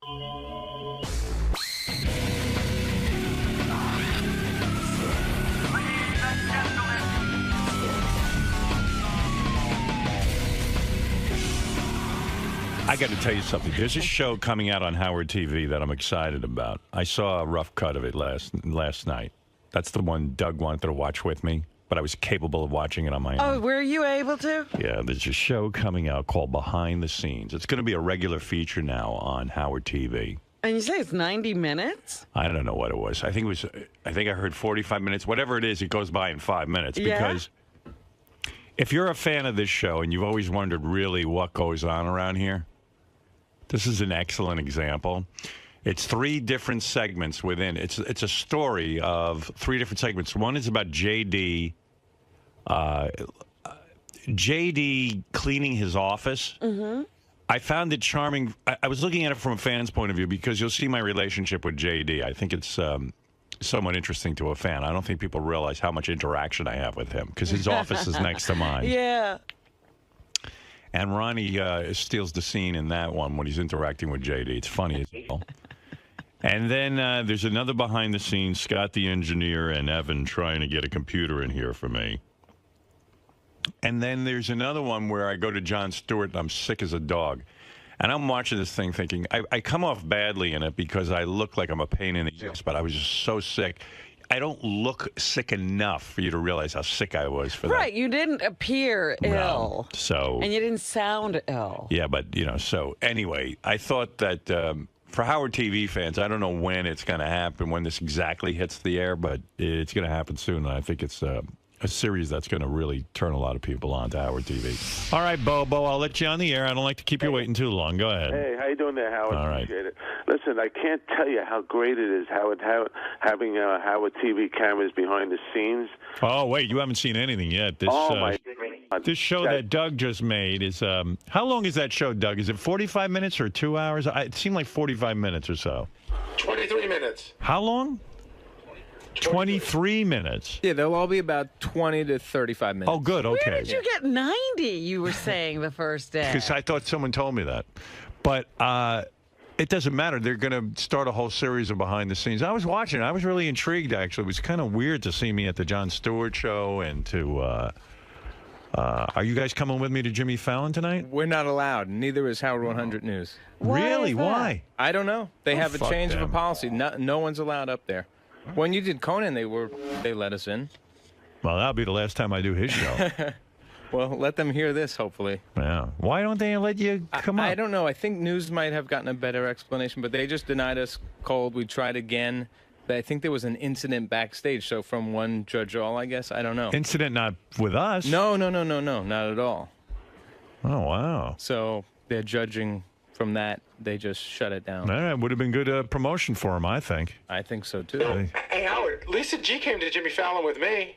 I got to tell you something. There's a show coming out on Howard TV that I'm excited about. I saw a rough cut of it last night. That's the one Doug wanted to watch with me, but I was capable of watching it on my own. Oh, were you able to? Yeah, there's a show coming out called Behind the Scenes. It's going to be a regular feature now on Howard TV. And you say it's 90 minutes? I don't know what it was. I think I heard 45 minutes. Whatever it is, it goes by in 5 minutes. Because if you're a fan of this show and you've always wondered really what goes on around here, this is an excellent example. It's 3 different segments within. It's a story of 3 different segments. One is about JD. JD cleaning his office. Mm-hmm. I found it charming. I was looking at it from a fan's point of view because you'll see my relationship with JD. I think it's somewhat interesting to a fan. I don't think people realize how much interaction I have with him because his office is next to mine. Yeah. And Ronnie steals the scene in that one when he's interacting with JD. It's funny as hell. And then there's another behind the scenes, Scott the engineer and Evan trying to get a computer in here for me. And then there's another one where I go to Jon Stewart and I'm sick as a dog. And I'm watching this thing thinking, I come off badly in it because I look like I'm a pain in the ass, but I was just so sick. I don't look sick enough for you to realize how sick I was for that. Right, you didn't appear ill. So, and you didn't sound ill. Yeah, but, so anyway, I thought that for Howard TV fans, I don't know when it's going to happen, when this exactly hits the air, but it's going to happen soon. And I think it's a series that's going to really turn a lot of people on to Howard TV. All right, Bobo, I'll let you on the air. I don't like to keep you waiting too long. Go ahead. Hey, how you doing there, Howard? All right. Appreciate it. Listen, I can't tell you how great it is, Howard, having Howard TV cameras behind the scenes. Oh, wait, you haven't seen anything yet. This, my God. This show that Doug just made is, how long is that show, Doug? Is it 45 minutes or 2 hours? It seemed like 45 minutes or so. 23 minutes. How long? 23 minutes. Yeah, they'll all be about 20 to 35 minutes. Oh, good. Okay. Where did you get 90, you were saying the first day? Because I thought someone told me that. But it doesn't matter. They're going to start a whole series of behind the scenes. I was watching. I was really intrigued, actually. It was kind of weird to see me at the Jon Stewart show and to... are you guys coming with me to Jimmy Fallon tonight? We're not allowed. Neither is Howard 100 News. Really? Why? I don't know. They have a change them. of a policy. No one's allowed up there. When you did Conan, they let us in. Well, that'll be the last time I do his show. Well, let them hear this, hopefully. Yeah. Why don't they let you come up? I don't know. I think News might have gotten a better explanation, but they just denied us cold. We tried again. I think there was an incident backstage, so from one judge all, I guess. I don't know. Incident not with us? No, not at all. Oh, wow. So they're judging from that. They just shut it down. All right. Would have been good promotion for him, I think. I think so, too. Hey, Howard, Lisa G came to Jimmy Fallon with me.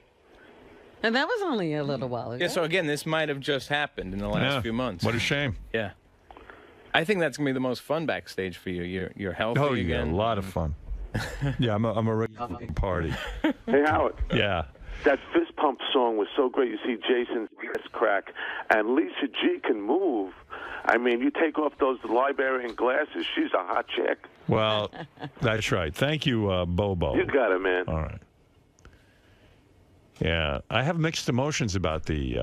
And that was only a little while ago. Yeah, so again, this might have just happened in the last few months. What a shame. Yeah. I think that's going to be the most fun backstage for you. You're healthy again. Oh, yeah, a lot of fun. Yeah, I'm a regular party. Hey, Howard. Yeah. That fist pump song was so great. You see Jason's ass crack, and Lisa G can move. I mean, you take off those librarian glasses, she's a hot chick. Well, that's right. Thank you, Bobo. You got it, man. All right. Yeah, I have mixed emotions about the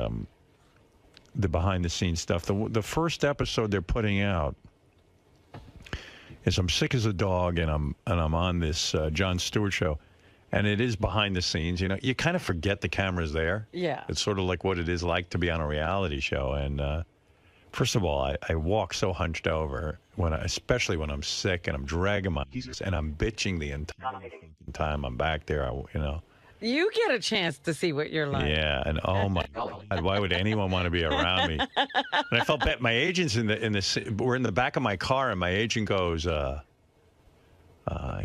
behind-the-scenes stuff. The first episode they're putting out is I'm sick as a dog, and I'm on this Jon Stewart show, and it is behind the scenes. You know, you kind of forget the camera's there. Yeah. It's sort of like what it is like to be on a reality show. And first of all, I walk so hunched over especially when I'm sick and I'm dragging my and I'm bitching the entire time I'm back there. You get a chance to see what you're like. Yeah, and oh my God, why would anyone want to be around me? And I felt bad. My agent's we're in the back of my car, and my agent goes, he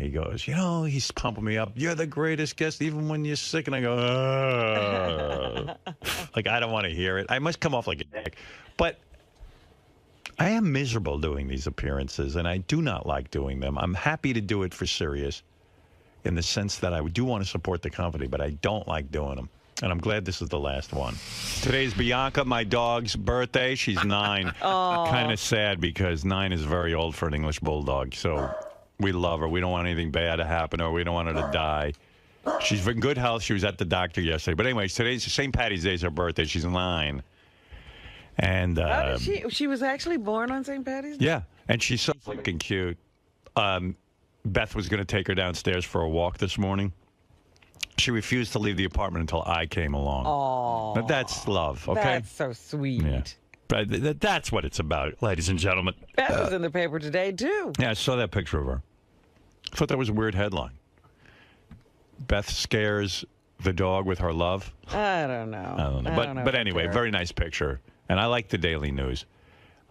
goes, he's pumping me up. You're the greatest guest, even when you're sick. And I go, like, I don't want to hear it. I must come off like a dick. But I am miserable doing these appearances, and I do not like doing them. I'm happy to do it for Sirius, in the sense that I do want to support the company, but I don't like doing them. And I'm glad this is the last one. Today's Bianca, my dog's birthday. She's 9. Kind of sad because 9 is very old for an English bulldog. So we love her. We don't want anything bad to happen to her. We don't want her to die. She's in good health. She was at the doctor yesterday. But anyways, today's St. Patty's Day is her birthday. She's 9. And How did she was actually born on St. Patty's Day? yeah, and she's so fucking cute. Beth was going to take her downstairs for a walk this morning. She refused to leave the apartment until I came along. Oh, But that's love, okay? that's so sweet. Yeah. But that's what it's about, ladies and gentlemen. Beth was in the paper today, too. Yeah, I saw that picture of her. I thought that was a weird headline. Beth scares the dog with her love. I don't know. I don't know. But anyway, very nice picture. And I like the Daily News.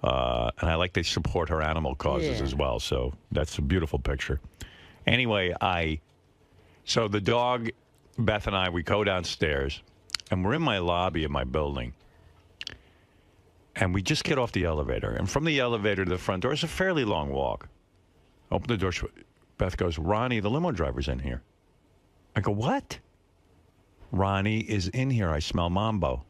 And I like they support her animal causes as well. So that's a beautiful picture. Anyway, so the dog, Beth and I, we go downstairs. And we're in my lobby of my building. And we just get off the elevator. And from the elevator to the front door, it's a fairly long walk. Open the door. Beth goes, Ronnie, the limo driver's in here. I go, what? Ronnie is in here. I smell Mambo.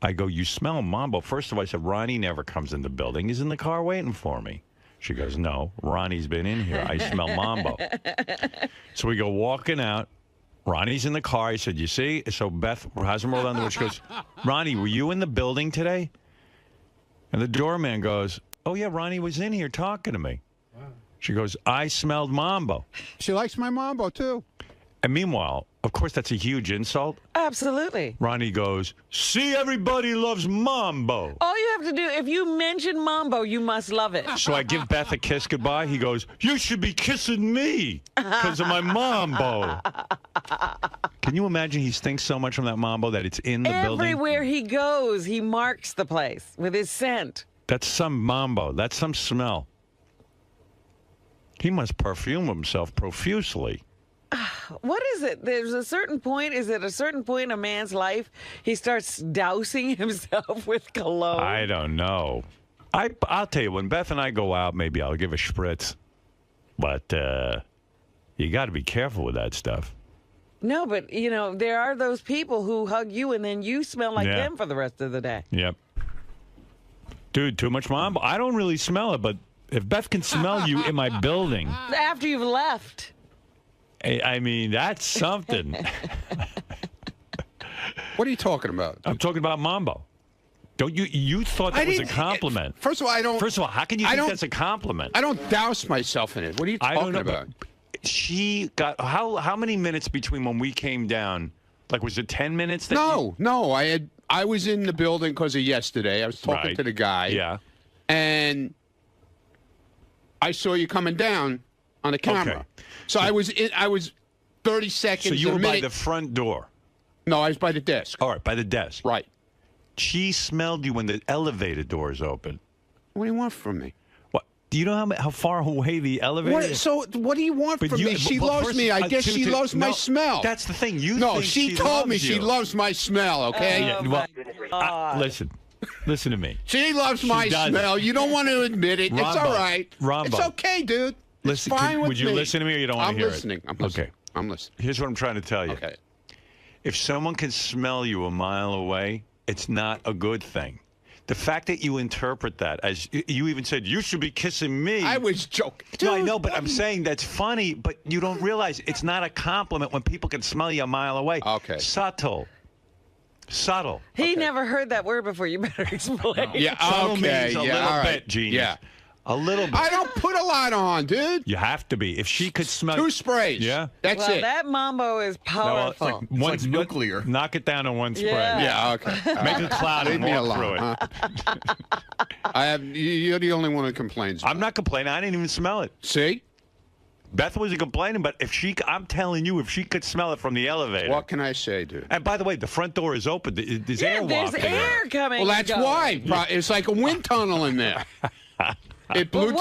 I go, you smell Mambo? First of all, I said, Ronnie never comes in the building. He's in the car waiting for me. She goes, no, Ronnie's been in here. I smell Mambo. So we go walking out. Ronnie's in the car. I said, you see? So Beth has him roll down the window. She goes, Ronnie, were you in the building today? And the doorman goes, oh, yeah, Ronnie was in here talking to me. She goes, I smelled Mambo. She likes my Mambo, too. And meanwhile, of course, that's a huge insult. Absolutely. Ronnie goes, see, everybody loves Mambo. All you have to do, if you mention Mambo, you must love it. So I give Beth a kiss goodbye. He goes, you should be kissing me because of my Mambo. Can you imagine he stinks so much from that Mambo that it's in the building? Everywhere he goes, he marks the place with his scent. That's some Mambo. That's some smell. He must perfume himself profusely. What is it? There's a certain point. Is it a certain point in a man's life he starts dousing himself with cologne? I don't know. I'll tell you, when Beth and I go out, maybe I'll give a spritz. But you got to be careful with that stuff. No, but, you know, there are those people who hug you and then you smell like them for the rest of the day. Yep. Dude, too much Mambo. I don't really smell it, but if Beth can smell you in my building. After you've left. I mean, that's something. What are you talking about? I'm talking about Mambo. Don't you thought that was a compliment? First of all, I don't. First of all, how can you think that's a compliment? I don't douse myself in it. What are you talking about? She got how many minutes between when we came down? Like, was it 10 minutes? That No. I was in the building because of yesterday. I was talking to the guy. Yeah. And I saw you coming down on the camera. Okay. So I was 30 seconds. So you were by minute. the front door. No, I was by the desk. All right, by the desk. Right. She smelled you when the elevator doors open. What do you want from me? What? Do you know how far away the elevator is? So what do you want from me? She loves me. I guess she loves my smell. That's the thing. You no, think she told me she loves my smell, okay? Listen to me. She loves my smell. You don't want to admit it. It's all right. It's okay, dude. Listen, would you listen to me or you don't want to hear it? I'm listening. Okay. I'm listening. Here's what I'm trying to tell you. Okay. If someone can smell you a mile away, it's not a good thing. The fact that you interpret that as you even said, you should be kissing me. I was joking. No, I know, but I'm saying that's funny, but you don't realize it's not a compliment when people can smell you a mile away. Okay. Subtle. He never heard that word before. You better explain. Yeah, Subtle okay. means a Yeah, little all right. bit, genius. Yeah. A little bit. I don't put a lot on, dude. You have to be. If she could smell 2 sprays. Yeah. That's Well, it. that Mambo is powerful. No, it's like nuclear. Knock it down in one spray. Yeah. Okay. Make a cloud Leave and me walk alone. through it. You're the only one who complains. I'm not complaining. I didn't even smell it. See? Beth wasn't complaining, but I'm telling you, if she could smell it from the elevator. What can I say, dude? And by the way, the front door is open. There's air there's wafting. air coming. Well, that's why. It's like a wind tunnel in there. It blew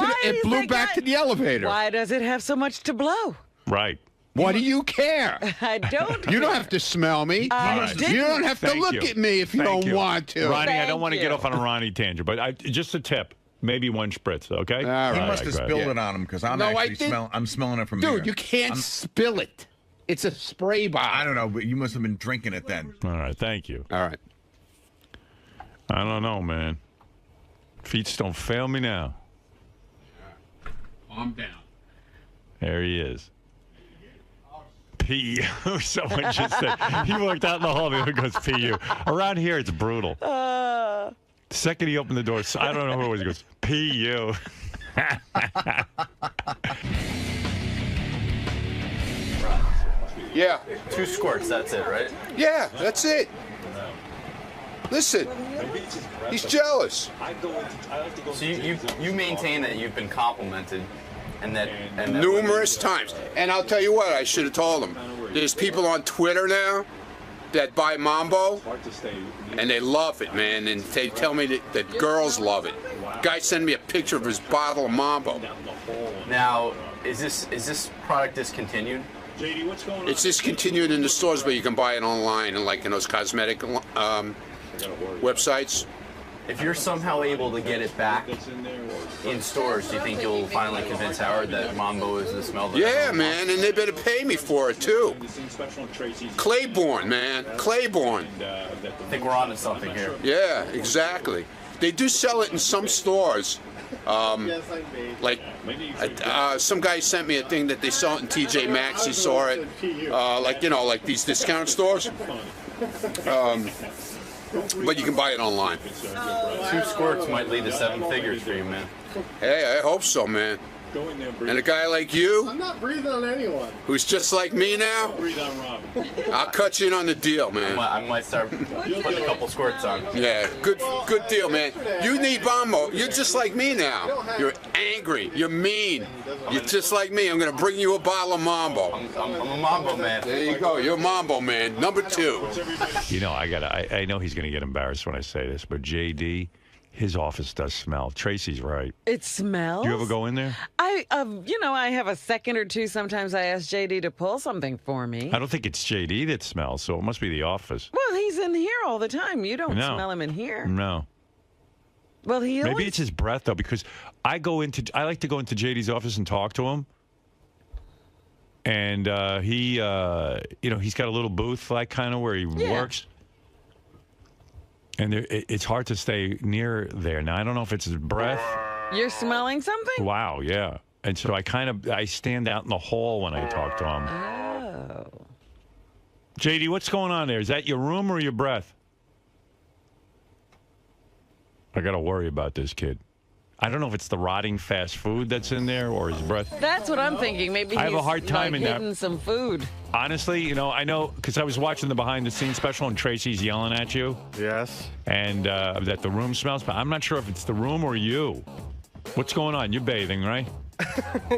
back to the elevator. Why does it have so much to blow? Right. What do you care? I don't. You don't have to smell me. didn't. You don't have to Thank look you. at me if you Thank don't want to. Ronnie, I don't Thank want to get you. off on a Ronnie tangent, but just a tip. Maybe 1 spritz, okay? All He right. must have go ahead. spilled it on him because I'm No, I actually didn't. I'm smelling it from here. Dude, you can't spill it. It's a spray bottle. I don't know, but you must have been drinking it then. All right, thank you. All right. I don't know, man. Feet don't fail me now. Calm down. There he is. P.U. Someone just said. He walked out in the hall. The other goes, P.U. Around here, it's brutal. The second he opened the door, I don't know who it was. He goes, P.U. Yeah. 2 squirts, that's it, right? Yeah, that's it. Listen, he's jealous. So you maintain that you've been complimented and that Numerous times. And I'll tell you what, I should have told him. There's people on Twitter now that buy Mambo, and they love it, man. And they tell me that girls love it. Guy sent me a picture of his bottle of Mambo. Now, is this product discontinued? It's discontinued in the stores, but you can buy it online and like in those cosmetic websites. If you're somehow able to get it back in stores, do you think you'll finally convince Howard that Mambo is the smell that Yeah, man, and they better pay me for it too. Claiborne, man, Claiborne. I think we're on to something here. Yeah, exactly. They do sell it in some stores. Like, some guy sent me a thing that they sell it in TJ Maxx. He saw it, like, you know, like these discount stores. But you can buy it online. 2 squirts might lead to 7 figures for you, man. Hey, I hope so, man. And a guy like you, I'm not breathing on anyone. who's just like me now, I'll cut you in on the deal, man. I might start putting a couple squirts on. Yeah, good deal, man. You need Mambo. You're just like me now. You're angry. You're mean. You're just like me. I'm gonna bring you a bottle of Mambo. I'm a Mambo man. There you go. You're Mambo man, number 2. You know, I know he's going to get embarrassed when I say this, but JD, his office does smell. Tracy's right. It smells? Do you ever go in there? I have a second or two. Sometimes I ask JD to pull something for me. I don't think it's JD that smells, so it must be the office. Well, he's in here all the time. You don't smell him in here. No. Well, Maybe it's his breath, though, because I like to go into JD's office and talk to him. And he's got a little booth, like, kind of where he works. And it's hard to stay near there. Now, I don't know if it's his breath. You're smelling something? Wow, yeah. And so I stand out in the hall when I talk to him. Oh. JD, what's going on there? Is that your room or your breath? I got to worry about this kid. I don't know if it's the rotting fast food that's in there or his breath. That's what I'm thinking. Maybe I have a hard time in hidden some food. Honestly, I know because I was watching the behind-the-scenes special and Tracy's yelling at you. Yes. And that the room smells, but I'm not sure if it's the room or you. What's going on? You're bathing, right?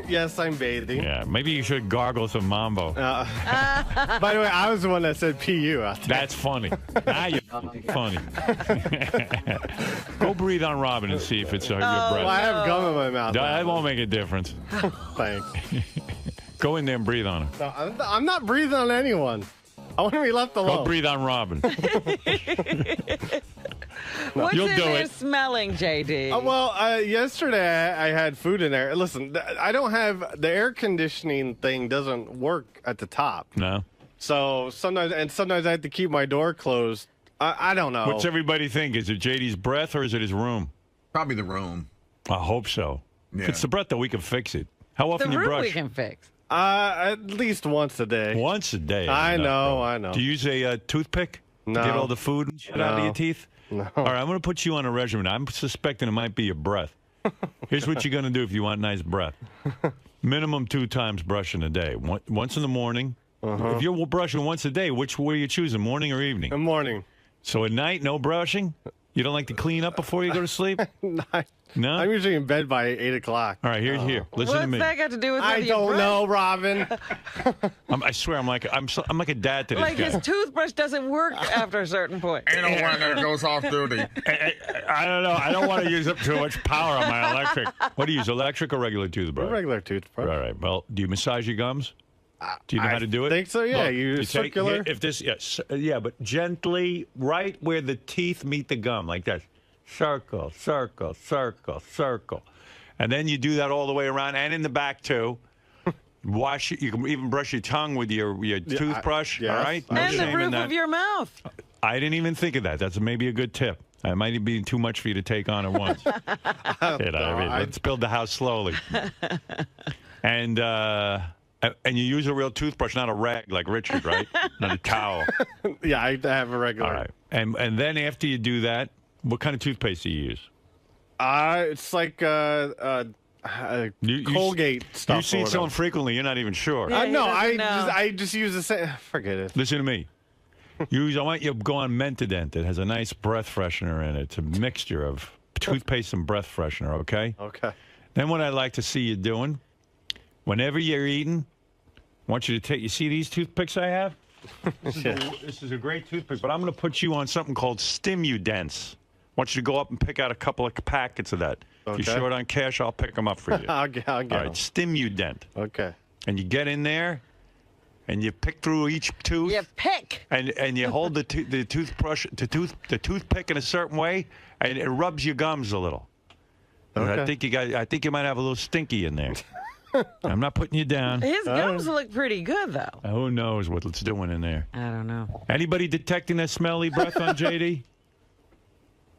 Yes, I'm bathing. Yeah, maybe you should gargle some Mambo. By the way, I was the one that said PU out there. That's funny. Now you're funny. Go breathe on Robin and see if it's your breath. Well, I have gum in my mouth. That won't make a difference. Thanks. Go in there and breathe on her. No, I'm not breathing on anyone. I want to be left alone. Go breathe on Robin. What's You'll in do there it. smelling, JD? Yesterday I had food in there. Listen, I don't have the air conditioning thing doesn't work at the top. No. So sometimes I have to keep my door closed. I don't know. What's everybody think? Is it JD's breath or is it his room? Probably the room. I hope so. Yeah. If it's the breath, though, we can fix it. How often the you room brush? we can fix. At least once a day. Once a day. I enough, know, bro. I know. Do you use a toothpick No. to get all the food and shit out of your teeth? No. All right, I'm going to put you on a regimen. I'm suspecting it might be your breath. Here's what you're going to do if you want nice breath. Minimum 2 times brushing a day. Once in the morning. If you're brushing once a day, which way are you choosing, morning or evening? In the morning. So at night, no brushing? You don't like to clean up before you go to sleep? No? I'm usually in bed by 8 o'clock. All right, here. Listen to me. What's that got to do with I whether you don't brush? know, Robin. I swear, I'm like a dad to this Like guy. his toothbrush doesn't work after a certain point. Ain't no one that goes off duty. I don't know. I don't want to use up too much power on my electric. What do you use, electric or regular toothbrush? Regular toothbrush. All right. Well, do you massage your gums? Do you know how to do it? I think so, yeah. Look, You take- circular. here, if this, yes, yeah, but gently, right where the teeth meet the gum, like that. Circle, circle, circle, circle. And then you do that all the way around and in the back, too. Wash it. You can even brush your tongue with your toothbrush. yes. All right. No And the shame in roof that. of your mouth. I didn't even think of that. That's maybe a good tip. It might be too much for you to take on at once. Let's build the house slowly. And you use a real toothbrush, not a rag like Richard, right? Not a towel. Yeah, I have a regular. All right. And then after you do that, what kind of toothpaste do you use? It's like Colgate stuff. You see someone frequently. You're not even sure. Yeah, No, he doesn't know. I just use the same. Forget it. Listen to me. I want you to go on Mentadent. It has a nice breath freshener in it. It's a mixture of toothpaste and breath freshener, okay? Okay. Then what I'd like to see you doing, whenever you're eating, I want you to take, you see these toothpicks I have? This is a great toothpick, but I'm going to put you on something called Stimudents. I want you to go up and pick out a couple of packets of that. Okay. If you're short on cash, I'll pick them up for you. I'll get All right, them. Stimudent. Okay. And you get in there, and you pick through each tooth. You pick. And you hold the toothbrush, the toothpick in a certain way, and it rubs your gums a little. Okay. I think you might have a little stinky in there. I'm not putting you down. His gums look pretty good, though. Who knows what it's doing in there? I don't know. Anybody detecting that smelly breath on JD?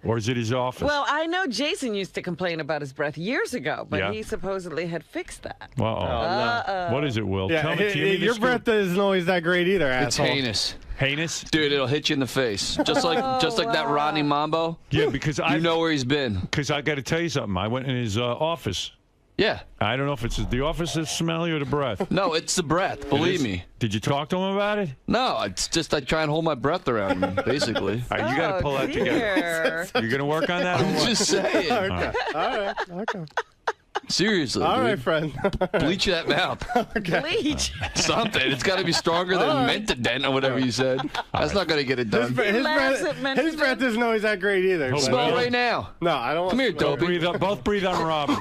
Or is it his office? Well, I know Jason used to complain about his breath years ago, but Yeah. he supposedly had fixed that. Uh-oh. What is it, Will? Yeah, Tell me, give me the your scoop. breath isn't always that great either, It's asshole. heinous. Heinous? Dude, it'll hit you in the face. Just like that Ronnie 𝗵𝗶𝗿. Yeah, because You know where he's been. Because I got to tell you something. I went in his office. Yeah. I don't know if it's the office that's smelly or the breath. No, it's the breath. Believe me. Did you talk to him about it? No, it's just I try and hold my breath around him, basically. All right, you got to pull that together. You're going to work on that? I'm just saying. Okay. All right. Okay. Seriously. All dude. right, friend. Bleach that mouth. Bleach. Something. It's got to be stronger than Mentadent or whatever you said. That's not going to get it done. laughs at Mentadent. His breath isn't always that great either. Oh, Smell really? right now. No, I don't. Come here, smell. Dopey. Both breathe on Robin.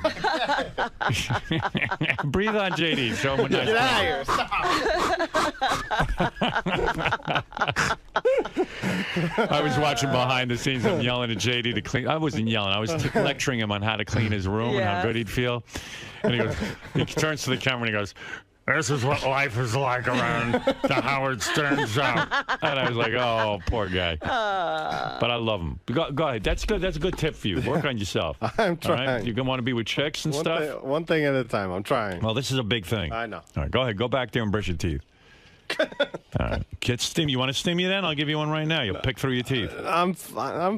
Breathe on JD. Show him a nice Get out of here. I was watching behind the scenes. I'm yelling at JD to clean. I wasn't yelling. I was lecturing him on how to clean his room and how Yes. good he'd feel. And he turns to the camera and he goes, "This is what life is like around the Howard Stern show." And I was like, "Oh, poor guy." But I love him. Go ahead. That's good. That's a good tip for you. Work on yourself. I'm All right? trying. You're gonna want to be with chicks and stuff. One thing at a time. I'm trying. Well, this is a big thing. I know. All right, go ahead. Go back there and brush your teeth. All right. Get stim. You want to stim you then? I'll give you one right now. You'll pick through your teeth. I'm fine. I'm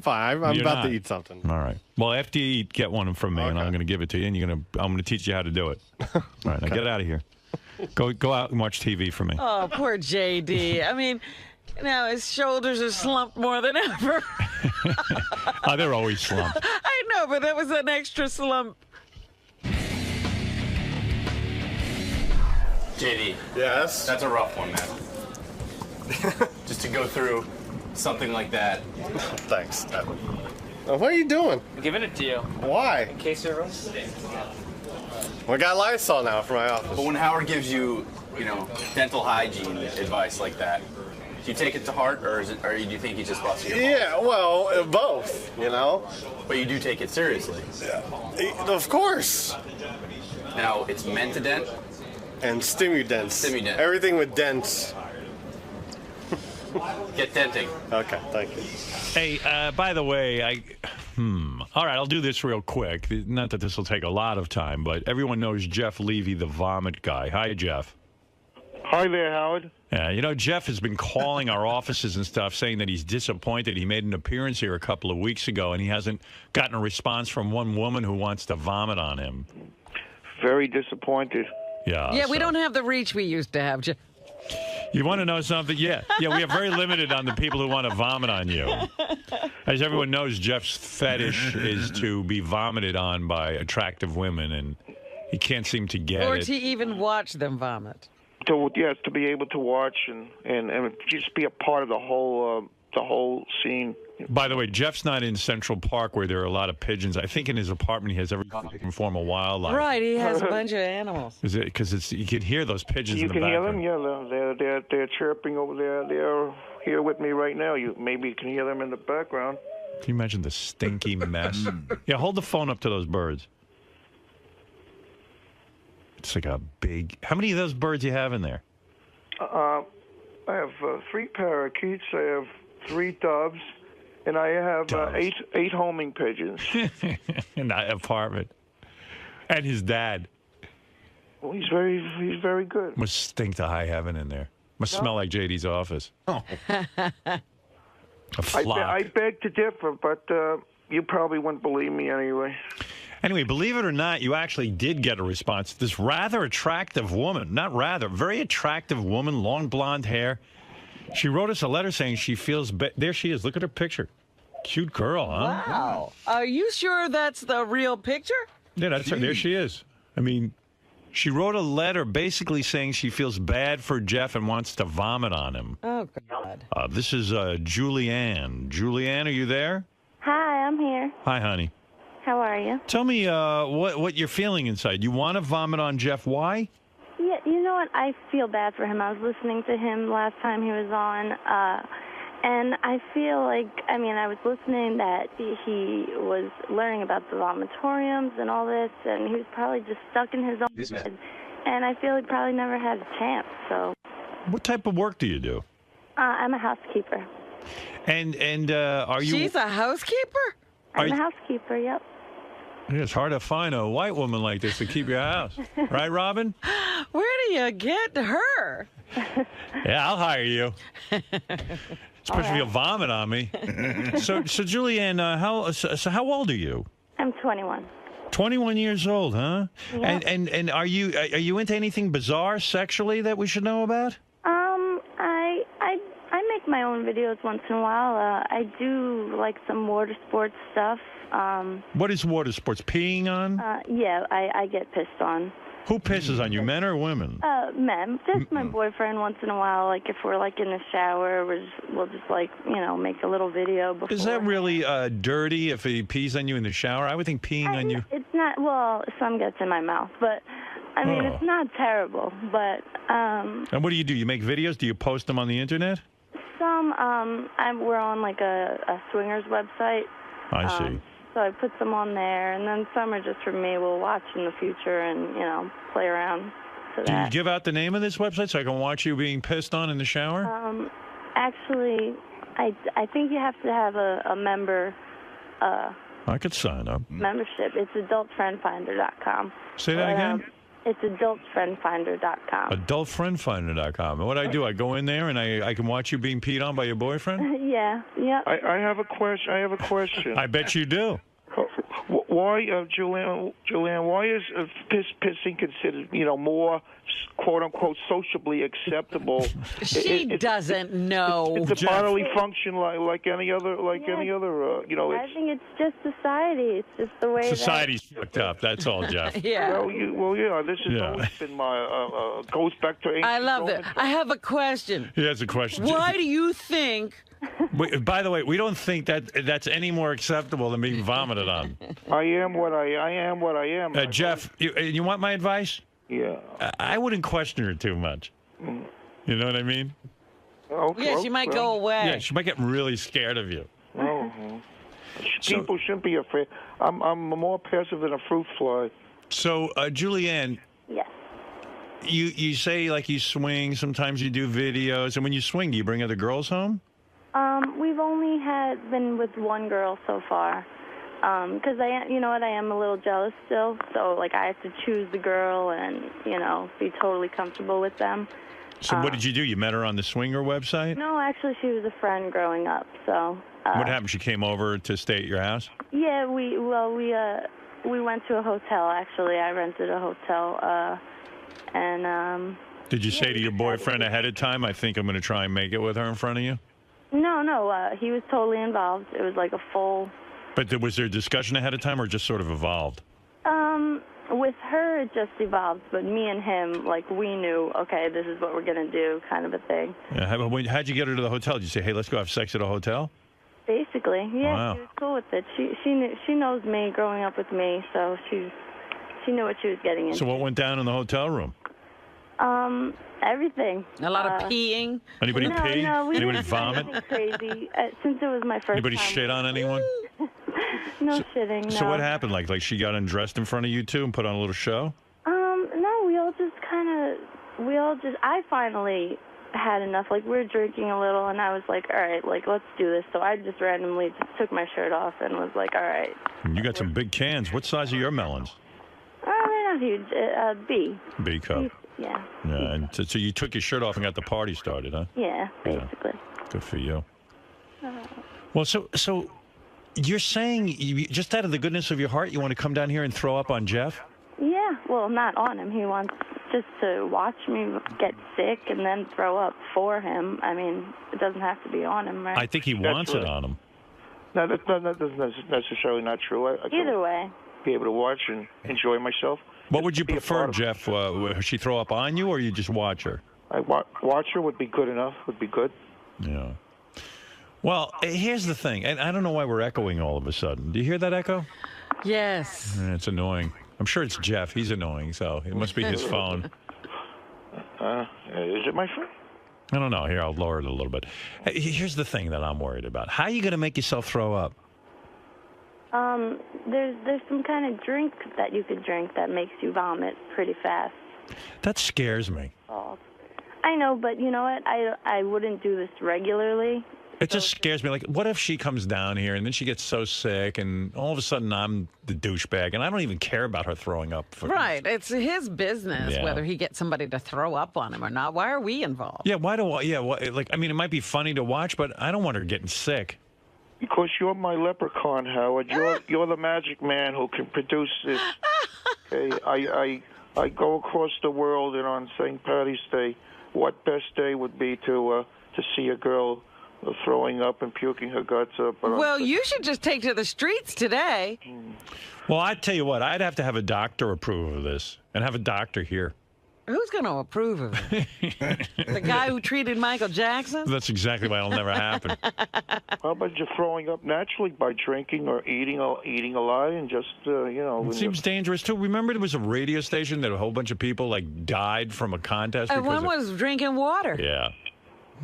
You're about not. to eat something. All right. Well, after you eat, get one from me, and I'm going to give it to you, and I'm going to teach you how to do it. All right. Now get out of here. Go out and watch TV for me. Oh, poor JD. I mean, now his shoulders are slumped more than ever. Oh, they're always slumped. I know, but that was an extra slump. JD, Yes. that's a rough one, man. Just to go through something like that. Thanks. What are you doing? I'm giving it to you Why? in case it runs. We got Lysol now for my office. But when Howard gives you, dental hygiene advice like that, do you take it to heart, or do you think he just busting your balls? Yeah, well, both, But you do take it seriously. Of course. Now, it's Mentadent. And Stimudents. Stimudent. Everything with dents. Get denting. Okay, thank you. Hey, by the way, all right, I'll do this real quick. Not that this will take a lot of time, but everyone knows Jeff Levy, the vomit guy. Hi, Jeff. Hi there, Howard. Yeah, Jeff has been calling our offices and stuff saying that he's disappointed. He made an appearance here a couple of weeks ago, and he hasn't gotten a response from one woman who wants to vomit on him. Very disappointed. Yeah, we don't have the reach we used to have. You want to know something? Yeah, we are very limited on the people who want to vomit on you. As everyone knows, Jeff's fetish is to be vomited on by attractive women, and he can't seem to get Or it. to even watch them vomit. To be able to watch and just be a part of the whole scene. By the way, Jeff's not in Central Park where there are a lot of pigeons. I think in his apartment he has every form of wildlife. Right, he has a bunch of animals. Is it because you can hear those pigeons You in the can hear background? them, yeah. They're chirping over there. They're here with me right now. Maybe you can hear them in the background. Can you imagine the stinky mess? Yeah, hold the phone up to those birds. It's like a big. How many of those birds you have in there? I have 3 parakeets. I have 3 doves, and I have 8 homing pigeons. In that apartment. And his dad. Well, he's very good. Must stink to high heaven in there. Must smell like JD's office. Oh. A flock. I beg to differ, but you probably wouldn't believe me anyway. Anyway, believe it or not, you actually did get a response. This rather attractive woman, not rather, very attractive woman, long blonde hair. She wrote us a letter saying she feels there she is. Look at her picture. Cute girl, huh? Wow. Are you sure that's the real picture? Yeah, that's her. There she is. I mean, she wrote a letter basically saying she feels bad for Jeff and wants to vomit on him. Oh, God. This is Julianne. Julianne, are you there? Hi, I'm here. Hi, honey. How are you? Tell me what you're feeling inside. You want to vomit on Jeff. Why? Yeah, you know what? I feel bad for him. I was listening to him last time he was on, and I feel like, I was listening that he was learning about the vomitoriums and all this, and he was probably just stuck in his own head. And I feel he probably never had a chance, so. What type of work do you do? I'm a housekeeper. And are you... She's a housekeeper? I'm a housekeeper, yep. It's hard to find a white woman like this to keep your house. Right, Robin? Where do you get her? Yeah, I'll hire you. Especially if you'll vomit on me. So Julianne, how old are you? I'm 21. 21 years old, huh? Yeah. And are you into anything bizarre sexually that we should know about? I make my own videos once in a while. I do like some water sports stuff. What is water sports? Peeing on? Yeah, I get pissed on. Who pisses on you, men or women? Men. Just my boyfriend once in a while. Like if we're like in the shower, we'll just like, make a little video before. Is that really dirty if he pees on you in the shower? I would think peeing on you. It's not. Well, some gets in my mouth, but it's not terrible. But And what do? You make videos? Do you post them on the internet? Some. We're on like a swingers website. I see. So I put some on there, and then some are just for me. We'll watch in the future and, play around. Do you give out the name of this website so I can watch you being pissed on in the shower? Actually, I think you have to have a member. I could sign up. Membership. It's adultfriendfinder.com. Say that again? It's adultfriendfinder.com. Adultfriendfinder.com. And what I do, I go in there and I can watch you being peed on by your boyfriend? Yeah. I have a question. I bet you do. Why, Julianne, why is pissing considered, more, quote-unquote, sociably acceptable? She doesn't know. It's a bodily function like any other, I think it's just society. It's just the way Society's fucked up. That's all, Jeff. Yeah. This has always been my, goes back to ancient I love Roman that. I have a question. He has a question. Why do you think... By the way, we don't think that's any more acceptable than being vomited on. I am what I am. Jeff, you want my advice? Yeah. I wouldn't question her too much. You know what I mean? Okay, yeah, she might go away. Yeah, she might get really scared of you. People shouldn't be afraid. I'm more passive than a fruit fly. So, Julianne. Yes. You say like you swing. Sometimes you do videos, and when you swing, do you bring other girls home? We've only been with one girl so far, because I am a little jealous still. So like I have to choose the girl and be totally comfortable with them. So what did you do? You met her on the swinger website? No, actually, she was a friend growing up. So what happened? She came over to stay at your house? Yeah, we went to a hotel. Actually, I rented a hotel, and. Did you say to your boyfriend ahead of time, I think I'm going to try and make it with her in front of you? No, he was totally involved. It was like a full... But was there a discussion ahead of time or just sort of evolved? With her, it just evolved. But me and him, like, we knew, okay, this is what we're going to do, kind of a thing. Yeah, how'd you get her to the hotel? Did you say, hey, let's go have sex at a hotel? Basically, yeah. Wow. She was cool with it. She knows me, growing up with me, so she knew what she was getting into. So what went down in the hotel room? Everything. A lot of peeing. Anybody pee? No, we Anybody didn't vomit? do anything crazy. Since it was my first Anybody time. shit on anyone? No shitting, no. So what happened? Like she got undressed in front of you two and put on a little show? No, No, I finally had enough. Like, we were drinking a little, and I was like, all right, like, let's do this. So I just randomly just took my shirt off and was like, all right. You got some big cans. What size are your melons? They're not huge. B. B cup. Yeah. Yeah, and so you took your shirt off and got the party started, huh? Yeah, basically. Good for you. Well, so you're saying, just out of the goodness of your heart, you want to come down here and throw up on Jeff? Yeah, well, not on him. He wants just to watch me get sick and then throw up for him. I mean, it doesn't have to be on him, right? I think he wants it on him. No, that's necessarily not true. I Either way. Be able to watch and enjoy myself. What would you prefer, Jeff? She throw up on you, or you just watch her? Watch her would be good enough. Would be good. Yeah. Well, here's the thing, and I don't know why we're echoing all of a sudden. Do you hear that echo? Yes. It's annoying. I'm sure it's Jeff. He's annoying, so it must be his phone. Is it my phone? I don't know. Here, I'll lower it a little bit. Here's the thing that I'm worried about. How are you going to make yourself throw up? There's some kind of drink that you could drink that makes you vomit pretty fast. That scares me. Oh, I know, but you know what? I wouldn't do this regularly. It just scares me. Like, what if she comes down here and then she gets so sick and all of a sudden I'm the douchebag and I don't even care about her throwing up. Right. It's his business Yeah. whether he gets somebody to throw up on him or not. Why are we involved? Yeah, why do I? Yeah, like, I mean, it might be funny to watch, but I don't want her getting sick. Because you're my leprechaun, Howard. You're the magic man who can produce this. Okay, I go across the world, and on St. Patty's Day, what best day would be to see a girl throwing up and puking her guts up? Well, you should just take to the streets today. Well, I tell you what, I'd have to have a doctor approve of this and have a doctor here. Who's going to approve of it? The guy who treated Michael Jackson? That's exactly why it'll never happen. How about you throwing up naturally by drinking or eating a lot and just, It seems dangerous, too. Remember there was a radio station that a whole bunch of people, like, died from a contest? And one was drinking water. Yeah.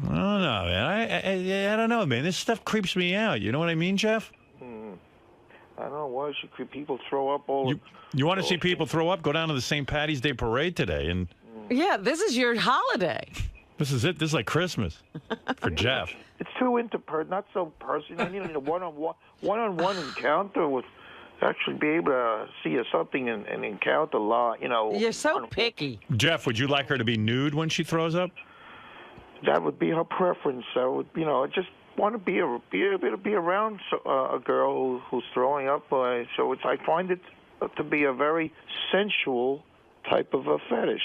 I don't know, man. I don't know, man. This stuff creeps me out. You know what I mean, Jeff? I don't know. Why should people throw up all... You want to see people throw up? Go down to the St. Patty's Day parade today. And yeah, this is your holiday. This is it. This is like Christmas for Jeff. It's too not so personal. You need a one-on-one encounter with actually be able to see something and encounter a lot, You're so picky. Jeff, would you like her to be nude when she throws up? That would be her preference. I would, I just want to be able to be around a girl who's throwing up. I find it to be a very sensual type of a fetish.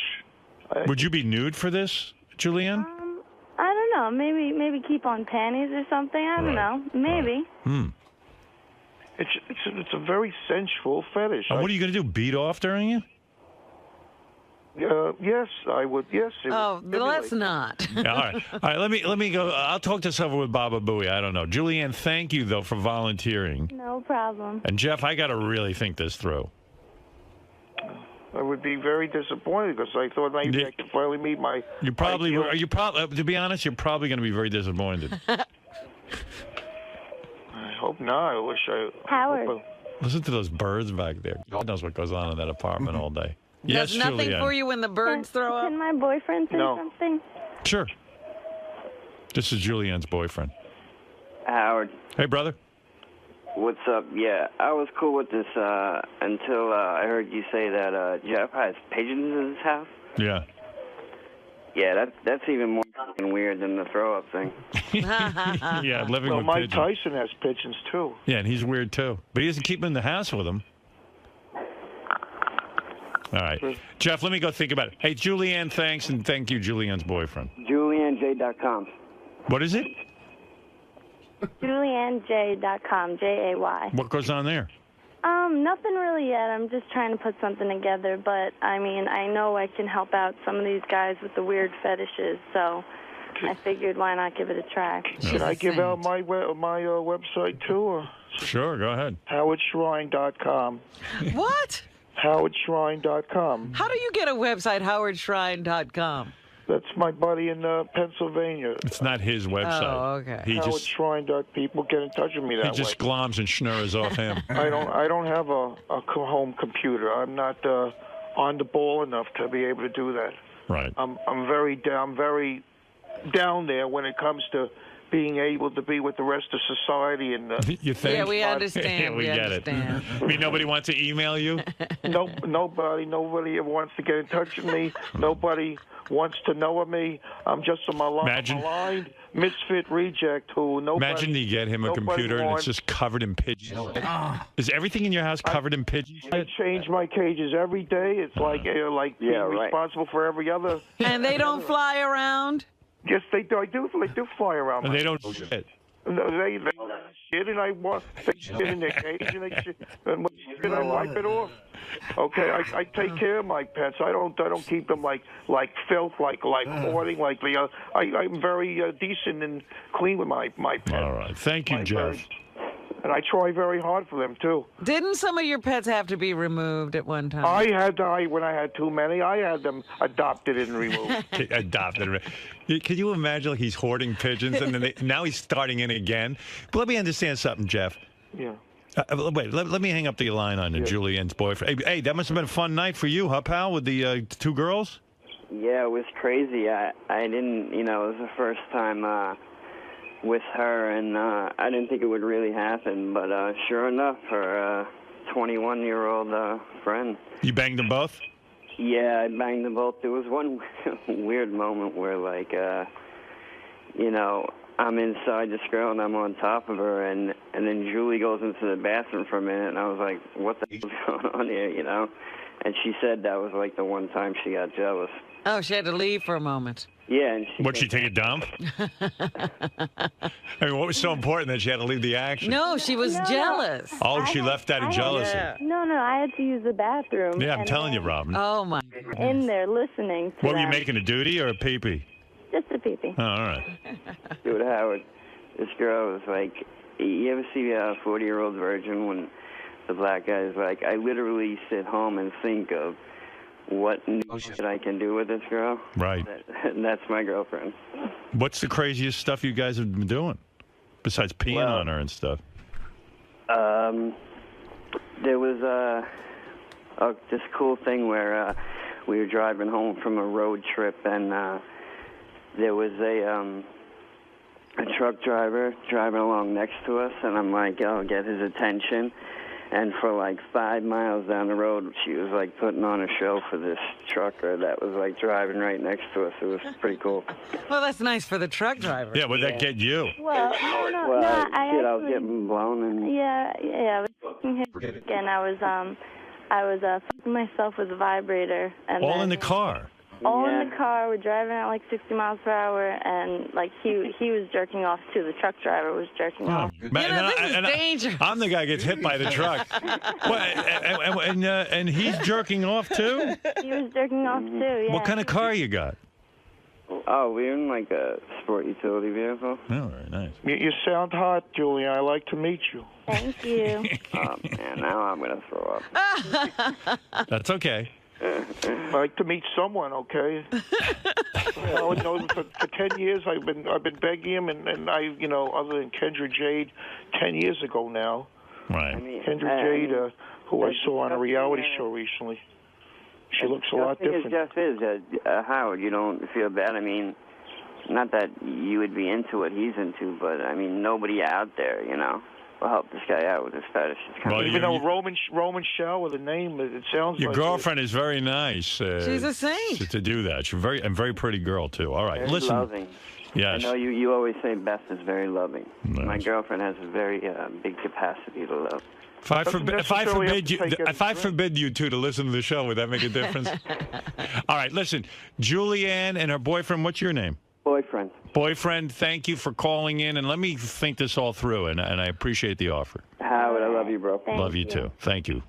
Would you be nude for this, Julianne? I don't know. Maybe keep on panties or something. I don't know. Maybe. It's a very sensual fetish. And what are you going to do? Beat off during it? Yes, I would. Yes. Let's not. Yeah, all right. Let me go. I'll talk this over with Baba Booey. I don't know. Julianne, thank you though for volunteering. No problem. And Jeff, I got to really think this through. I would be very disappointed because I thought maybe I could finally meet my. You probably were. You probably, to be honest, you're probably going to be very disappointed. I hope not. I wish I. Howard. Listen to those birds back there. God knows what goes on in that apartment all day. Yes, Does nothing Julianne. for you when the birds throw up? Can my boyfriend say something? Sure. This is Julianne's boyfriend. Howard. Hey, brother. What's up? Yeah, I was cool with this until I heard you say that Jeff has pigeons in his house. Yeah. Yeah, that's even more fucking weird than the throw up thing. Yeah, living with Mike pigeons. Tyson has pigeons too. Yeah, and he's weird too. But he doesn't keep them in the house with him. All right. Jeff, let me go think about it. Hey, Julianne, thanks, and thank you, Julianne's boyfriend. JulianneJ.com. What is it? JulianneJ.com, J-A-Y. What goes on there? Nothing really yet. I'm just trying to put something together, but, I mean, I know I can help out some of these guys with the weird fetishes, so I figured why not give it a try. Should I give out my website too? Or? Sure, go ahead. HowardShrine.com. What? HowardShrine.com. How do you get a website, HowardShrine.com? That's my buddy in Pennsylvania. It's not his website. Oh, okay. He just People get in touch with me that way. he just gloms and schnurrs off him. I don't have a home computer. I'm not on the ball enough to be able to do that. Right. I'm very down there when it comes to being able to be with the rest of society. And you think? Yeah, we understand. we get understand. it. I mean, nobody wants to email you? Nobody ever wants to get in touch with me. Nobody wants to know of me. I'm just a maligned misfit reject who nobody. Imagine you get him a computer and it's just covered in pigeons. Is everything in your house covered in pigeons? I change my cages every day. It's like being responsible for every other. And they don't fly around? Yes, they do. They do fly around. And they don't shit. No, they shit, and they shit in their cage, and they shit, and when they shit, I wipe it off. Okay, I take care of my pets. I don't keep them like filth, like hoarding, like the. I'm very decent and clean with my pets. All right, thank you, Jeff. And I try very hard for them too. Didn't some of your pets have to be removed at one time? When I had too many, I had them adopted and removed. Adopted. Can you imagine like he's hoarding pigeons and then now he's starting in again? But let me understand something, Jeff. Yeah. Wait, let me hang up the line on Julianne's boyfriend. Hey, that must have been a fun night for you, huh, pal, with the two girls? Yeah, it was crazy. I didn't, it was the first time with her, and I didn't think it would really happen, but sure enough, her 21-year-old friend. You banged them both? Yeah, I banged them both. There was one weird moment where, I'm inside this girl and I'm on top of her, and then Julie goes into the bathroom for a minute, and I was like, what the hell's going on here, And she said that was like the one time she got jealous. Oh, she had to leave for a moment. Yeah. And Would she take a dump? I mean, what was so important that she had to leave the action? No, she was jealous. Oh, she left out of jealousy. No, I had to use the bathroom. Yeah, I'm telling you, Robin. Oh, my goodness. In there listening to What were you them. making, a duty or a pee-pee? Just a pee-pee. Oh, all right. Dude, Howard, this girl was like, you ever see a 40-year-old virgin when the black guy is like, I literally sit home and think of what new shit I can do with this girl. Right. That's my girlfriend. What's the craziest stuff you guys have been doing besides peeing on her and stuff? There was this cool thing where we were driving home from a road trip, and there was a truck driver driving along next to us, and I'm like, I'll get his attention. And for like 5 miles down the road, she was like putting on a show for this trucker that was like driving right next to us. It was pretty cool. Well, that's nice for the truck driver. Yeah, would that get you? Well, no, I was getting blown. And... Yeah, I was fucking hit again. I was fucking myself with a vibrator. And All then, in the car? All in the car. We're driving at like 60 miles per hour, and like he was jerking off too. The truck driver was jerking off. This is dangerous. I'm the guy who gets hit by the truck. And he's jerking off too? He was jerking off too, yeah. What kind of car you got? Oh, we're in like a sport utility vehicle. Oh, very nice. You sound hot, Julia. I like to meet you. Thank you. Oh, man, now I'm going to throw up. That's okay. I like to meet someone, okay? I know for 10 years I've been begging him, and I, other than Kendra Jade, 10 years ago now. Right. Kendra Jade, who I saw on a reality show recently. She looks a lot different. Jeff is, Howard, you don't feel bad. I mean, not that you would be into what he's into, but, I mean, nobody out there, will help this guy out with his fetish. Even though Roman 𝗏, the name, it sounds Your like girlfriend is very nice. She's a saint. To do that. She's very pretty girl, too. All right, very listen. Loving. Yes. I know you always say Beth is very loving. Nice. My girlfriend has a very big capacity to love. If I forbid you two to listen to the show, would that make a difference? All right, listen. Julianne and her boyfriend, what's your name? Boyfriend, thank you for calling in, and let me think this all through, and I appreciate the offer. Howard, I love you, bro. Love you too. Thank you.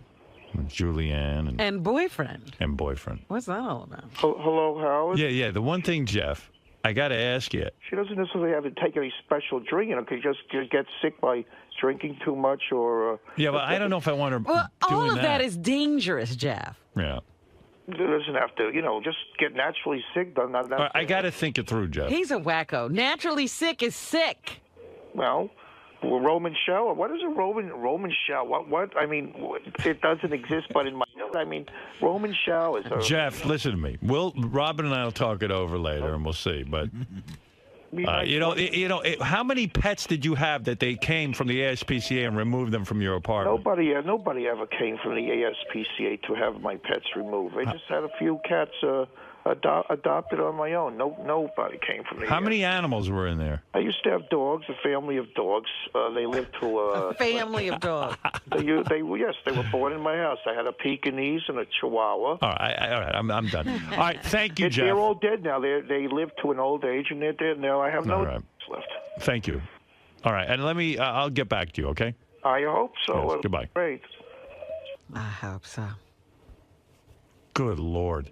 Julianne and boyfriend. And boyfriend. What's that all about? Hello, Howard? Yeah. The one thing, Jeff, I got to ask you. She doesn't necessarily have to take any special drink. Could just get sick by drinking too much or... yeah, but I don't know if I want her Well, doing all of that is dangerous, Jeff. Yeah. It doesn't have to, just get naturally sick. I got to think it through, Jeff. He's a wacko. Naturally sick is sick. Well, Roman 𝗏. What is a Roman 𝗏? What? I mean, it doesn't exist, but in my I mean, Roman showers are... Jeff, listen to me. Robin and I will talk it over later, and we'll see. But how many pets did you have that they came from the ASPCA and removed them from your apartment? Nobody ever came from the ASPCA to have my pets removed. I just had a few cats adopted on my own. Nobody came from the... How many animals were in there? I used to have dogs, a family of dogs. They lived to... a family of dogs. Yes, they were born in my house. I had a Pekingese and a Chihuahua. All right, I'm done. All right, thank you, Jeff. They're all dead now. They live to an old age, and they're dead now. I have no dogs left. Thank you. All right, and let me... I'll get back to you, okay? I hope so. Yes, goodbye. Great. I hope so. Good Lord.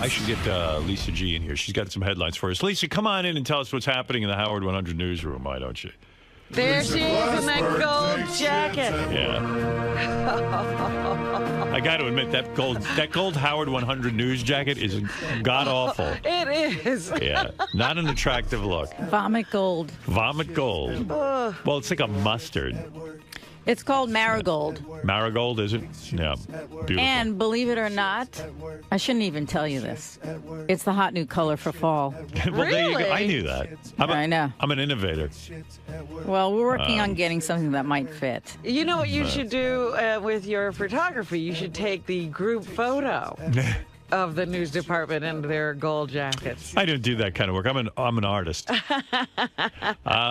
I should get Lisa G in here. She's got some headlines for us. Lisa, come on in and tell us what's happening in the Howard 100 newsroom, why don't you? There she is in that gold jacket. Yeah. I got to admit, that gold Howard 100 news jacket is god-awful. It is. Yeah, not an attractive look. Vomit gold. Vomit gold. Well, it's like a mustard. It's called marigold. Marigold, is it? Yeah, beautiful. And believe it or not, I shouldn't even tell you this. It's the hot new color for fall. Well, there you go. I knew that. I know. I'm an innovator. Well, we're working on getting something that might fit. You know what you should do with your photography? You should take the group photo of the news department in their gold jackets. I don't do that kind of work. I'm an artist.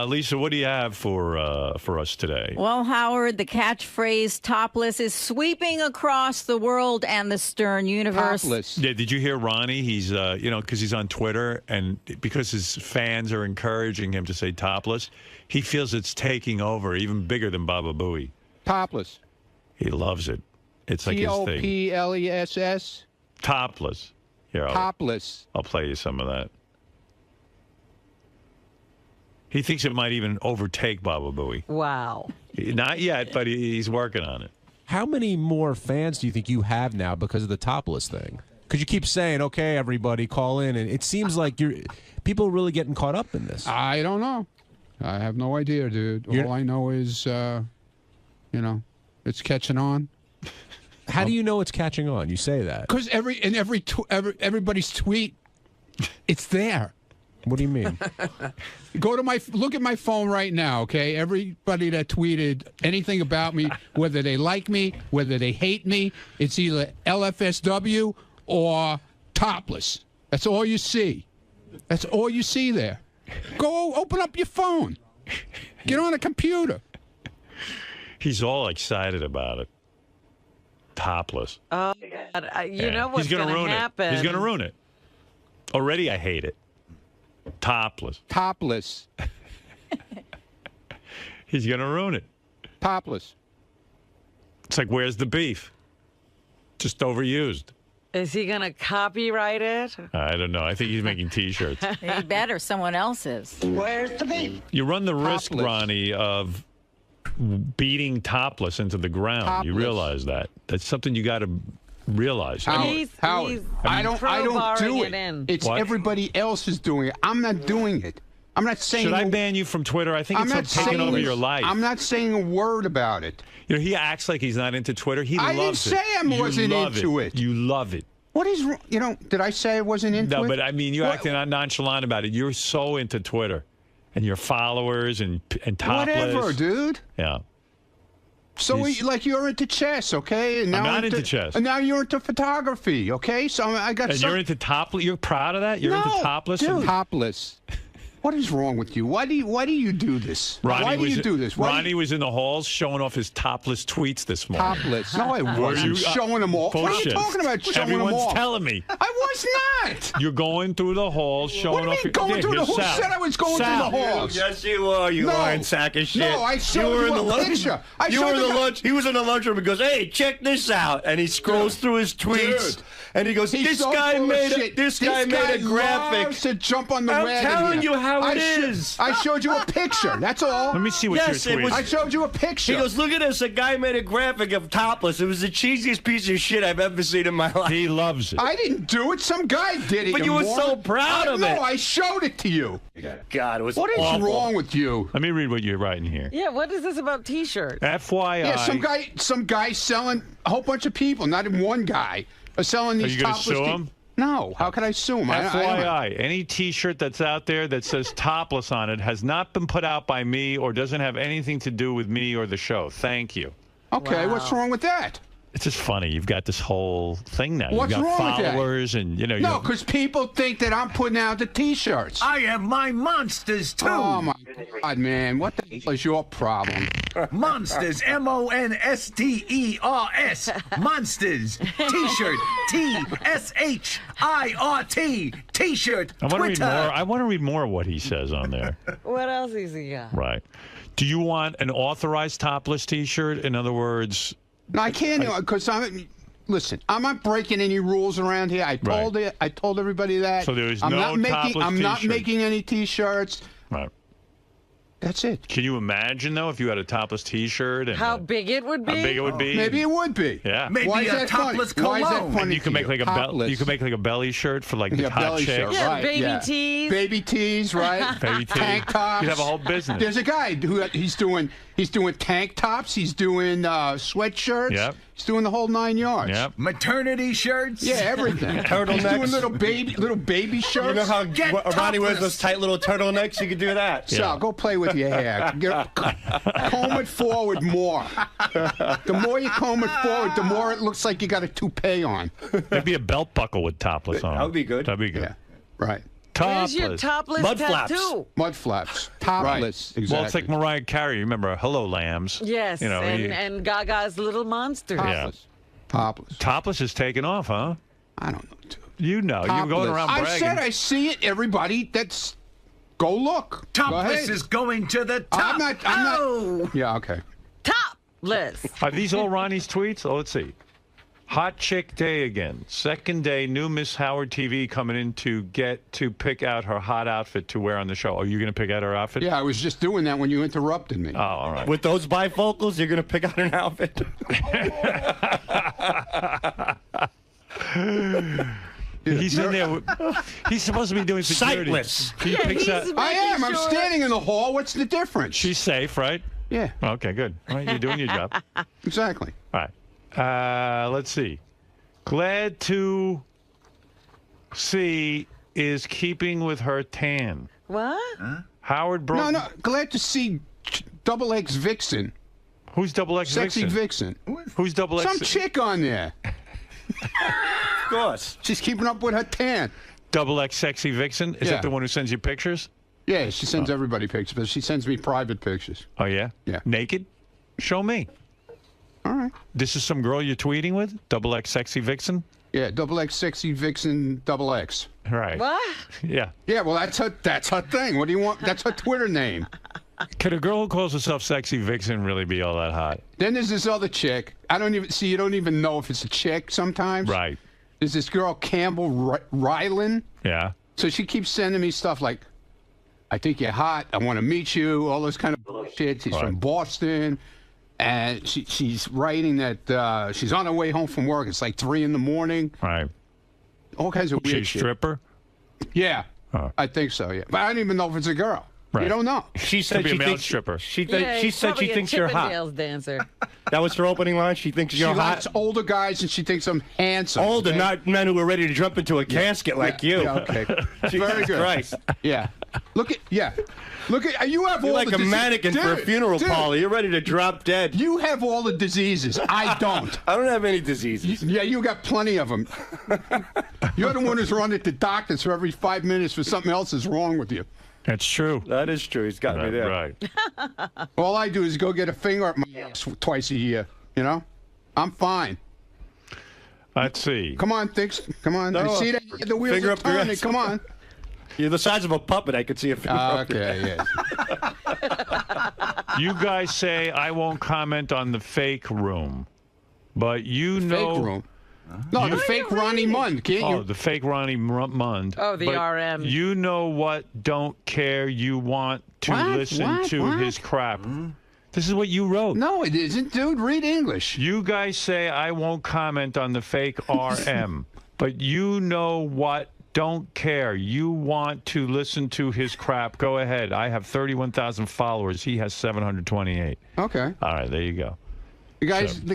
Lisa, what do you have for us today? Well, Howard, the catchphrase "topless" is sweeping across the world and the Stern universe. Topless. Yeah, did you hear Ronnie? He's because he's on Twitter and because his fans are encouraging him to say topless, he feels it's taking over, even bigger than Baba Booey. Topless. He loves it. It's like his thing. Topless. Topless. Here, Topless. I'll play you some of that. He thinks it might even overtake Baba Booey. Wow. Not yet, but he's working on it. How many more fans do you think you have now because of the topless thing? Because you keep saying, okay, everybody, call in. And it seems like people are really getting caught up in this. I don't know. I have no idea, dude. All I know is, it's catching on. How do you know it's catching on? You say that. Because everybody's tweet, it's there. What do you mean? Look at my phone right now, okay? Everybody that tweeted anything about me, whether they like me, whether they hate me, it's either LFSW or topless. That's all you see. That's all you see there. Go open up your phone. Get on a computer. He's all excited about it. Topless. Oh, God. You know what's going to happen. He's going to ruin it. Already I hate it. Topless. Topless. He's going to ruin it. Topless. It's like, where's the beef? Just overused. Is he going to copyright it? I don't know. I think he's making T-shirts. He better. Someone else is. Where's the beef? You run the risk, Ronnie, of beating topless into the ground. Topless. You realize that. That's something you got to realize. Howard, I don't do it. It's everybody else is doing it. I'm not doing it. I'm not saying. Should I ban you from Twitter? I think it's taking over your life. I'm not saying a word about it. You know, he acts like he's not into Twitter. He loves it. I didn't say I wasn't into it. You love it. What is wrong? Did I say I wasn't into it? No, but I mean, you're acting nonchalant about it. You're so into Twitter and your followers and topless. Whatever, dude. Yeah. So, like, you're into chess, okay? And I'm now not into chess. And now you're into photography, okay? So I got. And you're into topless. You're proud of that? You're into topless. Dude. Topless. What is wrong with you? Why do you do this? Why do you do this? Ronnie was in the halls showing off his topless tweets this morning. Topless? No, I wasn't showing them off. What are you talking about? Showing them Everyone's off? telling me. I was not. You're going through the halls showing What do you mean going through the halls? Who said I was going through the halls? Yes, you are. You lying sack of shit. No, I showed you a picture. You were in the lunch. He was in the lunchroom and goes, "Hey, check this out!" And he scrolls through his tweets, and he goes, "This guy made a graphic." Loves to jump on the I'm wagon telling here. you how it is. I showed you a picture. That's all. Let me see what your tweet is. I showed you a picture. He goes, "Look at this. A guy made a graphic of topless. It was the cheesiest piece of shit I've ever seen in my life." He loves it. I didn't do it. Some guy did it. But you were so proud of it. No, I showed it to you. God, it was What is awful. wrong with you? Let me read what you're writing here. Yeah, what is this about T-shirts? FYI. Yeah, some guy selling a whole bunch of people, not even one guy, are selling these Are you going to topless. sue him? No. How could I sue him? FYI, any T-shirt that's out there that says topless on it has not been put out by me or doesn't have anything to do with me or the show. Thank you. Okay, what's wrong with that? It's just funny. You've got this whole thing now. What's You've got wrong with that? followers and, you know. No, because people think that I'm putting out the T-shirts. I have my monsters, too. Oh, my God, man. What the hell is your problem? Monsters, M-O-N-S-T-E-R-S. Monsters. T-shirt. T-S-H-I-R-T. T-shirt. I want to read Twitter. more. I want to read more of what he says on there. What else has he got? Right. Do you want an authorized topless T-shirt? In other words... No, I can't, because listen, I'm not breaking any rules around here. I told everybody that. So there's I'm no topless I'm not T-shirt. making any T-shirts. Right. That's it. Can you imagine, though, if you had a topless T-shirt? And How big it would be? How big it would be? Maybe it would be. Yeah. Maybe Why is a that topless funny? Why is that cologne. funny? And you can make like a you can make like a belly shirt for like the hot belly chicks. shirt, Yeah, right? baby tees. Baby tees, right? Baby tees. Tank tops. You'd have a whole business. There's a guy who he's doing tank tops. He's doing sweatshirts. Yep. He's doing the whole 9 yards. Yep. Maternity shirts. Yeah, everything. Turtlenecks. He's doing little baby shirts. You know how Get Ronnie wears topless. those tight little turtlenecks? You could do that. Sal, go play with your hair. Comb it forward more. The more you comb it forward, the more it looks like you got a toupee on. Maybe a belt buckle with topless on. That would be good. That'd be good. Yeah, right. Where's Topless. your topless Mud flaps. tattoo? Mud flaps. Topless. Exactly. Well, it's like Mariah Carey. Remember, "Hello, Lambs." Yes, You know, and Gaga's Little Monsters. Topless. Topless. Topless is taking off, huh? I don't know, dude. You know, you're going around bragging. I said I see it. Everybody, go look. Go Topless ahead. is going to the top. I'm not. Yeah, okay. Topless. Are these all Ronnie's tweets? Oh, let's see. Hot Chick Day again. Second day, new Miss Howard TV coming in to pick out her hot outfit to wear on the show. Are you going to pick out her outfit? Yeah, I was just doing that when you interrupted me. Oh, all right. With those bifocals, you're going to pick out an outfit. He's in there. He's supposed to be doing security. Sightless. He picks out. I am. I'm standing in the hall. What's the difference? She's safe, right? Yeah. Okay, good. All right, you're doing your job. Exactly. All right. Let's see. Glad to see is keeping with her tan. What? Howard broke. No. Glad to see Double X Vixen. Who's Double X Sexy Vixen? Vixen. Who's Double X? Some chick on there. Of course. She's keeping up with her tan. Double X Sexy Vixen? Is that the one who sends you pictures? Yeah, she sends everybody pictures, but she sends me private pictures. Oh, yeah? Yeah. Naked? Show me. All right. This is some girl you're tweeting with? Double X Sexy Vixen? Yeah, Double X Sexy Vixen Double X. Right. What? Yeah. Yeah, well, that's her thing. What do you want? That's her Twitter name. Could a girl who calls herself Sexy Vixen really be all that hot? Then there's this other chick. You don't even know if it's a chick sometimes. Right. There's this girl, Campbell Rylan. Yeah. So she keeps sending me stuff like, I think you're hot. I want to meet you. All this kind of bullshit. She's from Boston. And she's writing that she's on her way home from work. It's like 3 in the morning. Right. All kinds of weird She's a shit. stripper? Yeah. Oh. I think so, yeah. But I don't even know if it's a girl. Right. You don't know. She said Could be she a male thinks stripper. She Yeah, said she thinks you're hot. Chippendales dancer. That was her opening line. She thinks She you're hot. likes older guys, and she thinks I'm handsome. Older, okay? not men who are ready to jump into a casket like you. Yeah, okay. Jesus Very good. Christ. Yeah. Look at you have You're all like the a mannequin for a funeral parlor. You're ready to drop dead. You have all the diseases. I don't. I don't have any diseases. You got plenty of them. You're the one who's running to doctors for every 5 minutes for something else is wrong with you. That's true. That is true. He's got me there. Right. All I do is go get a finger up my ass twice a year. You know, I'm fine. Let's see. Come on, Thix. Come on. No, I see that the wheels finger are up your turning. ass. Come on. You're the size of a puppet. I could see a finger up your Okay, yeah. You guys say I won't comment on the fake room, but you know. Fake room. No, the fake Ronnie Mund. Can't you? Oh, the fake Ronnie Mund. Oh, the But RM. You know what? Don't care. You want to listen to his crap. This is what you wrote. No, it isn't, dude. Read English. You guys say I won't comment on the fake RM, but you know what? Don't care. You want to listen to his crap. Go ahead. I have 31,000 followers. He has 728. Okay. All right, there you go. The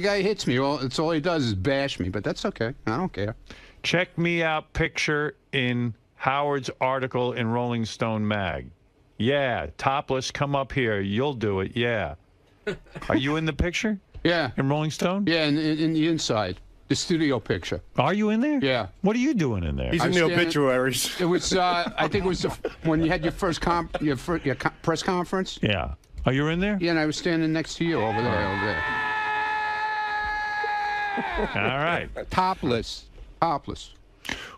guy hits me. Well, it's all he does is bash me, but that's okay. I don't care. Check me out picture in Howard's article in Rolling Stone Mag. Yeah, topless, come up here. You'll do it. Yeah. Are you in the picture? Yeah. In Rolling Stone? Yeah, in the inside. The studio picture. Are you in there? Yeah. What are you doing in there? He's in the obituaries. It was, I think it was when you had your first press conference. Yeah. Are you in there? Yeah, and I was standing next to you over there. All right. Topless.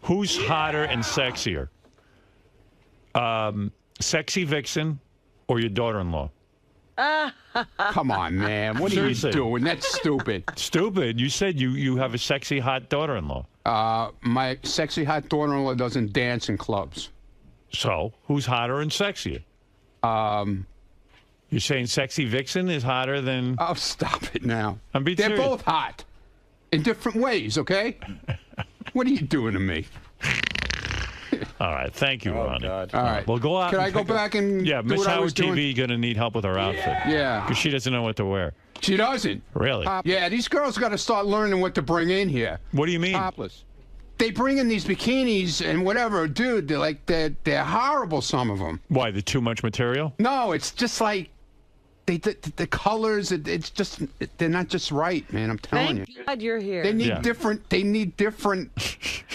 Who's hotter and sexier? Sexy Vixen or your daughter-in-law? Come on, man. What are you doing? That's stupid. Stupid? You said you have a sexy, hot daughter-in-law. My sexy, hot daughter-in-law doesn't dance in clubs. So, who's hotter and sexier? You're saying Sexy Vixen is hotter than... Oh, stop it now. They're They're both hot. In different ways, okay? What are you doing to me? All right, thank you, Ronnie. All right. Well, go out. Can I go back and yeah, do Miss what I was Howard doing? TV going to need help with her outfit. Yeah. Because she doesn't know what to wear. She doesn't. Really? Yeah, these girls got to start learning what to bring in here. What do you mean? Topless. They bring in these bikinis and whatever, dude. They're horrible. Some of them. Why? The too much material? No, it's just like the colors. It's just they're not just right, man. I'm telling you. Thank God you're here. They need different. They need different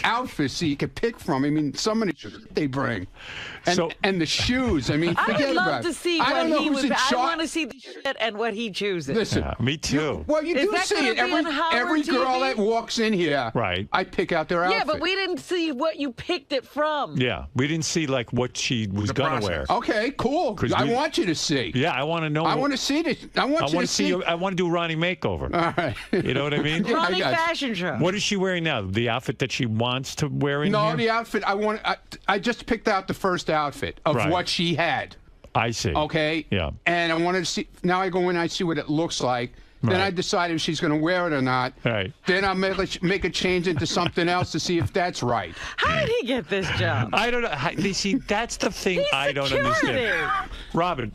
outfits so you can pick from. I mean, some of the shit they bring, and the shoes. I mean, I forget would love about to it. see I what don't know he who's would. in I charge. want to see the shit and what he chooses. Listen, Yeah, me too. well, you Is do that see gonna it. be on Howard Every girl TV? that walks in here, right? I pick out their outfit. Yeah, but we didn't see what you picked it from. Yeah, we didn't see like what she was going to wear. Okay, cool. 'Cause I we- want you to see. Yeah, I want to know. I want to see this. I want you to see. I want to do Ronnie makeover. All right. You know what I mean? Ronnie fashion show. What is she wearing now? The outfit that she wants to wear in No, here? the outfit. I just picked out the first outfit of Right. what she had. I see. Okay. Yeah. And I wanted to see. Now I go in. I see what it looks like. Then Right. I decide if she's going to wear it or not. Right. Then I'll make a change into something else to see if that's right. How did he get this job? I don't know. You see, that's the thing He's I don't security. understand. Robin,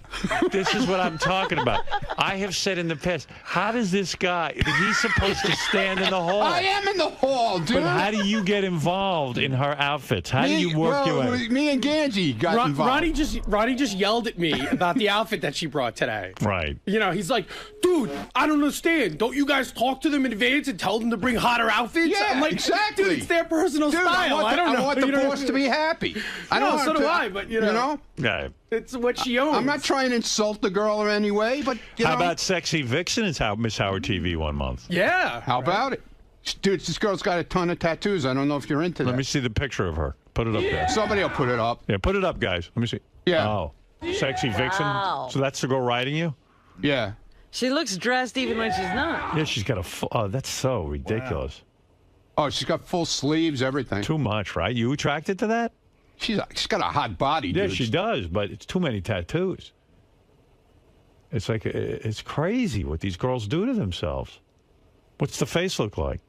this is what I'm talking about. I have said in the past, how does this guy, he's supposed to stand in the hall. I am in the hall, dude. But how do you get involved in her outfits? How do you work your way? Me and Ganji got involved. Ronnie just yelled at me about the outfit that she brought today. Right. You know, he's like, dude, I don't understand. Don't you guys talk to them in advance and tell them to bring hotter outfits? Yeah, I'm like, exactly. Dude, it's their personal Dude, style. I don't know. I want the You know boss to be happy. I No, don't so have do to- I, but, you know. Yeah. It's what she owns. I'm not trying to insult the girl in any way, but you How know. about Sexy Vixen is Miss Howard TV 1 month? Yeah. How about it? Dude, this girl's got a ton of tattoos. I don't know if you're into that. Let me see the picture of her. Put it up there. Somebody will put it up. Yeah, put it up, guys. Let me see. Yeah. Oh, Sexy Vixen. Wow. So that's the girl riding you? Yeah. She looks dressed even when she's not. Yeah, she's got a full... Oh, that's so ridiculous. Oh, she's got full sleeves, everything. Too much, right? You attracted to that? She's got a hot body, Yeah, dude. she does, but it's too many tattoos. It's like, it's crazy what these girls do to themselves. What's the face look like?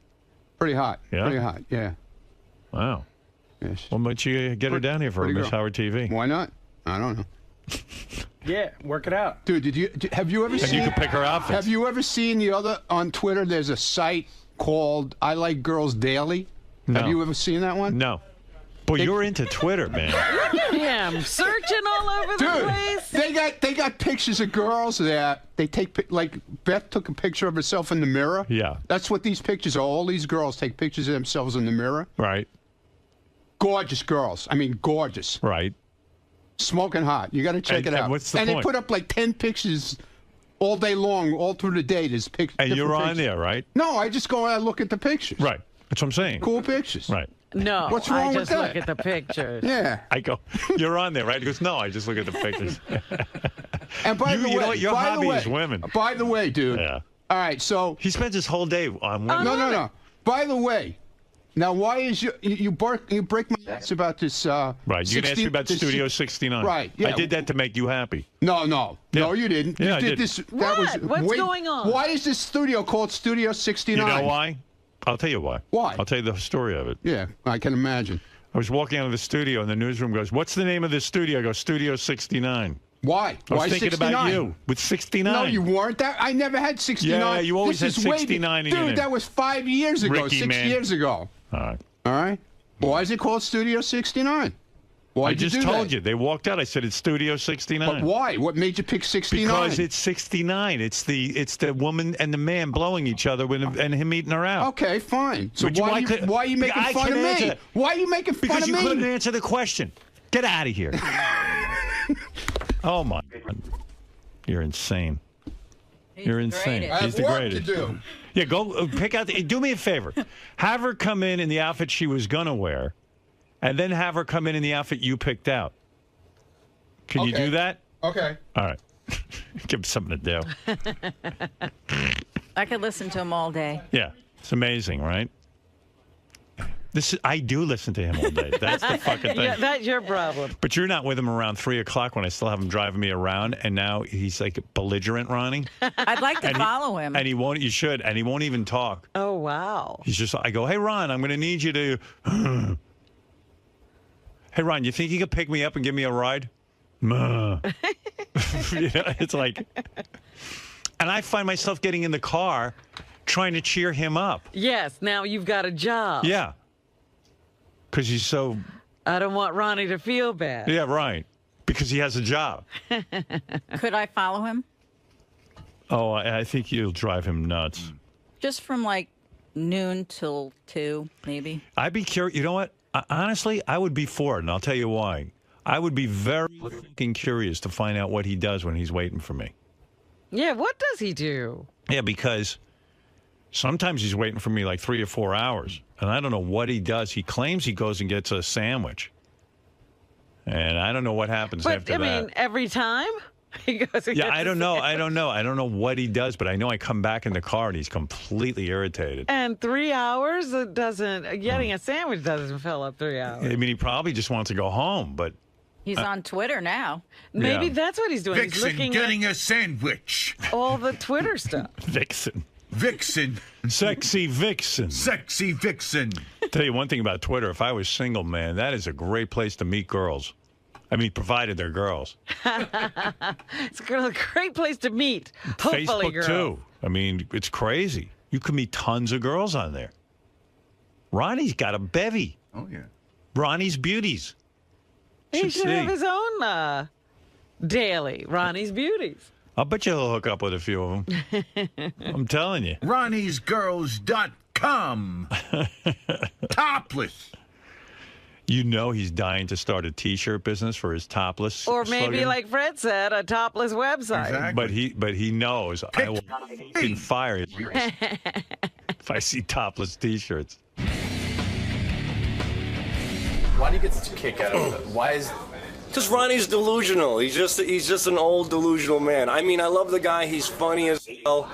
Pretty hot. Yeah? Pretty hot, yeah. Wow. Yes. Well, why don't you get her down here for a pretty Miss girl. Howard TV? Why not? I don't know. Yeah, work it out. Dude, have you ever And seen... you can pick her outfits. Have you ever seen the other... On Twitter, there's a site called I Like Girls Daily. No. Have you ever seen that one? No. Boy, you're into Twitter, man. Look at him searching all over the place. They got pictures of girls there. They take like Beth took a picture of herself in the mirror. Yeah. That's what these pictures are. All these girls take pictures of themselves in the mirror. Right. Gorgeous girls. I mean, gorgeous. Right. Smoking hot. You got to check it out. What's the point? They put up like 10 pictures all day long, all through the day. There's pictures. And you're on there, right? No, I just go and I look at the pictures. Right. That's what I'm saying. Cool pictures. Right. No, What's wrong I with just that? look at the pictures. Yeah. I go, you're on there, right? He goes, no, I just look at the pictures. And by the way, you know what? Your by hobby the way, is women. By the way, dude. Yeah. All right, so he spends his whole day on women. No. By the way, now why is you break my ass about this? Right, you're gonna ask me about Studio 69. Right, yeah. I did that to make you happy. No, you didn't. Yeah, you I did did. this. What? What's going on? Why is this studio called Studio 69? You know why? I'll tell you why. Why? I'll tell you the story of it. Yeah, I can imagine. I was walking out of the studio, and the newsroom goes, "What's the name of this studio?" I go, "Studio 69." Why? I was Why thinking 69? about you with 69. No, you weren't. I never had 69. Yeah, you always This had is way 69 in Dude, your name. that was 5 years ago, Ricky, 6 man. years ago. All right. All right. Why is it called Studio 69? Why I did you just do told that? you. They walked out. I said, it's Studio 69. But why? What made you pick 69? Because it's 69. It's the woman and the man blowing each other and him eating her out. Okay, fine. So But why are you making I fun can of answer me? that. Why are you making fun Because of you me? couldn't answer the question. Get out of here. Oh, my God. You're insane. You're insane. I have He's the work greatest. to do. Yeah, go pick out. Do me a favor. Have her come in the outfit she was going to wear, and then have her come in the outfit you picked out. Can you do that? Okay. All right. Give him something to do. I could listen to him all day. Yeah. It's amazing, right? I do listen to him all day. That's the fucking thing. Yeah, that's your problem. But you're not with him around 3 o'clock when I still have him driving me around, and now he's like belligerent, Ronnie. I'd like to follow him. And he won't. You should. And he won't even talk. Oh, wow. He's just. I go, hey Ron, I'm going to need you to. Hey Ron, you think you could pick me up and give me a ride? You know, it's like, and I find myself getting in the car, trying to cheer him up. Yes, now you've got a job. Yeah. Because he's so. I don't want Ronnie to feel bad. Yeah, right. Because he has a job. Could I follow him? Oh, I think you'll drive him nuts. Just from like noon till 2, maybe. I'd be curious. You know what? Honestly, I would be for it, and I'll tell you why. I would be very fucking curious to find out what he does when he's waiting for me. Yeah, what does he do? Yeah, because sometimes he's waiting for me like 3 or 4 hours, and I don't know what he does. He claims he goes and gets a sandwich, and I don't know what happens after that. But, I mean, every time he goes and Yeah, gets I don't know. I don't know what he does, but I know I come back in the car and he's completely irritated. And 3 hours, it doesn't, getting a sandwich doesn't fill up 3 hours. I mean, he probably just wants to go home, but... He's on Twitter now. Maybe that's what he's doing. He's Vixen looking getting at a sandwich. all the Twitter stuff. Vixen. Vixen. Sexy Vixen. Sexy Vixen. Tell you one thing about Twitter. If I was single, man, that is a great place to meet girls. I mean, provided they're girls. It's a great place to meet. Hopefully, Facebook, girls. too. I mean, it's crazy. You can meet tons of girls on there. Ronnie's got a bevy. Oh, yeah. Ronnie's Beauties. He should have his own daily, Ronnie's Beauties. I'll bet you he'll hook up with a few of them. I'm telling you. Ronnie'sGirls.com. Topless. You know he's dying to start a T-shirt business for his topless. Or maybe, slogan. like Fred said, a topless website. Exactly. But he knows I will fucking fire his ears if I see topless T-shirts. Why do you get such a kick out of it? Why is... Because Ronnie's delusional. He's just an old delusional man. I mean, I love the guy. He's funny as hell.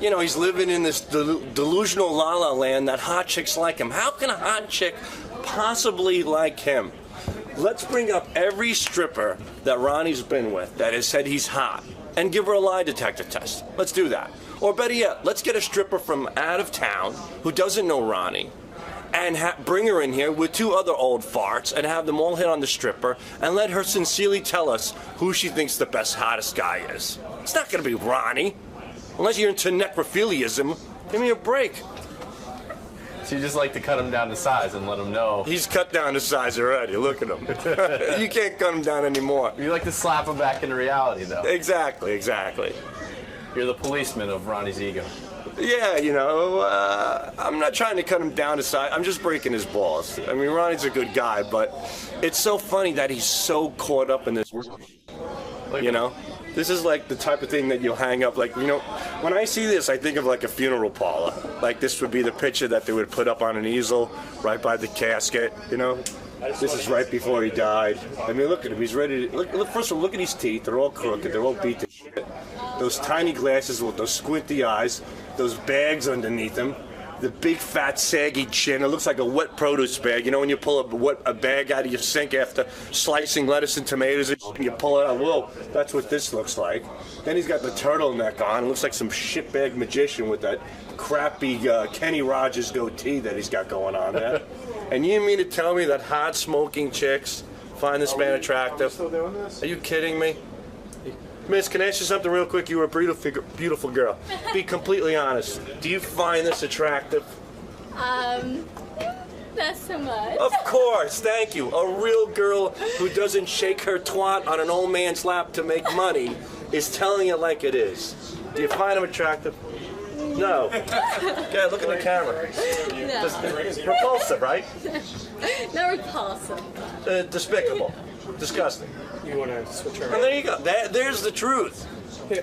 You know, he's living in this delusional la-la land that hot chicks like him. How can a hot chick possibly like him? Let's bring up every stripper that Ronnie's been with that has said he's hot and give her a lie detector test. Let's do that. Or better yet, let's get a stripper from out of town who doesn't know Ronnie and bring her in here with 2 other old farts and have them all hit on the stripper and let her sincerely tell us who she thinks the best, hottest guy is. It's not going to be Ronnie. Unless you're into necrophiliism. Give me a break. So you just like to cut him down to size and let him know. He's cut down to size already. Look at him. You can't cut him down anymore. You like to slap him back into reality, though. Exactly. You're the policeman of Ronnie's ego. Yeah, I'm not trying to cut him down to size. I'm just breaking his balls. I mean, Ronnie's a good guy, but it's so funny that he's so caught up in this. This is like the type of thing that you'll hang up. Like, when I see this, I think of like a funeral parlor. Like, this would be the picture that they would put up on an easel right by the casket, This is right before he died. I mean, look at him. He's ready to... Look, first of all, look at his teeth. They're all crooked. They're all beat to shit. Those tiny glasses with those squinty eyes. Those bags underneath him. The big, fat, saggy chin. It looks like a wet produce bag. When you pull a bag out of your sink after slicing lettuce and tomatoes, and you pull it out. Well, that's what this looks like. Then he's got the turtleneck on. It looks like some shitbag magician with that crappy Kenny Rogers goatee that he's got going on there. And you mean to tell me that hot smoking chicks find this man attractive? Are you kidding me? Miss, can I ask you something real quick? You were a beautiful girl. Be completely honest. Do you find this attractive? Not so much. Of course, thank you. A real girl who doesn't shake her twat on an old man's lap to make money is telling it like it is. Do you find him attractive? No. Yeah, look at the camera. No. Just repulsive, right? Not repulsive. Despicable. Disgusting. You want to switch around? And there you go. There's the truth.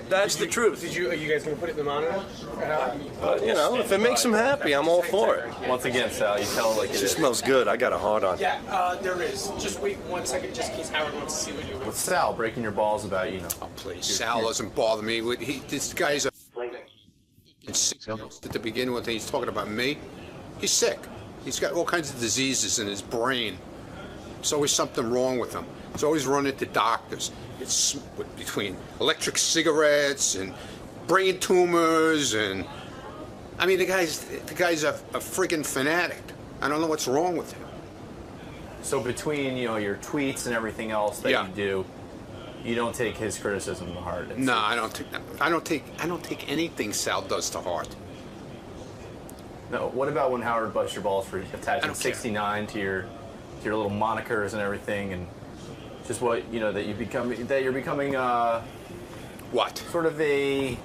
That's the truth. Are you guys going to put it in the monitor? If it makes him happy, I'm all for it. Once again, Sal, you tell like it She is. smells good. I got a hard on. Yeah, there is. Just wait 1 second, just in case Howard wants to see what you're doing. With Sal breaking your balls about, Oh, please. Sal doesn't bother me. This guy's sick at the beginning when he's talking about me. He's sick. He's got all kinds of diseases in his brain. There's always something wrong with him. He's always running to doctors. It's between electric cigarettes and brain tumors and... I mean, the guy's a friggin' fanatic. I don't know what's wrong with him. So between, your tweets and everything else that you do, you don't take his criticism to heart. No, I don't take anything Sal does to heart. No, what about when Howard busts your balls for attaching 69 to your little monikers and everything, and just what that you're becoming what sort of a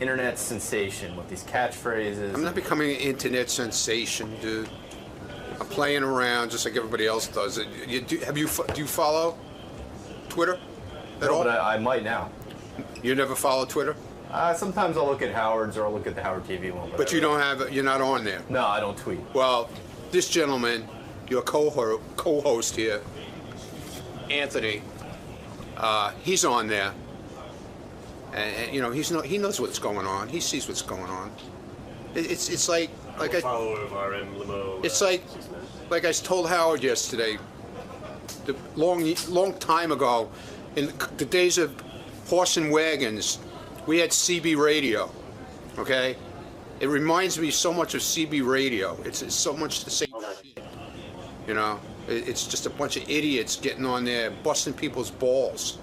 internet sensation with these catchphrases? I'm not becoming an internet sensation, dude. I'm playing around just like everybody else does. Do you follow Twitter at all? But I might now. You never follow Twitter? Sometimes I'll look at Howard's or I'll look at the Howard TV one. But you're not on there. No, I don't tweet. Well, this gentleman, your co-host here, Anthony, he's on there, and he knows what's going on. He sees what's going on. It's like I follower of RM Limo. It's like I told Howard yesterday. The long time ago, in the days of horse and wagons, we had CB radio. Okay, it reminds me so much of CB radio. It's so much the same shit. It's just a bunch of idiots getting on there, busting people's balls.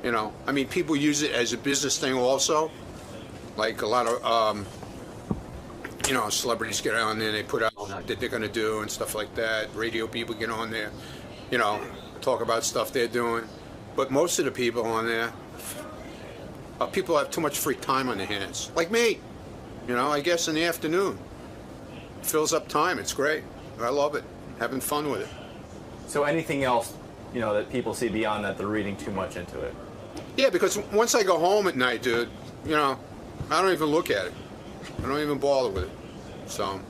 I mean, people use it as a business thing also. Like a lot of, celebrities get on there and they put out what they're going to do and stuff like that. Radio people get on there, talk about stuff they're doing. But most of the people on there, people have too much free time on their hands. Like me, I guess in the afternoon. It fills up time. It's great. I love it. Having fun with it. So anything else, that people see beyond that, they're reading too much into it? Yeah, because once I go home at night, dude, I don't even look at it. I don't even bother with it. So.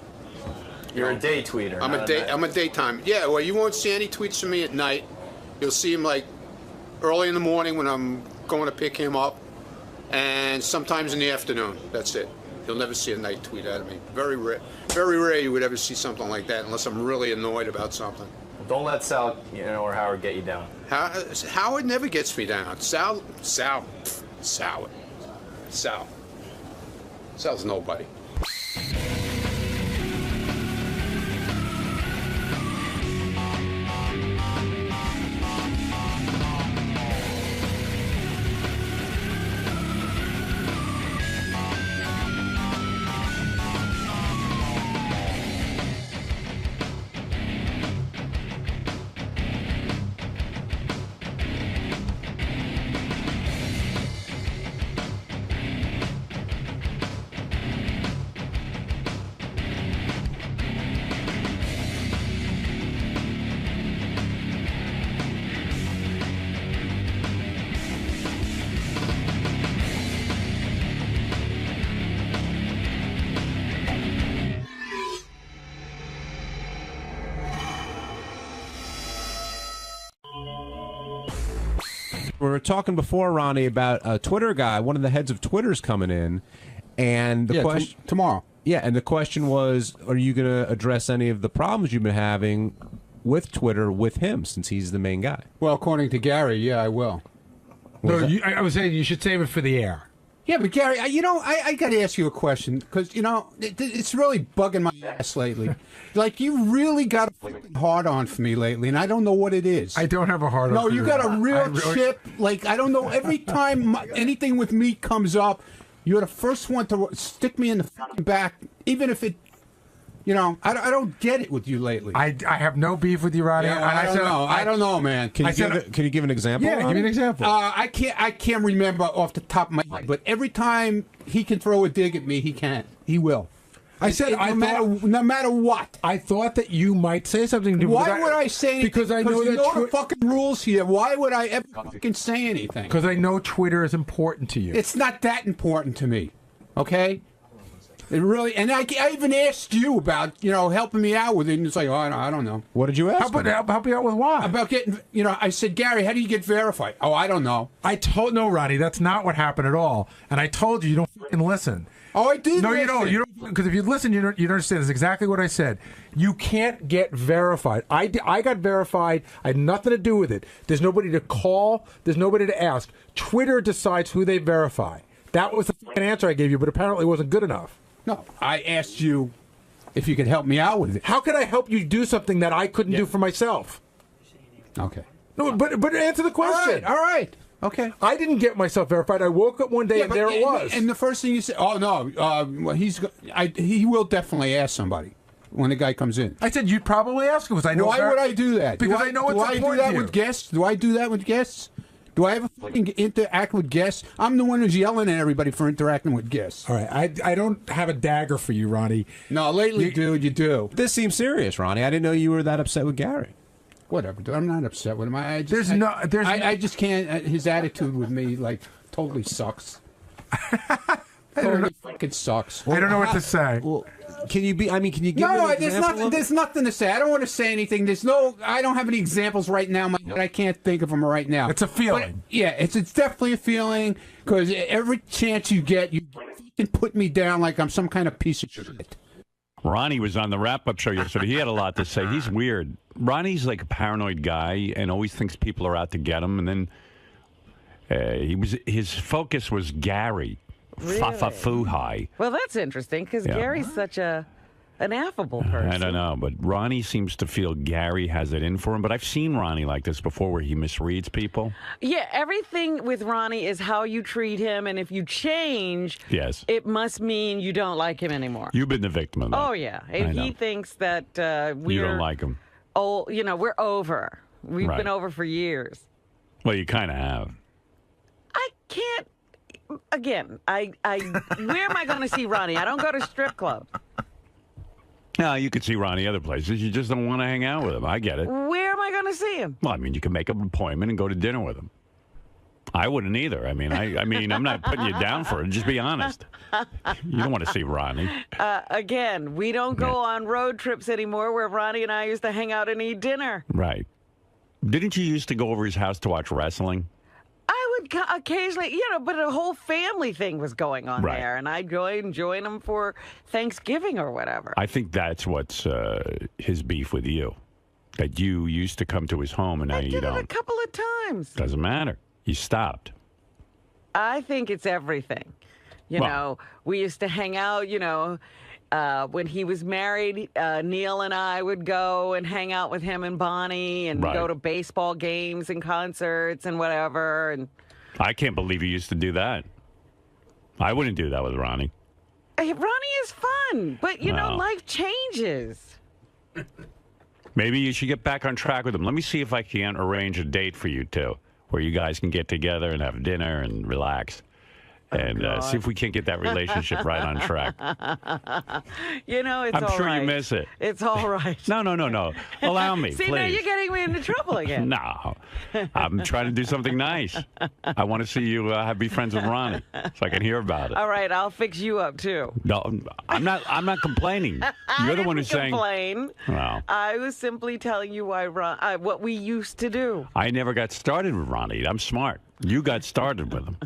You're a day tweeter. I'm a daytime. Yeah, well, you won't see any tweets from me at night. You'll see them like early in the morning when I'm going to pick him up, and sometimes in the afternoon. That's it. You'll never see a night tweet out of me. Very rare you would ever see something like that unless I'm really annoyed about something. Well, don't let Sal, or Howard get you down. Howard never gets me down. Sal's nobody. We were talking before, Ronnie, about a Twitter guy. One of the heads of Twitter's coming in, and the question tomorrow. Yeah, and the question was, are you going to address any of the problems you've been having with Twitter with him, since he's the main guy? Well, according to Gary, yeah, I will. No, I was saying you should save it for the air. Yeah, but Gary, I got to ask you a question because it's really bugging my ass lately. Like, you really got a fucking hard on for me lately, and I don't know what it is. I don't have a hard on. No, you got a real chip. Like, I don't know. Every time anything with me comes up, you're the first one to stick me in the fucking back, even if it. I don't get it with you lately. I have no beef with you, Ronnie. Yeah, I don't know, man. Can you give an example? Yeah, give me an example. I can't remember off the top of my head, but every time he can throw a dig at me, he can. He will. I said no matter what. I thought that you might say something to me. Why would I say anything? Because I know the fucking rules here. Why would I ever fucking say anything? Because I know Twitter is important to you. It's not that important to me. Okay? It really, and I even asked you about, helping me out with it, and it's like, I don't know. What did you ask? Help me out with what? About getting, I said, Gary, how do you get verified? Oh, I don't know. No, Ronnie, that's not what happened at all. And I told you, you don't fucking listen. Oh, I did. No, listen. you don't. Because if you listen, you don't understand. That's exactly what I said. You can't get verified. I got verified. I had nothing to do with it. There's nobody to call. There's nobody to ask. Twitter decides who they verify. That was the fucking answer I gave you, but apparently it wasn't good enough. No, I asked you if you could help me out with it. How could I help you do something that I couldn't do for myself? Okay. No, but answer the question. All right. Okay. I didn't get myself verified. I woke up one day and there it was. And the first thing you said, oh no, well, he will definitely ask somebody when the guy comes in. I said you'd probably ask him because I know. Why would I do that? Because I know it's important to you. Do I do that with guests? Do I do that with guests? Do I ever fucking interact with guests? I'm the one who's yelling at everybody for interacting with guests. All right, I don't have a dagger for you, Ronnie. No, lately, dude, you do. This seems serious, Ronnie. I didn't know you were that upset with Gary. Whatever, dude. I'm not upset with him. I just can't. His attitude with me, like, totally sucks. Totally fucking sucks. I don't know what to say. Well, can you give me an example? There's nothing to say. I don't want to say anything. I don't have any examples right now. I can't think of them right now. It's a feeling. But, yeah, it's definitely a feeling because every chance you get, you can put me down like I'm some kind of piece of shit. Ronnie was on the wrap-up show yesterday. He had a lot to say. He's weird. Ronnie's like a paranoid guy and always thinks people are out to get him. And then his focus was Gary. Really? 𝗦𝗵cie𝘄𝗿𝗍. Well, that's interesting because Gary's such an affable person. I don't know, but Ronnie seems to feel Gary has it in for him. But I've seen Ronnie like this before where he misreads people. Yeah, everything with Ronnie is how you treat him, and if you change, it must mean you don't like him anymore. You've been the victim of that. Oh, yeah. And he thinks that you don't like him. Oh, we're over. We've been over for years. Well, you kind of have. I can't. Again, where am I going to see Ronnie? I don't go to strip clubs. No, you could see Ronnie other places. You just don't want to hang out with him. I get it. Where am I going to see him? Well, I mean, you can make an appointment and go to dinner with him. I wouldn't either. I mean, I'm not putting you down for it. Just be honest. You don't want to see Ronnie. Again, we don't go on road trips anymore where Ronnie and I used to hang out and eat dinner. Right. Didn't you used to go over his house to watch wrestling? I would occasionally, but a whole family thing was going on there, and I'd go and join them for Thanksgiving or whatever. I think that's what's his beef with you, that you used to come to his home and now you don't. I did it a couple of times. Doesn't matter. You stopped. I think it's everything. You know, we used to hang out, when he was married, Neil and I would go and hang out with him and Bonnie and go to baseball games and concerts and whatever. And I can't believe you used to do that. I wouldn't do that with Ronnie. Hey, Ronnie is fun, but, life changes. Maybe you should get back on track with him. Let me see if I can arrange a date for you two, where you guys can get together and have dinner and relax. and see if we can't get that relationship right on track. You know, it's I'm all sure right. you miss it. It's all right. No. Allow me, See, please. now you're getting me into trouble again. No, I'm trying to do something nice. I want to see you be friends with Ronnie, so I can hear about it. All right, I'll fix you up too. No, I'm not complaining. You're the one who's saying. Complain. Well, I was simply telling you what we used to do. I never got started with Ronnie. I'm smart. You got started with him.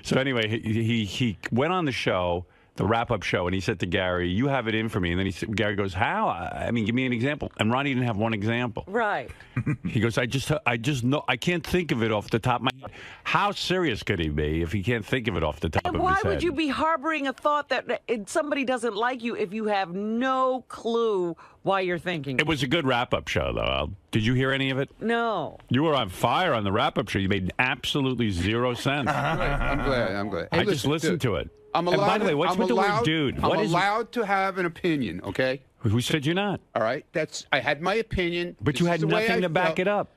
So anyway, he went on the show, the wrap-up show, and he said to Gary, "You have it in for me." And then Gary goes, "How? I mean, give me an example." And Ronnie didn't have one example. Right. He goes, I just know, I can't think of it off the top of my head. How serious could he be if he can't think of it off the top of his head? Why would you be harboring a thought that somebody doesn't like you if you have no clue why you're thinking? It was a good wrap-up show, though. Did you hear any of it? No. You were on fire on the wrap-up show. You made absolutely zero sense. I'm glad. I just listened to it. I'm And allowed. by the way, what's with the word dude? I'm allowed to have an opinion, okay? Who said you're not? All right, I had my opinion. But you had nothing to back it up.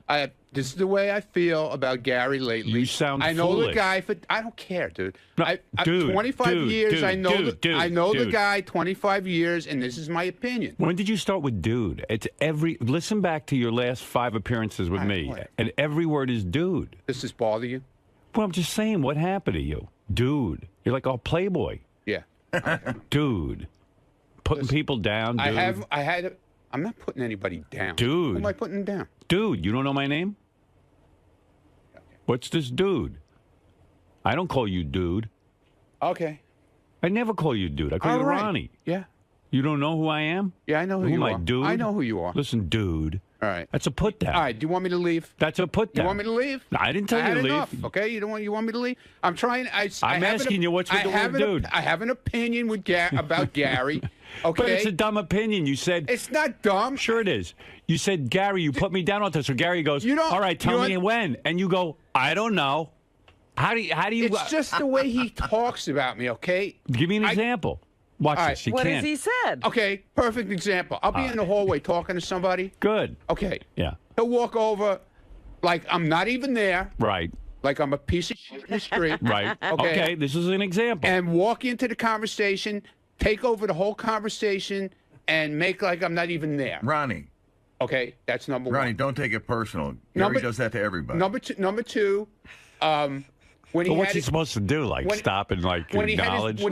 This is the way I feel about Gary lately. You sound I know foolish. the guy I don't care, dude. No, dude, 25 years. dude, I know the dude. guy 25 years, and this is my opinion. When did you start with dude? It's listen back to your last 5 appearances with me, and every word is dude. Does this bother you? Well, I'm just saying, what happened to you? Dude. You're like, Playboy. Yeah. Dude. Putting people down, dude. I'm not putting anybody down. Dude. Who am I putting down? Dude, you don't know my name? What's this dude? I don't call you dude. Okay. I never call you dude. I call All you right. Ronnie. Yeah. You don't know who I am? Yeah, I know who you am are. I, dude? I know who you are. Listen, dude. All right. That's a put down. All right. Do you want me to leave? That's a put down. You want me to leave? No, I didn't tell you to leave. Enough, okay? You want me to leave? I'm trying. I'm asking you what's with the word dude. I have an opinion about Gary. Okay. But it's a dumb opinion. You said it's not dumb. Sure it is. You said, Gary, you put me down on this. So Gary goes, all right, tell me when. And you go, I don't know. How do you? It's just the way he talks about me. Okay. Give me an example. Watch this. What has he said? Okay, perfect example. I'll be in the hallway talking to somebody. Good. Okay. Yeah. He'll walk over like I'm not even there. Right. Like I'm a piece of shit in the street. Right. Okay, this is an example. And walk into the conversation, take over the whole conversation, and make like I'm not even there. Ronnie. Okay, that's number one. Ronnie, don't take it personal. Gary does that to everybody. Number two, when he what's he supposed to do? Like stop and like acknowledge?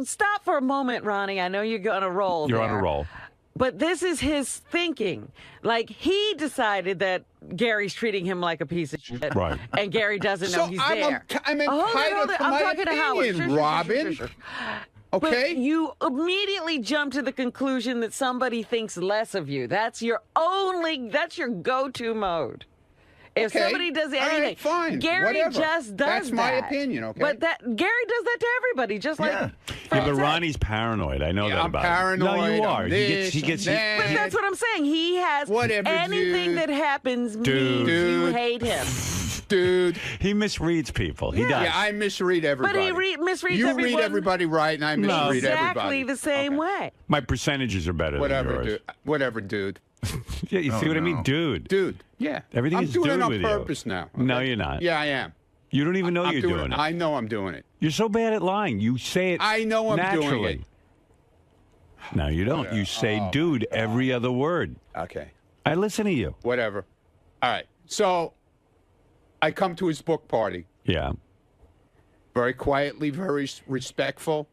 Stop for a moment, Ronnie. I know you're on a roll. You're on a roll. But this is his thinking. Like, he decided that Gary's treating him like a piece of shit. Right. And Gary doesn't know he's there. I'm entitled to my talking to Howard. opinion, Robin. Okay. But you immediately jump to the conclusion that somebody thinks less of you. That's your go-to mode. If somebody does anything, all right, fine. Gary Whatever. just does That's that. my opinion, okay? But Gary does that to everybody, just like. Yeah, but Ronnie's paranoid. I know that I'm about paranoid, him. No, you are. I'm this, he gets. I'm that. But that's what I'm saying. He has anything that happens means you hate him. Dude. He misreads people. He does. Yeah, I misread everybody. But he misreads you everyone. You read everybody right, and I misread everybody. Exactly the same way. My percentages are better than yours. Dude. Whatever, dude. Yeah, you see what I mean? Dude. Dude. Yeah. Everything I'm is doing dude it on with purpose you. now. Okay? No, you're not. Yeah, I am. You don't even know I'm you're doing it. I know I'm doing it. You're so bad at lying. You say it I know I'm naturally. doing it. No, you don't. You say dude every other word. Okay. I listen to you. Whatever. All right. So I come to his book party. Yeah. Very quietly, very respectful.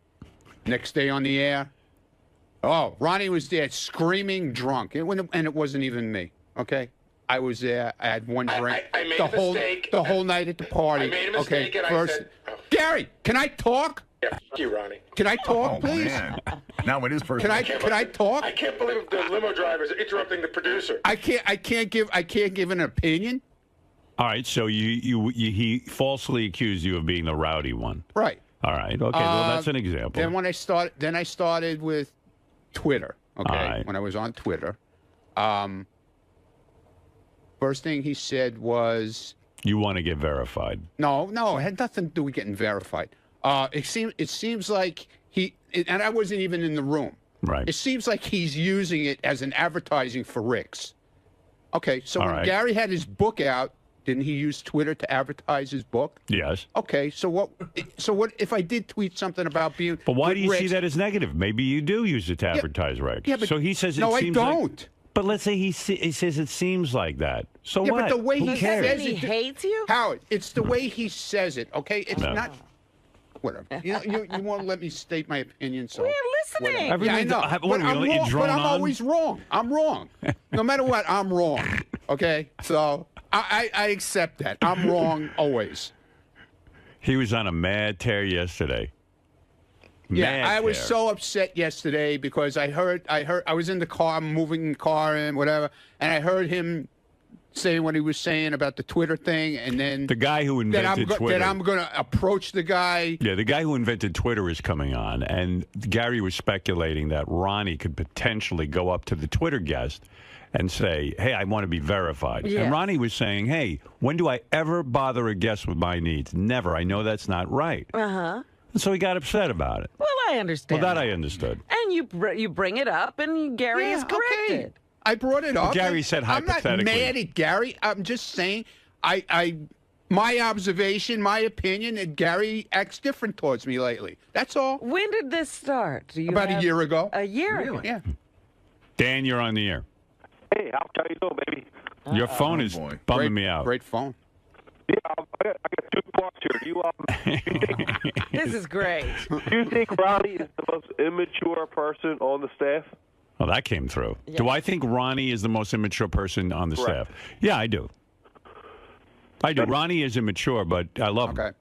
Next day on the air. Oh, Ronnie was there screaming drunk. And it wasn't even me. Okay? I was there. I had one drink. I made a mistake. The whole night at the party. I made a mistake and first, I said... Gary, can I talk? Yeah, f*** you, Ronnie. Can I talk, please? Man. Now it is personal. Can I talk? I can't believe the limo driver is interrupting the producer. I can't give an opinion. All right, so he falsely accused you of being the rowdy one. Right. All right. Okay. Well, that's an example. Then I started with Twitter. Okay. Right. When I was on Twitter, first thing he said was, "You want to get verified?" No, it had nothing to do with getting verified. It seems like and I wasn't even in the room. Right. It seems like he's using it as an advertising for Rick's. Okay. So when Gary had his book out, Didn't he use Twitter to advertise his book? Yes. Okay, so what? So what if I did tweet something about being? But why do you see Rick's- that as negative? Maybe you do use it to advertise, Rick. Yeah, but so he says it no, I seems don't. Like, but let's say he says it seems like that. So yeah, what? but the way Who he cares? says he it, hates you, Howard. It's the way he says it. Okay, it's No. not. Whatever. You won't let me state my opinion, so we're listening. whatever. Yeah, I know. What, But are we I'm gonna let you wrong. drone But I'm on? always wrong. I'm wrong. No matter what, I'm wrong. Okay, so I accept that. I'm wrong always. He was on a mad tear yesterday. Yeah, Mad I was tear. so upset yesterday because I was in the car, moving the car and whatever, and I heard him saying what he was saying about the Twitter thing, and then The guy who invented Twitter. that I'm going to approach the guy. Yeah, the guy who invented Twitter is coming on, and Gary was speculating that Ronnie could potentially go up to the Twitter guest and say, hey, I want to be verified. Yeah. And Ronnie was saying, hey, when do I ever bother a guest with my needs? Never. I know that's not right. Uh-huh. And so he got upset about it. Well, I understand. Well, that I understood. And you bring it up, and Gary is corrected. Okay. I brought it up. Gary said I'm not hypothetically. mad at Gary. I'm just saying, my observation, my opinion, that Gary acts different towards me lately. That's all. When did this start? Do you About have a year ago. A year ago. Yeah. Dan, you're on the air. Hey, how you doing, baby? Your phone is bumming me out. Great phone. Yeah, I got 2 parts here. Do you This is great. do you think Ronnie is the most immature person on the staff? Well, that came through. Do I think Ronnie is the most immature person on the Correct. staff? Yeah, I do. I do. Ronnie is immature, but I love him.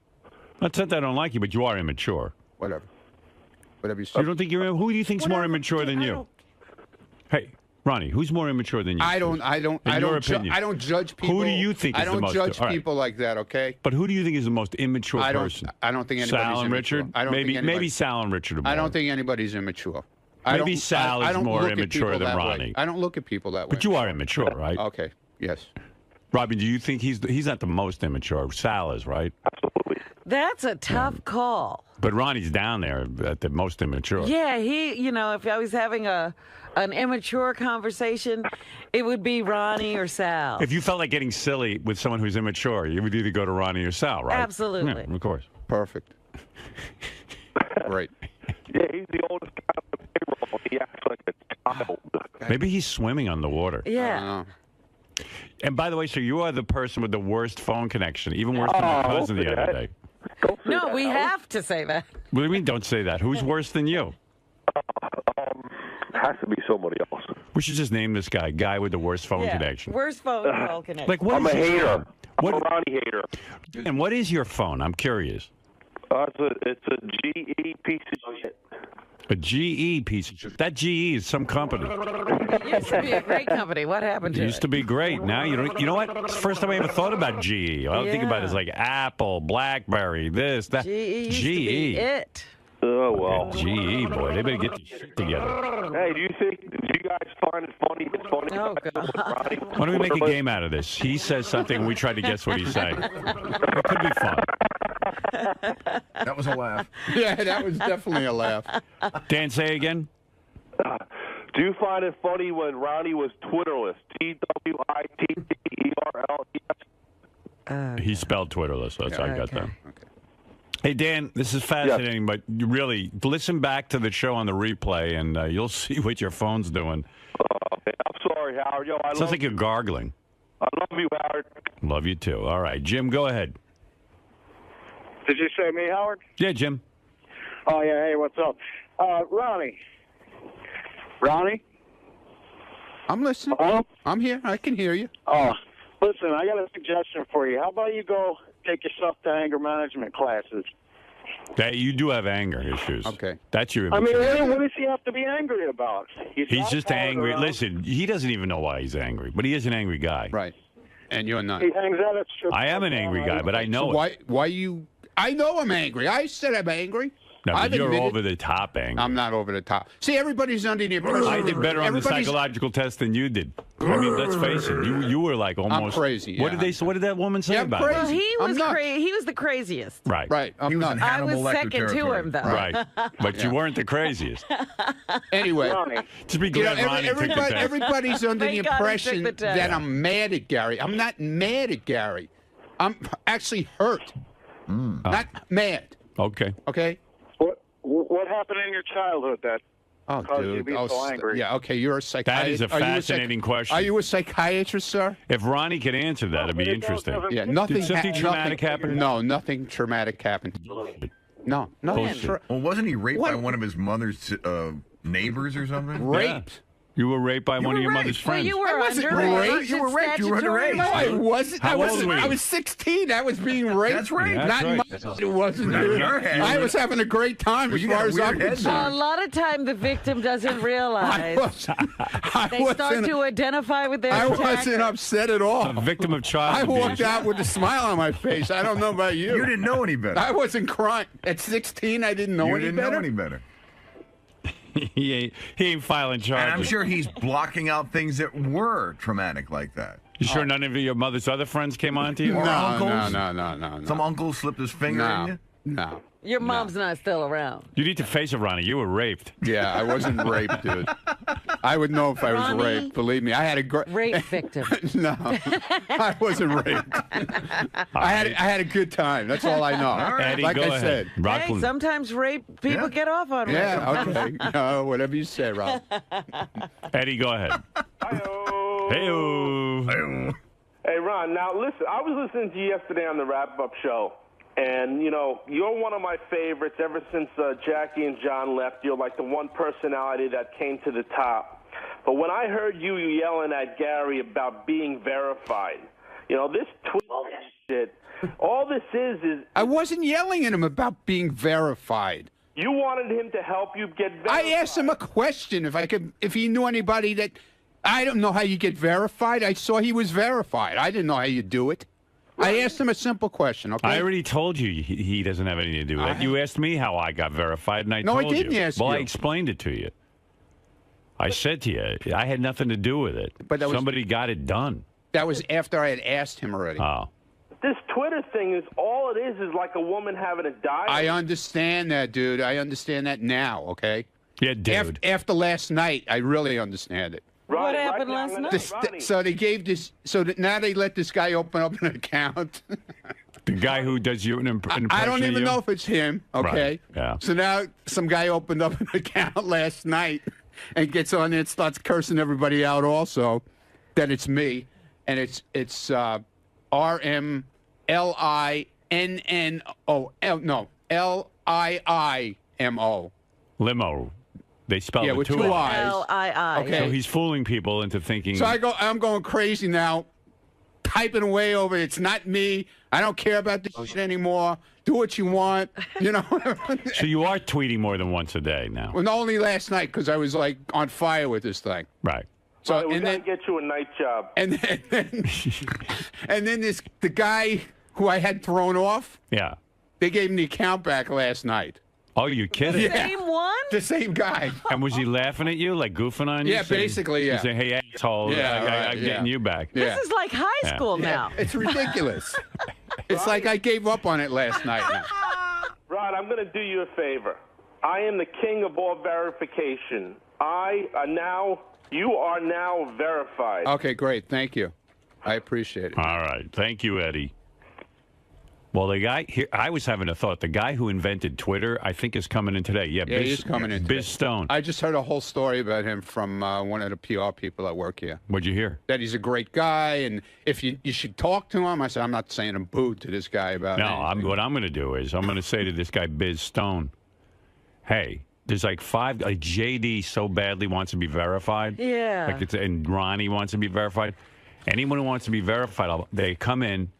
Not that I don't like you, but you are immature. Whatever. Whatever you say. You don't think you're? Who do you think's more immature than you? Hey, Ronnie, who's more immature than you? I don't In your opinion. I don't judge people. Who do you think is I the don't most? judge all right. people like that, okay? But who do you think is the most immature I don't person? I don't think anybody's Sal and immature. Richard. I don't maybe think anybody- maybe Sal and Richard. Are more. I don't think anybody's immature. Maybe Sal is more look at immature people than that way. Ronnie. I don't look at people that way. But you are immature, right? Okay. Yes. Robin, do you think he's not the most immature? Sal is, right? That's a tough call. But Ronnie's down there at the most immature. Yeah, if I was having an immature conversation, it would be Ronnie or Sal. If you felt like getting silly with someone who's immature, you would either go to Ronnie or Sal, right? Absolutely. Yeah, of course. Perfect. Right. Yeah, he's the oldest guy on the payroll. He acts like a child. Maybe he's swimming on the water. Yeah. And by the way, sir, you are the person with the worst phone connection, even worse than my cousin the other day. No, we have to say that. What do you mean, don't say that? Who's worse than you? Has to be somebody else. We should just name this guy with the worst phone connection. Worst phone call connection. Like, what I'm is a your hater. phone? I'm a Ronnie hater. And what is your phone? I'm curious. It's a GE piece of shit. A GE piece of shit. That GE is some company. It used to be a great company. What happened It to used to be great. Now you don't. You know what? It's the first time I ever thought about GE. All I think about is like Apple, BlackBerry, this, that. GE used to be it. Oh, well. GE, boy. They better get this shit together. Hey, do you guys find it funny? It's funny. Oh, God. Why don't we make a game out of this? He says something, we try to guess what he's saying. It could be fun. That was a laugh. Yeah, that was definitely a laugh. Dan, say again. Do you find it funny when Ronnie was Twitterless? TWITTERLESS? He spelled Twitterless. That's how I got that. Hey, Dan, this is fascinating, but you really listen back to the show on the replay, and you'll see what your phone's doing. I'm sorry, Howard. Yo, Sounds like you're gargling. I love you, Howard. Love you, too. All right, Jim, go ahead. Did you say me, Howard? Yeah, Jim. Oh, yeah. Hey, what's up? Ronnie? I'm listening. Hello? I'm here. I can hear you. Oh, listen, I got a suggestion for you. How about you go take yourself to anger management classes? That you do have anger issues. Okay. That's your I mean, what does he have to be angry about? He's not just following angry. around. Listen, he doesn't even know why he's angry, but he is an angry guy. Right. And you're not. He hangs out at strip I am an angry guy, but I know So it. why you? I know I'm angry. I said I'm angry. No, but I've you're admitted- over the top angry. I'm not over the top. See, everybody's under the impression. I did better on the everybody's- psychological test than you did. I mean, let's face it. You were like almost crazy, What yeah. did they? What did that woman say about it? Well, he was he was the craziest. Right. Right. I'm not. I was second to him, though. Right. But you weren't the craziest. Anyway, Just be you know, glad Ronnie took the test. everybody's under the Thank God he took impression the test. that I'm mad at Gary. I'm not mad at Gary. I'm actually hurt, not mad. Okay. Okay. What happened in your childhood that caused you to be so angry? Yeah. Okay. You're a psychiatrist. That is a fascinating question. Are you a psychiatrist, sir? If Ronnie could answer that, it'd be interesting. Yeah. Nothing. Did something traumatic happen? No, nothing traumatic happened. No. Well, wasn't he raped by one of his mother's neighbors or something? Raped. You were raped by one of your mother's friends. Well, you were underage. You were raped. You were underage. No, I wasn't. How old were you? I was 16. I was being raped. That's right. Not in my, it wasn't. I was having a great time as far as I'm A concerned. lot of time the victim doesn't realize. They start to identify with their I attacker. wasn't upset at all. A victim of child I abuse. walked out with a smile on my face. I don't know about you. You didn't know any better. I wasn't crying. At 16, I didn't know any better. know any better. he ain't filing charges. And I'm sure he's blocking out things that were traumatic like that. You sure none of your mother's other friends came on to you? Or uncles? No. Some uncle slipped his finger in you? No. Your mom's not still around. You need to face it, Ronnie. You were raped. Yeah, I wasn't raped, dude. I would know if I was Ronnie, raped. Believe me, I had a great rape victim. No, I wasn't raped. I had a good time. That's all I know. Eddie, like go I ahead. said. Hey, sometimes rape people get off on rape. Yeah, okay. No, whatever you say, Rob. Eddie, go ahead. Hey-o. Hey, Ron, now listen, I was listening to you yesterday on the wrap-up show, and, you know, you're one of my favorites ever since Jackie and John left. You're like the one personality that came to the top. But when I heard you yelling at Gary about being verified, you know, this Twitter shit, all this is... I wasn't yelling at him about being verified. You wanted him to help you get verified. I asked him a question if he knew anybody that... I don't know how you get verified. I saw he was verified. I didn't know how you do it. I asked him a simple question, okay? I already told you he doesn't have anything to do with it. You asked me how I got verified, and I told you. No, I didn't ask Well, you. I explained it to you. I said to you, I had nothing to do with it. But that was- somebody got it done. That was after I had asked him already. Oh. This Twitter thing is all it is like a woman having a diary. I understand that, dude. I understand that now, okay? Yeah, dude. After last night, I really understand it. What happened last night? So they gave this. So that now they let this guy open up an account. The guy who does you an impression I don't of even you? know if it's him. Okay. Right, yeah. So now some guy opened up an account last night and gets on there and starts cursing everybody out. Also, that it's me, and it's RMLINNO. No, LIIMO. Limo. They spell Yeah, it with two two I's. I's. L-I-I. Okay. So he's fooling people into thinking. So I'm going crazy now, typing away over. It's not me. I don't care about this shit anymore. Do what you want. You know. So you are tweeting more than once a day now. Well, only last night because I was like on fire with this thing. Right. So we and gotta then get you a night job. and then the guy who I had thrown off. Yeah. They gave him the account back last night. Oh, you're kidding? Yeah. Same one? The same guy. And was he laughing at you, like goofing on you? Yeah, basically, yeah. He's saying, hey, asshole, Yeah, I'm getting you back. This is like high school now. It's ridiculous. It's like I gave up on it last night. Rod, I'm going to do you a favor. I am the king of all verification. You are now verified. Okay, great. Thank you. I appreciate it. All right. Thank you, Eddie. Well, the guy here, I was having a thought. The guy who invented Twitter, I think, is coming in today. Yeah, Yeah, he's coming in Biz today. Stone. I just heard a whole story about him from one of the PR people that work here. What'd you hear? That he's a great guy, and if you should talk to him. I said, I'm not saying a boo to this guy about No, what I'm going to do is I'm going to say to this guy, Biz Stone, hey, there's like JD so badly wants to be verified. Yeah. And Ronnie wants to be verified. Anyone who wants to be verified, they come in,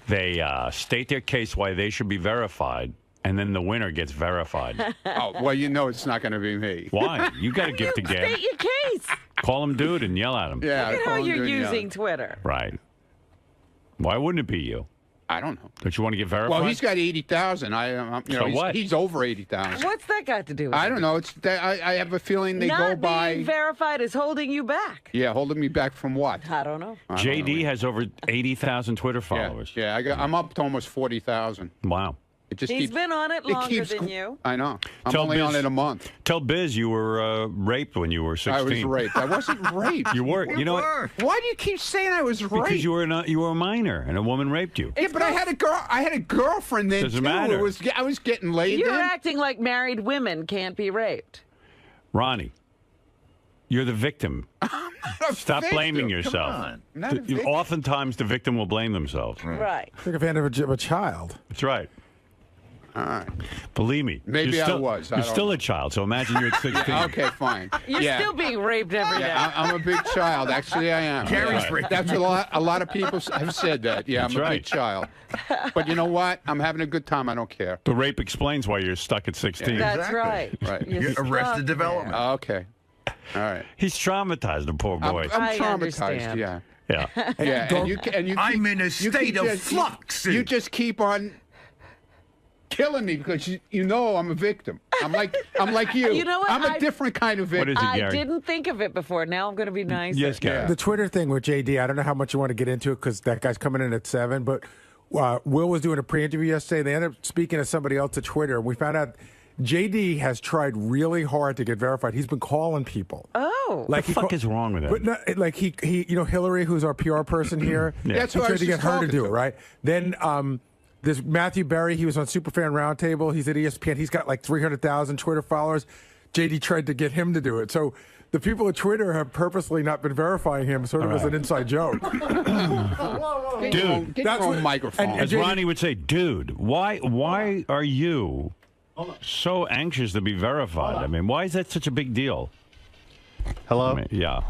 they state their case why they should be verified, and then the winner gets verified. Oh, well, you know it's not going to be me. Why? You got to give the game. State your case. Call him dude and yell at him. Yeah. Look at call how him you're dude and yell. using Twitter. Right. Why wouldn't it be you? I don't know. Don't you want to get verified? Well, he's got 80,000. So what? He's over 80,000. What's that got to do with it? I don't know. It's I have a feeling they Not go by. being verified is holding you back. Yeah, holding me back from what? I don't know. I don't know. JD has over 80,000 Twitter followers. Yeah, I'm up to almost 40,000. Wow. It just He's keeps, been on it longer than you. I know. I'm only on it a month. Tell Biz you were raped when you were 16. I was raped. I wasn't raped. You were. You know what? Why do you keep saying I was raped? Because you were a minor and a woman raped you. Yeah, but I had a girl. I had a girlfriend then Doesn't too. matter. I was getting laid. You're then. acting like married women can't be raped. Ronnie, you're the victim. Stop blaming yourself. Come on. I'm not a victim. Oftentimes, the victim will blame themselves. Right. Take advantage of a child. That's right. All right. Believe me. Maybe you're I still, was. You're still a child, so imagine you're at 16. Okay, fine. You're still being raped every day. I'm a big child. Actually, I am. Gary's raped. That's a lot of people have said that. Yeah, That's I'm a right. big child. But you know what? I'm having a good time. I don't care. The rape explains why you're stuck at 16. That's right. Right. You're arrested development. Okay. All right. He's traumatized, the poor boy. I'm traumatized. understand. Yeah. Yeah. Yeah. And you I'm in a you state keep of just- flux. You just keep on killing me because you know I'm a victim. I'm like you. You know what? I'm a different kind of victim. What is it, I Gary? didn't think of it before. Now I'm going to be nice. Yes, Gary. The Twitter thing with JD, I don't know how much you want to get into it because that guy's coming in at 7, but Will was doing a pre-interview yesterday. They ended up speaking to somebody else at Twitter, and we found out JD has tried really hard to get verified. He's been calling people. Oh. What the fuck is wrong with him? But not, like he, you know, Hillary, who's our PR person here. Yeah. That's he who I tried was to get just her to talking do to. it, right? Then there's Matthew Berry. He was on Superfan Roundtable. He's at ESPN. He's got like 300,000 Twitter followers. JD tried to get him to do it. So the people at Twitter have purposely not been verifying him, sort of as an inside joke. Dude, Get your own microphone. and as JD Ronnie would say, dude, why are you so anxious to be verified? I mean, why is that such a big deal? Hello? I mean, yeah.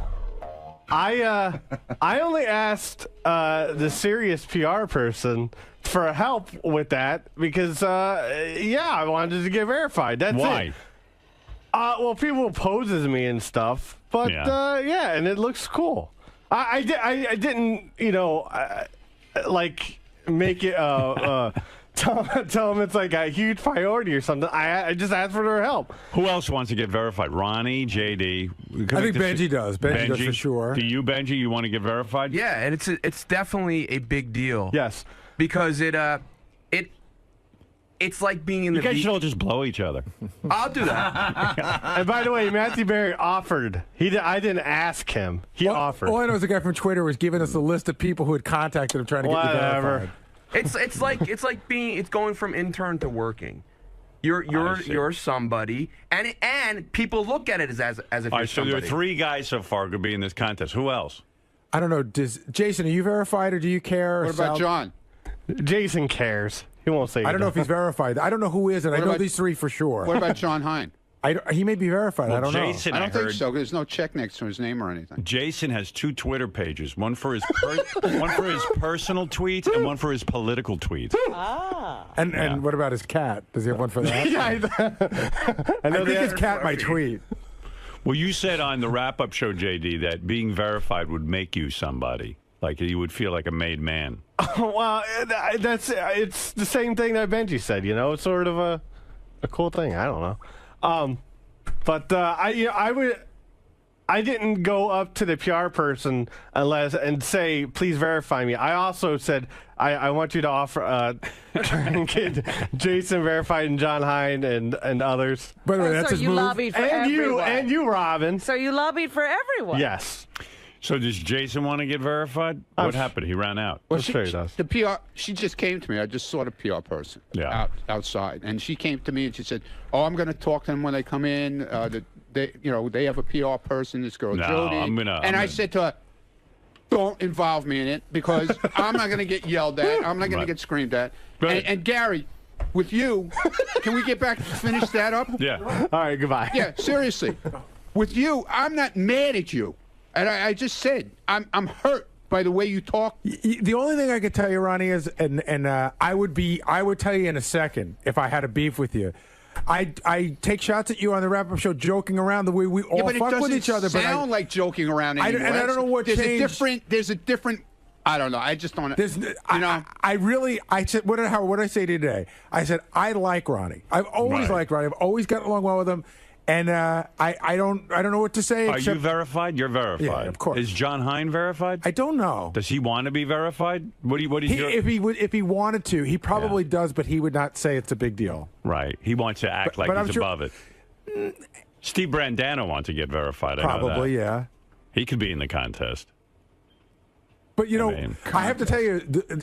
I only asked the serious PR person for help with that because, I wanted to get verified. That's Why? it. Well, people pose as me and stuff, but and it looks cool. I didn't, like make it tell them it's like a huge priority or something. I just asked for their help. Who else wants to get verified? Ronnie, JD. I think Benji does. Benji does for sure. Do you, Benji? You want to get verified? Yeah, and it's definitely a big deal. Yes, because it's like being in the. You guys should all just blow each other. I'll do that. And by the way, Matthew Berry offered. I didn't ask him. He offered. All I know is the guy from Twitter was giving us a list of people who had contacted him trying to get you verified. It's like going from intern to working. You're somebody, and people look at it as if All you're right, so there are somebody. 3 guys so far who could be in this contest. Who else? I don't know. Jason, are you verified or do you care? What about John? Jason cares. He won't say. I don't know if he's verified. I don't know who is, and I know these 3 for sure. What about John Hine? He may be verified. Well, I don't know. Jason, I don't think heard- so. There's no check next to his name or anything. Jason has 2 Twitter pages, one for his one for his personal tweets and one for his political tweets. And what about his cat? Does he have one for that? I think his cat might tweet. Well, you said on the wrap-up show, JD, that being verified would make you somebody. Like you would feel like a made man. Well, it's the same thing that Benji said. It's sort of a cool thing. I don't know. But I didn't go up to the PR person and say, please verify me. I also said, I want you to offer try and get Jason verified and John Hine and others. By the way, that's so his you move. lobbied for And everyone. you, Robin. So you lobbied for everyone. Yes. So does Jason want to get verified? What happened? He ran out. Well, sure he does. The PR, she just came to me. I just saw the PR person outside, and she came to me and she said, "Oh, I'm going to talk to them when they come in. They have a PR person. This girl, No, Jody." I said to her, "Don't involve me in it because I'm not going to get yelled at. I'm not going to get screamed at." And Gary, with you, can we get back to finish that up? Yeah. All right. Goodbye. Yeah. Seriously, with you, I'm not mad at you. And I just said, I'm hurt by the way you talk. The only thing I could tell you, Ronnie, is, and I would tell you in a second if I had a beef with you. I take shots at you on the wrap-up show, joking around the way we all fuck with each other. But it doesn't sound like joking around anymore. And I don't know what changed. There's a different. I don't know. I just don't. I said, what did I say today? I said I like Ronnie. I've always liked Ronnie. I've always gotten along well with him. And I don't know what to say. Are you verified? You're verified. Yeah, of course. Is John Hein verified? I don't know. Does he want to be verified? What is your? If he wanted to, he probably does, but he would not say it's a big deal. Right. He wants to act like he's above it. Steve Brandano wants to get verified. I know Probably, that. yeah. He could be in the contest. But, you know, I have to tell you,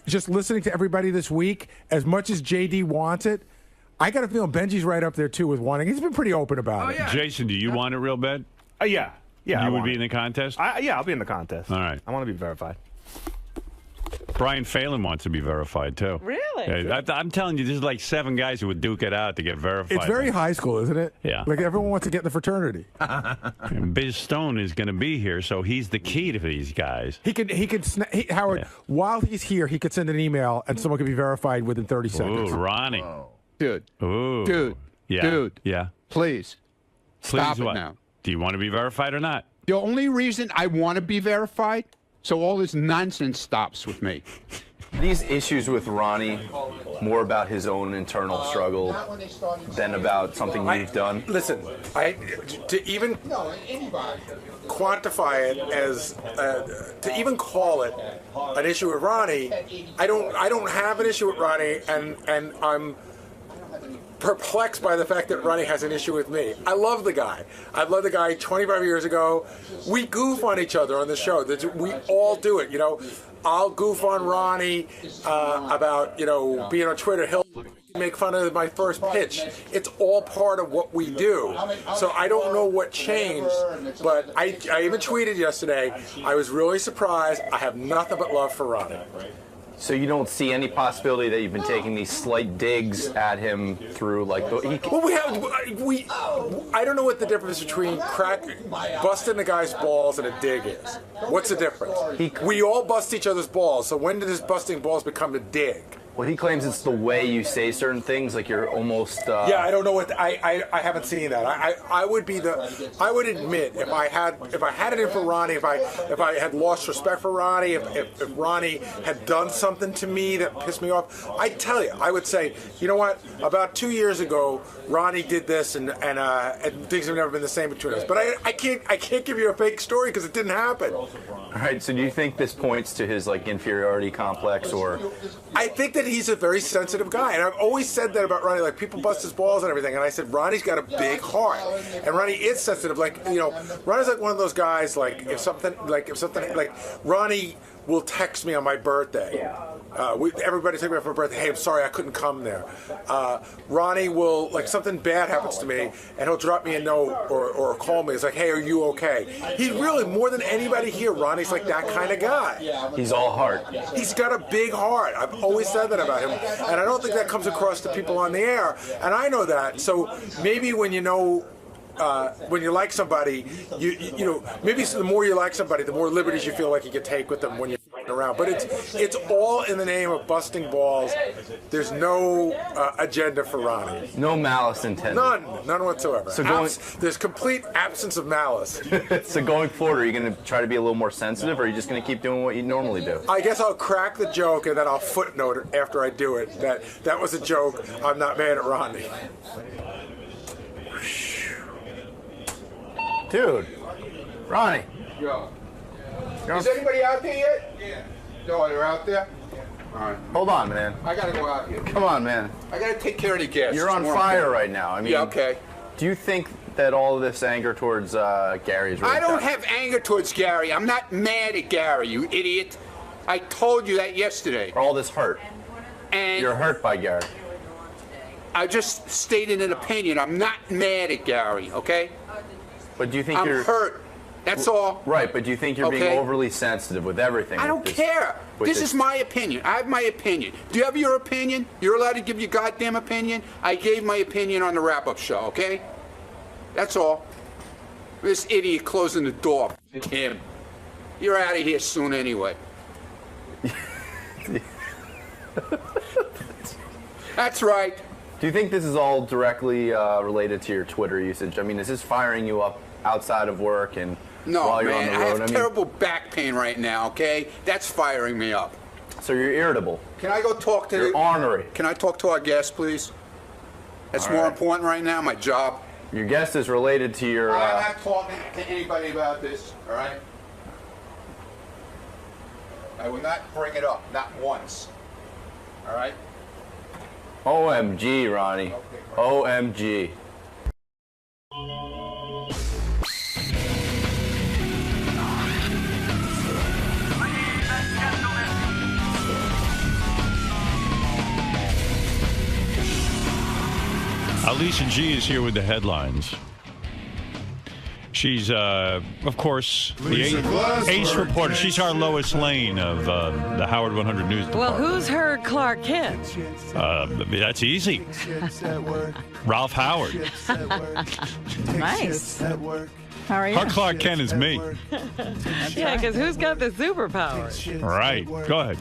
just listening to everybody this week, as much as JD wants it, I got a feeling Benji's right up there, too, with wanting. He's been pretty open about it. Jason, do you want it real bad? Yeah. Yeah. You would be in the contest? Yeah, I'll be in the contest. All right. I want to be verified. Brian Phelan wants to be verified, too. Really? Yeah, I'm telling you, there's like 7 guys who would duke it out to get verified. It's very high school, isn't it? Yeah. Like, everyone wants to get in the fraternity. And Biz Stone is going to be here, so he's the key to these guys. Howard, while he's here, he could send an email, and someone could be verified within 30 seconds. Ooh, Ronnie. Dude. Ooh. Dude. Yeah. Dude. Yeah. Please. Stop Please it what? now. Do you want to be verified or not? The only reason I want to be verified, so all this nonsense stops with me. These issues with Ronnie, more about his own internal struggle than about something you've done. Listen, to even quantify it as to even call it an issue with Ronnie, I don't have an issue with Ronnie, and I'm perplexed by the fact that Ronnie has an issue with me. I love the guy. I love the guy 25 years ago. We goof on each other on the show. We all do it, you know. I'll goof on Ronnie about, you know, being on Twitter. He'll make fun of my first pitch. It's all part of what we do. So I don't know what changed, but I even tweeted yesterday, I was really surprised. I have nothing but love for Ronnie. So you don't see any possibility that you've been taking these slight digs at him through like the... Well, I don't know what the difference between busting the guy's balls and a dig is. What's the difference? We all bust each other's balls, so when did his busting balls become a dig? Well, he claims it's the way you say certain things, like you're almost... Yeah, I don't know what... I haven't seen that. I would admit, if I had it in for Ronnie, if I had lost respect for Ronnie, if Ronnie had done something to me that pissed me off, I'd tell you. I would say, you know what? About 2 years ago, Ronnie did this, and things have never been the same between us. But I can't give you a fake story because it didn't happen. All right, so do you think this points to his like inferiority complex, or... I think that he's a very sensitive guy, and I've always said that about Ronnie. Like, people bust his balls and everything, and I said Ronnie's got a big heart, and Ronnie is sensitive. Like, you know, Ronnie's like one of those guys. Like, if something, Ronnie will text me on my birthday. Everybody take me out for my birthday. Hey, I'm sorry I couldn't come there. Ronnie will, like, something bad happens to me, and he'll drop me a note or call me. It's like, hey, are you okay? He's really, more than anybody here, Ronnie's like that kind of guy. He's all heart. He's got a big heart. I've always said that about him, and I don't think that comes across to people on the air, and I know that. So maybe when you know... when you like somebody, you know, maybe the more you like somebody, the more liberties you feel like you can take with them when you're around. But it's all in the name of busting balls. There's no agenda for Ronnie. No malice intended. None whatsoever. So there's complete absence of malice. So going forward, are you going to try to be a little more sensitive, or are you just going to keep doing what you normally do? I guess I'll crack the joke and then I'll footnote it after I do it. That was a joke. I'm not mad at Ronnie. Dude, Ronnie. Yo. Is anybody out there yet? Yeah. No, they're out there? All right. Hold on, man. I got to go out here. Come on, man. I got to take care of the guests. You're on fire right now. I mean, yeah, okay. Do you think that all of this anger towards Gary is really I don't have anger towards Gary. I'm not mad at Gary, you idiot. I told you that yesterday. All this hurt. And you're hurt by Gary. I just stated an opinion. I'm not mad at Gary, okay? But do you think I'm hurt. That's all. Right, but do you think you're being overly sensitive with everything? I don't care. This is my opinion. I have my opinion. Do you have your opinion? You're allowed to give your goddamn opinion. I gave my opinion on the wrap-up show, okay? That's all. This idiot closing the door. Him. You're out of here soon anyway. That's right. Do you think this is all directly related to your Twitter usage? I mean, is this firing you up outside of work and while you're on the road? I have terrible back pain right now, okay? That's firing me up. So you're irritable. Can I go talk to You're ornery. Can I talk to our guest, please? That's more important right now, my job. Your guest is related to your. I'm not talking to anybody about this, all right? I will not bring it up, not once. All right? OMG, Ronnie. OMG. 𝗦𝗵cie𝘄 is here with the headlines. She's, of course, the ace reporter. She's our Lois Lane of the Howard 100 News Department. Well, who's her Clark Kent? That's easy. Ralph Howard. Nice. How are you? Her Clark Kent is me. Yeah, because who's got the superpowers? Right. Go ahead.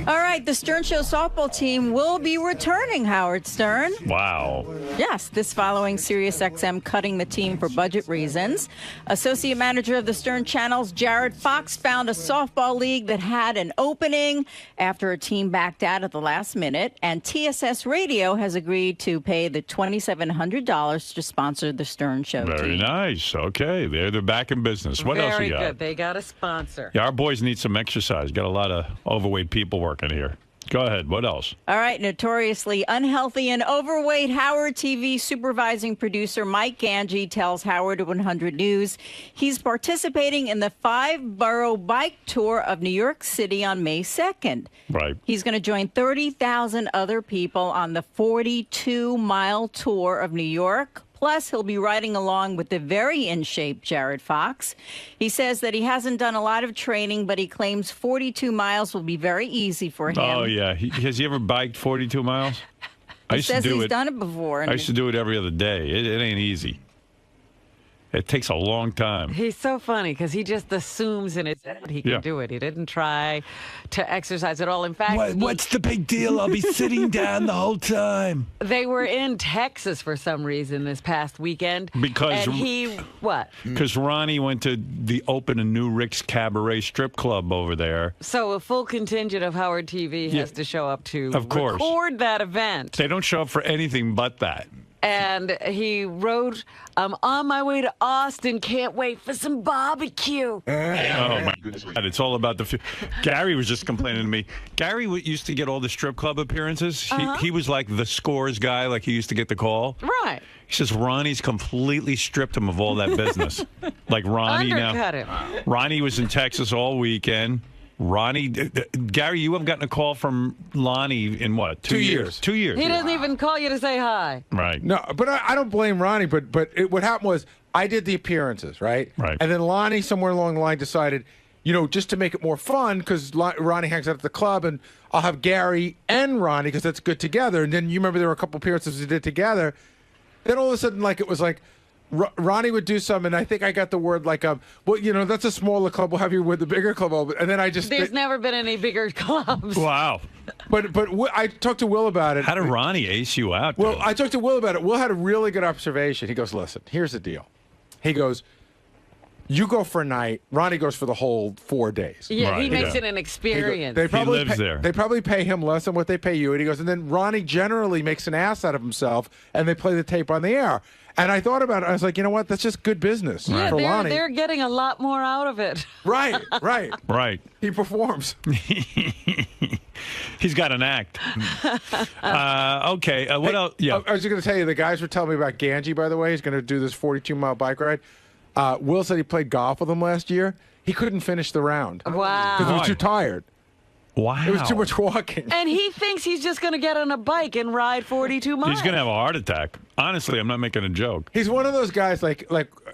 All right, the Stern Show softball team will be returning, Howard Stern. Wow. Yes, this following SiriusXM cutting the team for budget reasons. Associate manager of the Stern Channel's Jared Fox found a softball league that had an opening after a team backed out at the last minute, and TSS Radio has agreed to pay the $2,700 to sponsor the Stern Show Very team. nice. Okay. They're back in business. What else Very you got? good. They got a sponsor. Yeah, our boys need some exercise. Got a lot of overweight people working here. Go ahead. What else? All right, notoriously unhealthy and overweight Howard TV supervising producer Mike Ganji tells Howard 100 News he's participating in the 5-borough bike tour of New York City on May 2nd. Right. He's going to join 30,000 other people on the 42-mile tour of New York. Plus, he'll be riding along with the very in-shape Jared Fox. He says that he hasn't done a lot of training, but he claims 42 miles will be very easy for him. Oh, yeah. Has he ever biked 42 miles? He says he's done it before. I used to do it every other day. It ain't easy. It takes a long time. He's so funny because he just assumes in his head he can do it. He didn't try to exercise at all. In fact, what's the big deal? I'll be sitting down the whole time. They were in Texas for some reason this past weekend. Because and he what? Because Ronnie went to open a new Rick's Cabaret strip club over there. So a full contingent of Howard TV has to show up to record that event. They don't show up for anything but that. And he wrote, I'm on my way to Austin. Can't wait for some barbecue. Oh, my God. It's all about the... Gary was just complaining to me. Gary used to get all the strip club appearances. He was like the scores guy, like he used to get the call. Right. He says Ronnie's completely stripped him of all that business. Like Ronnie Undercut now. him. Ronnie was in Texas all weekend. Ronnie, Gary, you haven't gotten a call from Lonnie in what? 2 years. 2 years. He doesn't even call you to say hi. Right. No, but I don't blame Ronnie. But what happened was I did the appearances, right? Right. And then Lonnie, somewhere along the line, decided, just to make it more fun, because Ronnie hangs out at the club, and I'll have Gary and Ronnie because that's good together. And then you remember there were a couple appearances we did together. Then all of a sudden, it was like. Ronnie would do some, and I think I got the word that's a smaller club. We'll have you with the bigger club. And then There's never been any bigger clubs. Wow. But I talked to Will about it. How did Ronnie ace you out? Well, I talked to Will about it. Will had a really good observation. He goes, listen, here's the deal. He goes, you go for a night. Ronnie goes for the whole 4 days. Yeah, he makes it an experience. He lives there. They probably pay him less than what they pay you. And he goes, and then Ronnie generally makes an ass out of himself, and they play the tape on the air. And I thought about it. I was like, you know what? That's just good business for Lonnie. They're getting a lot more out of it. Right. Right. He performs. He's got an act. Okay. What else? Yeah. I was going to tell you, the guys were telling me about Ganji, by the way. He's going to do this 42-mile bike ride. Will said he played golf with him last year. He couldn't finish the round. Wow. Because he was too tired. Wow. It was too much walking. And he thinks he's just going to get on a bike and ride 42 miles. He's going to have a heart attack. Honestly, I'm not making a joke. He's one of those guys, like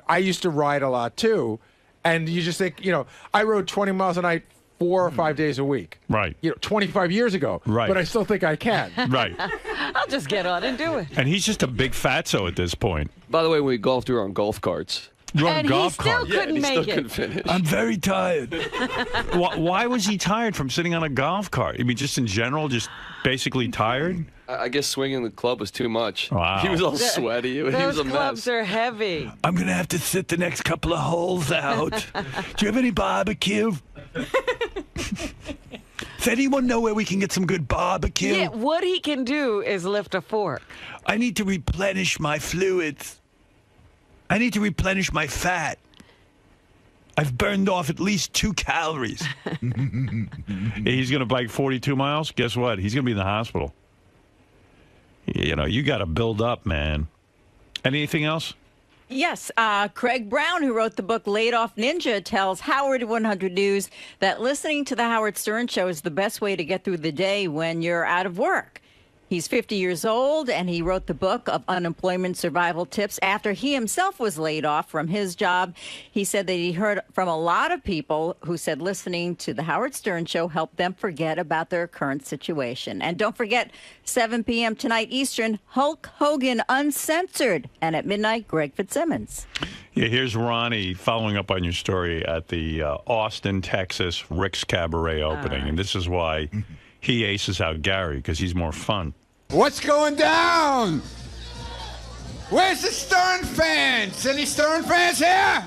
I used to ride a lot, too. And you just think, I rode 20 miles a night 4 or 5 days a week. Right. 25 years ago. Right. But I still think I can. Right. I'll just get on and do it. And he's just a big fatso at this point. By the way, we golfed, we were on golf carts. You're on golf cart. Yeah, and he still make it. couldn't finish. I'm very tired. Why was he tired from sitting on a golf cart? I mean, just in general, just basically tired? I guess swinging the club was too much. Wow. He was all sweaty. He was Those a mess. clubs are heavy. I'm going to have to sit the next couple of holes out. Do you have any barbecue? Does anyone know where we can get some good barbecue? Yeah, what he can do is lift a fork. I need to replenish my fluids. I need to replenish my fat. I've burned off at least 2 calories. He's going to bike 42 miles. Guess what? He's going to be in the hospital. You know, you got to build up, man. Anything else? Yes, Craig Brown, who wrote the book Laid Off Ninja, tells Howard 100 News that listening to the Howard Stern Show is the best way to get through the day when you're out of work. He's 50 years old, and he wrote the book of unemployment survival tips after he himself was laid off from his job. He said that he heard from a lot of people who said listening to the Howard Stern Show helped them forget about their current situation. And don't forget, 7 p.m. tonight Eastern, Hulk Hogan Uncensored. And at midnight, Greg Fitzsimmons. Yeah, here's Ronnie following up on your story at the Austin, Texas Rick's Cabaret opening. And this is why he aces out Gary, because he's more fun. What's going down? Where's the Stern fans? Any Stern fans here?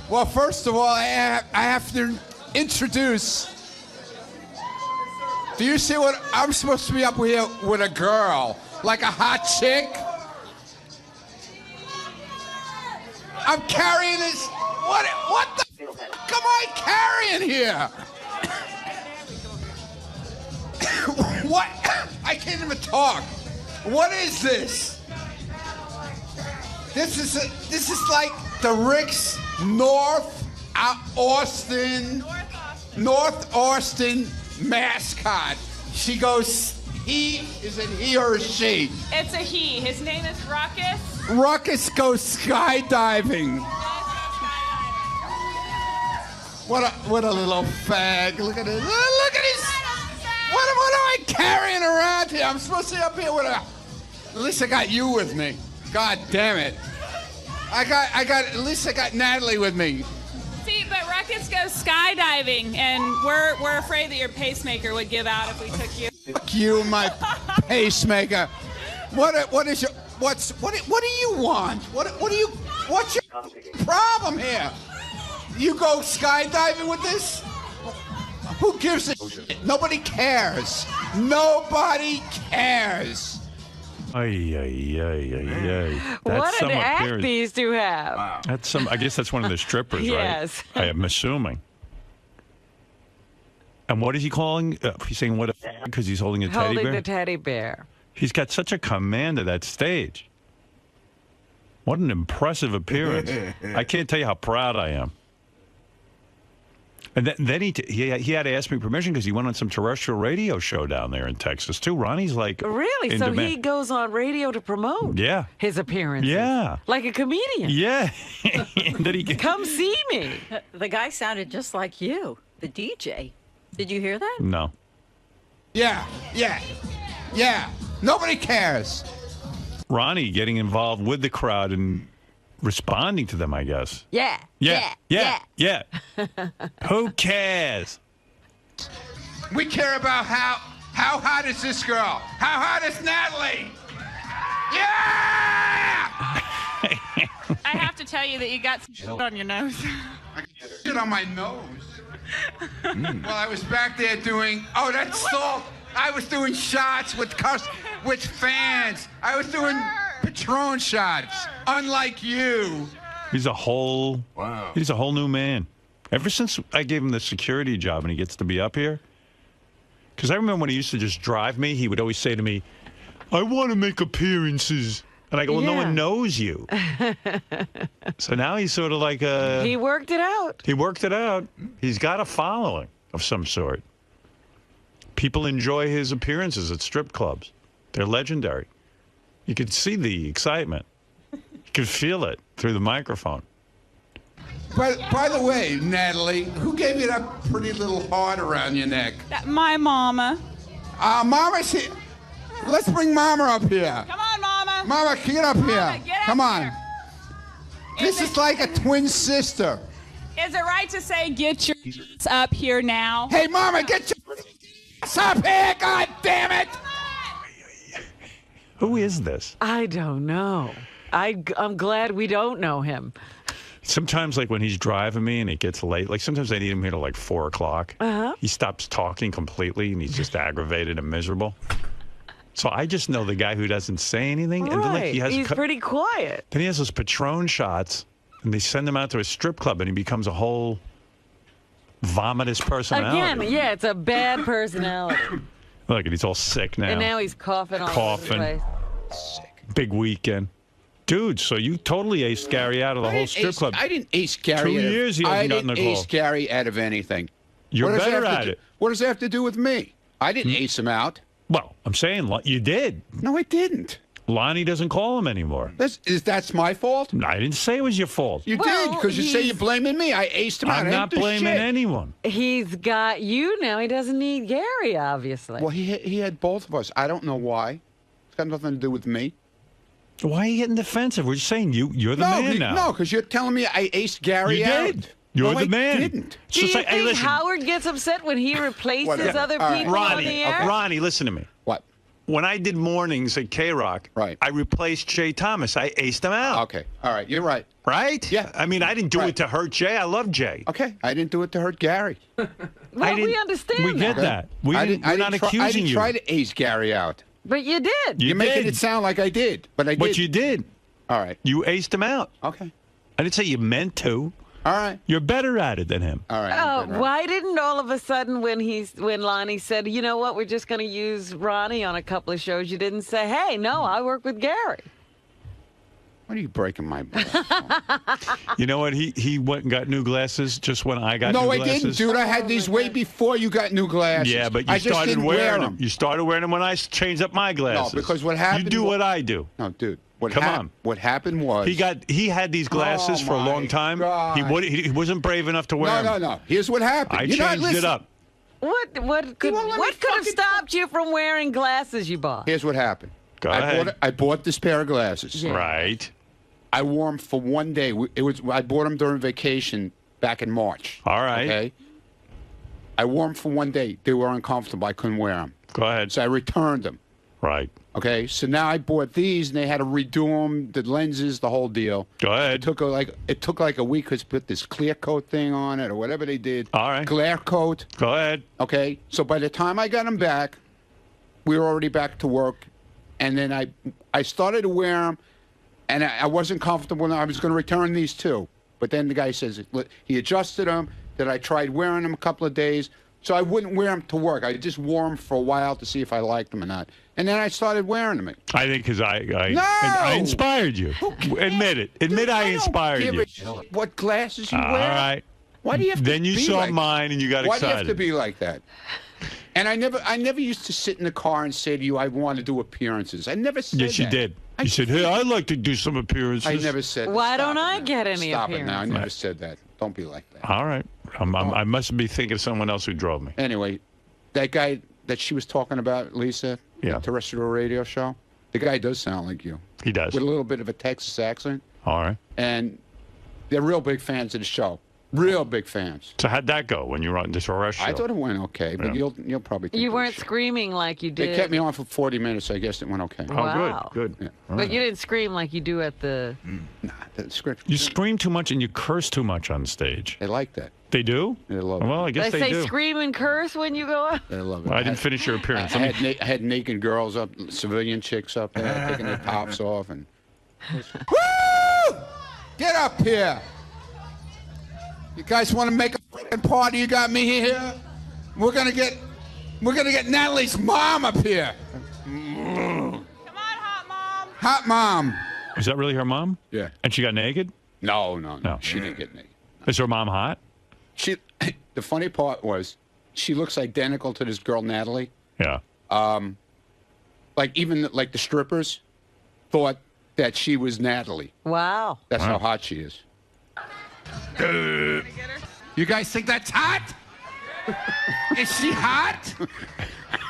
Well, first of all, I have to introduce. Do you see what I'm supposed to be up here with a girl, like a hot chick? I'm carrying this. What the fuck am I carrying here? What? I can't even talk. What is this? This is like the Rick's North Austin mascot. She goes, is it he or she? It's a he. His name is Ruckus. Ruckus goes skydiving. What a little fag. Look at this. Look at his. What am I carrying around here? I'm supposed to be up here with a. At least I got you with me. God damn it. At least I got Natalie with me. See, but Ruckus goes skydiving, and we're afraid that your pacemaker would give out if we took you. Fuck you, my pacemaker. What do you want? What's your problem here? You go skydiving with this? Who gives a shit? Nobody cares. Nobody cares. What an act these two have. Wow. I guess that's one of the strippers, yes. Right? I am assuming. And what is he calling? He's saying what because he's holding a teddy bear? Holding the teddy bear. He's got such a command of that stage. What an impressive appearance. I can't tell you how proud I am. And then he had to ask me permission because he went on some terrestrial radio show down there in Texas, too. Ronnie's like... Really? So he goes on radio to promote his appearances? Yeah. Like a comedian? Yeah. Come see me. The guy sounded just like you, the DJ. Did you hear that? No. Yeah. Nobody cares. Ronnie getting involved with the crowd and responding to them, I guess. Yeah. Who cares? We care about how hot is this girl? How hot is Natalie? Yeah! I have to tell you that you got some shit on your nose. I got shit on my nose. Well, I was back there doing. Oh, that's salt. I was doing shots with fans. I was doing Patron shots. Unlike you. He's a whole new man. Ever since I gave him the security job and he gets to be up here. Because I remember when he used to just drive me, he would always say to me, I want to make appearances. And I go, well, no one knows you. So now he's sort of like a... He worked it out. He's got a following of some sort. People enjoy his appearances at strip clubs. They're legendary. You could see the excitement. You could feel it through the microphone. By the way, Natalie, who gave you that pretty little heart around your neck? My mama. Mama's here. Let's bring Mama up here. Come on, Mama. Mama, get up here. Get up Come on. here. This is like a twin sister. Is it right to say get your up here now? Hey, Mama, get your up here, God damn it! Who is this? I don't know. I'm glad we don't know him. Sometimes, like when he's driving me and it gets late, like sometimes I need him here till like 4 o'clock. He stops talking completely and he's just aggravated and miserable. So I just know the guy who doesn't say anything. And then, like, Right. He's pretty quiet. Then he has those Patron shots, and they send him out to a strip club, and he becomes a whole vomitous personality. Again, yeah, it's a bad personality. Look, and he's all sick now. And now he's coughing all over the place. Big weekend. Dude, so you totally aced Gary out of the whole strip club. I didn't ace Gary. 2 years he hasn't gotten a I didn't call. ace Gary out of anything. You're What does better that have at to it. What does that have to do with me? I didn't ace him out. Well, I'm saying you did. No, I didn't. Lonnie doesn't call him anymore. That's my fault? No, I didn't say it was your fault. You did, because you say you're blaming me. I aced him out. I'm I not didn't do blaming shit. anyone. He's got you now. He doesn't need Gary, obviously. Well, he had both of us. I don't know why. It's got nothing to do with me. Why are you getting defensive? We're just saying you're the man now. No, because you're telling me I aced Gary You out. did. You're No, the I man. didn't. It's Do just you like, hey, think listen. Howard gets upset when he replaces Whatever. other All right. people on Ronnie, the air? Ronnie, listen to me. What? When I did mornings at K-Rock, I replaced Jay Thomas. I aced him out. Okay. All right. You're right. Right? Yeah. I mean, I didn't do it to hurt Jay. I love Jay. Okay. I didn't do it to hurt Gary. Well, we understand We get that. We're not I accusing didn't you. try to ace Gary out. But you did. You're making it sound like I did, but I did. But you did. All right. You aced him out. Okay. I didn't say you meant to. All right. You're better at it than him. All right. Oh, why didn't all of a sudden when Lonnie said, you know what, we're just going to use Ronnie on a couple of shows, you didn't say, hey, no, I work with Gary. What are you breaking my balls? You know what? He went and got new glasses just when I got new No, I glasses. didn't, dude. I had these way before you got new glasses. Yeah, but you I just started didn't wearing wear them. You started wearing them when I changed up my glasses. No, because what happened? You do what I do. No, dude. Come on. What happened was He had these glasses for a long time. He wasn't brave enough to wear them. No. Here's what happened. I You're not changed it listening. up. What could have stopped you from wearing glasses you bought? Here's what happened. Go ahead. I bought this pair of glasses. Yeah. Right. I wore them for one day. I bought them during vacation back in March. All right. Okay. I wore them for one day. They were uncomfortable. I couldn't wear them. Go ahead. So I returned them. Right. Okay. So now I bought these, and they had to redo them, the lenses, the whole deal. Go ahead. It took like a week to put this clear coat thing on it or whatever they did. All right. Glare coat. Go ahead. Okay. So by the time I got them back, we were already back to work, and then I started to wear them. And I wasn't comfortable. I was going to return these too. But then the guy says he adjusted them, that I tried wearing them a couple of days. So I wouldn't wear them to work. I just wore them for a while to see if I liked them or not. And then I started wearing them. I think because I No! inspired you. Admit it. Admit I inspired Give you. a shit what glasses you All wear. right. Why do you have to Then you be saw like mine and you got Why excited. do you have to be like that? And I never used to sit in the car and say to you, I want to do appearances. I never said Yes, you that. did. You said, hey, I'd like to do some appearances. I never said Why stop don't it I now. get any Stop it appearances? now. I never said that. Don't be like that. All right. I must be thinking of someone else who drove me. Anyway, that guy that she was talking about, Lisa, the terrestrial radio show, the guy does sound like you. He does. With a little bit of a Texas accent. All right. And they're real big fans of the show. Real big fans. So how'd that go when you were on this rush show? I thought it went okay, but Yeah. you'll probably think You it weren't was shit. screaming like you did. They kept me on for 40 minutes. I guess it went okay. Oh, Wow. good. Yeah. But you didn't scream like you do at the... The script. You scream too much and you curse too much on stage. They like that. They do? They love it. Well, I guess They they say do. scream and curse when you go up? They love it. Well, I didn't finish your appearance. I had naked girls up, civilian chicks up there, taking their tops off, and woo! Get up here! You guys want to make a fucking party? You got me here. We're gonna get Natalie's mom up here. Come on, hot mom. Hot mom. Is that really her mom? Yeah. And she got naked? No. No. She didn't get naked. Is her mom hot? The funny part was, she looks identical to this girl Natalie. Yeah. Like the strippers thought that she was Natalie. Wow. That's how hot she is. You guys think that's hot? Is she hot?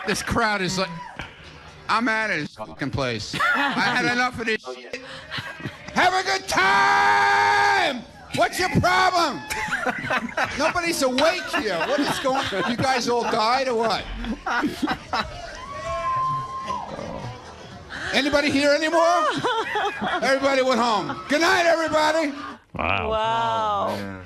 This crowd is like, I'm out of this fucking place. I had enough of this shit. Have a good time! What's your problem? Nobody's awake here. What is going on? You guys all died or what? Anybody here anymore? Everybody went home. Good night, everybody. Wow. Wow.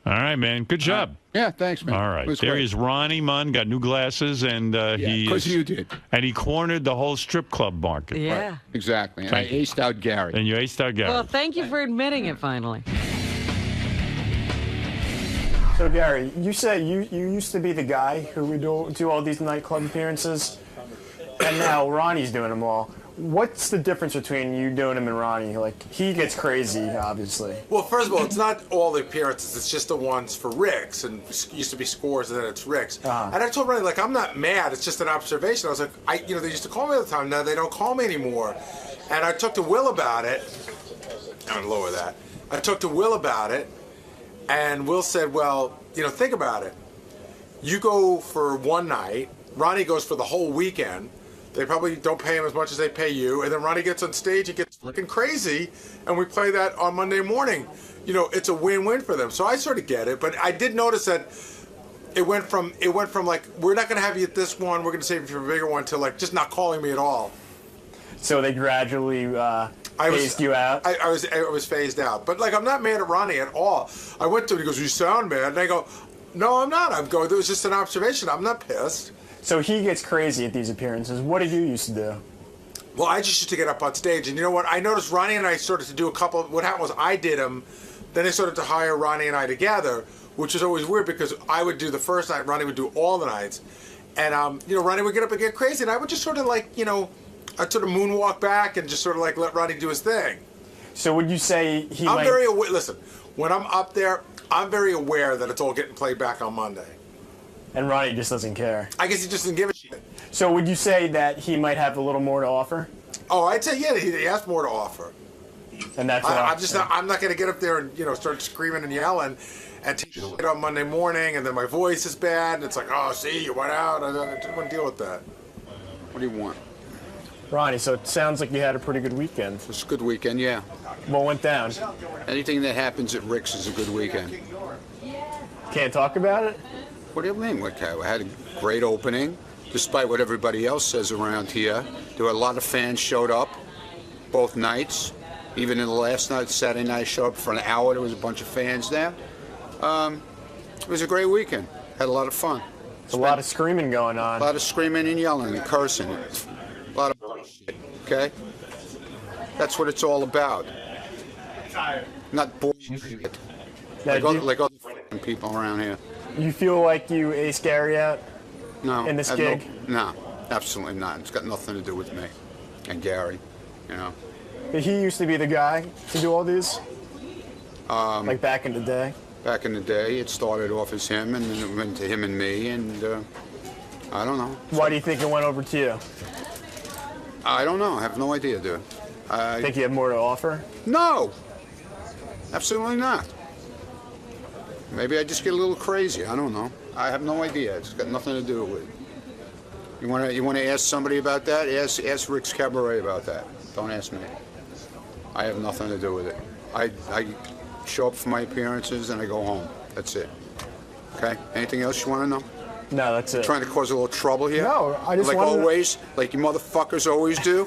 All right, man. Good job. Yeah, thanks, man. All right. There is Ronnie Munn, got new glasses, and because you did. And he cornered the whole strip club market. Yeah. Right. Exactly. And I aced out Gary. And you aced out Gary. Well, thank you for admitting it finally. So Gary, you said you used to be the guy who would do all these nightclub appearances, and now Ronnie's doing them all. What's the difference between you doing them and Ronnie? Like, he gets crazy, obviously. Well, first of all, it's not all the appearances. It's just the ones for Rick's, and it used to be Scores, and then it's Rick's. And I told Ronnie, like, I'm not mad. It's just an observation. I was like, they used to call me all the time. Now they don't call me anymore. And I talked to Will about it. I'm gonna lower that. I talked to Will about it, and Will said, well, think about it. You go for one night. Ronnie goes for the whole weekend. They probably don't pay him as much as they pay you. And then Ronnie gets on stage, he gets fucking crazy, and we play that on Monday morning. It's a win-win for them. So I sort of get it, but I did notice that it went from like, we're not going to have you at this one, we're going to save you for a bigger one, to like just not calling me at all. So they gradually phased you out? I was phased out. But like, I'm not mad at Ronnie at all. I went to him, he goes, you sound mad. And I go, no, I'm not. I'm going, it was just an observation. I'm not pissed. So he gets crazy at these appearances. What did you used to do? Well, I just used to get up on stage, and you know what? I noticed Ronnie and I started to do a couple. What happened was I did them, then they started to hire Ronnie and I together, which was always weird because I would do the first night, Ronnie would do all the nights, and Ronnie would get up and get crazy, and I would just sort of like, I'd sort of moonwalk back and just sort of like let Ronnie do his thing. So would you say he? I'm very aware. Listen, when I'm up there, I'm very aware that it's all getting played back on Monday. And Ronnie just doesn't care. I guess he just didn't give a shit. So would you say that he might have a little more to offer? Oh, I'd say yeah, he has more to offer. And that's I'm not going to get up there and start screaming and yelling and take shit on Monday morning, and then my voice is bad, and it's like, oh, see, you went out. I didn't want to deal with that. What do you want? Ronnie, so it sounds like you had a pretty good weekend. It's a good weekend, yeah. What went down? Anything that happens at Rick's is a good weekend. Can't talk about it? What do you mean? I had a great opening, despite what everybody else says around here. There were a lot of fans showed up, both nights. Even in the last night, Saturday night, I showed up for an hour. There was a bunch of fans there. It was a great weekend. Had a lot of fun. A lot of screaming going on. A lot of screaming and yelling and cursing. A lot of bullshit, okay? That's what it's all about. Not bullshit. Like other fucking people around here. You feel like you aced Gary out? No. In this gig? No, absolutely not. It's got nothing to do with me and Gary, But he used to be the guy to do all these? Like back in the day? Back in the day, it started off as him, and then it went to him and me, and I don't know. Why do you think it went over to you? I don't know. I have no idea, dude. Think you have more to offer? No. Absolutely not. Maybe I just get a little crazy. I don't know. I have no idea. It's got nothing to do with it. You want to ask somebody about that? Ask 𝗦𝗵cie𝘄𝗿𝗍 about that. Don't ask me. I have nothing to do with it. I show up for my appearances and I go home. That's it. Okay? Anything else you want to know? No, that's it. Trying to cause a little trouble here? No, I just like wanted always, like you motherfuckers always do,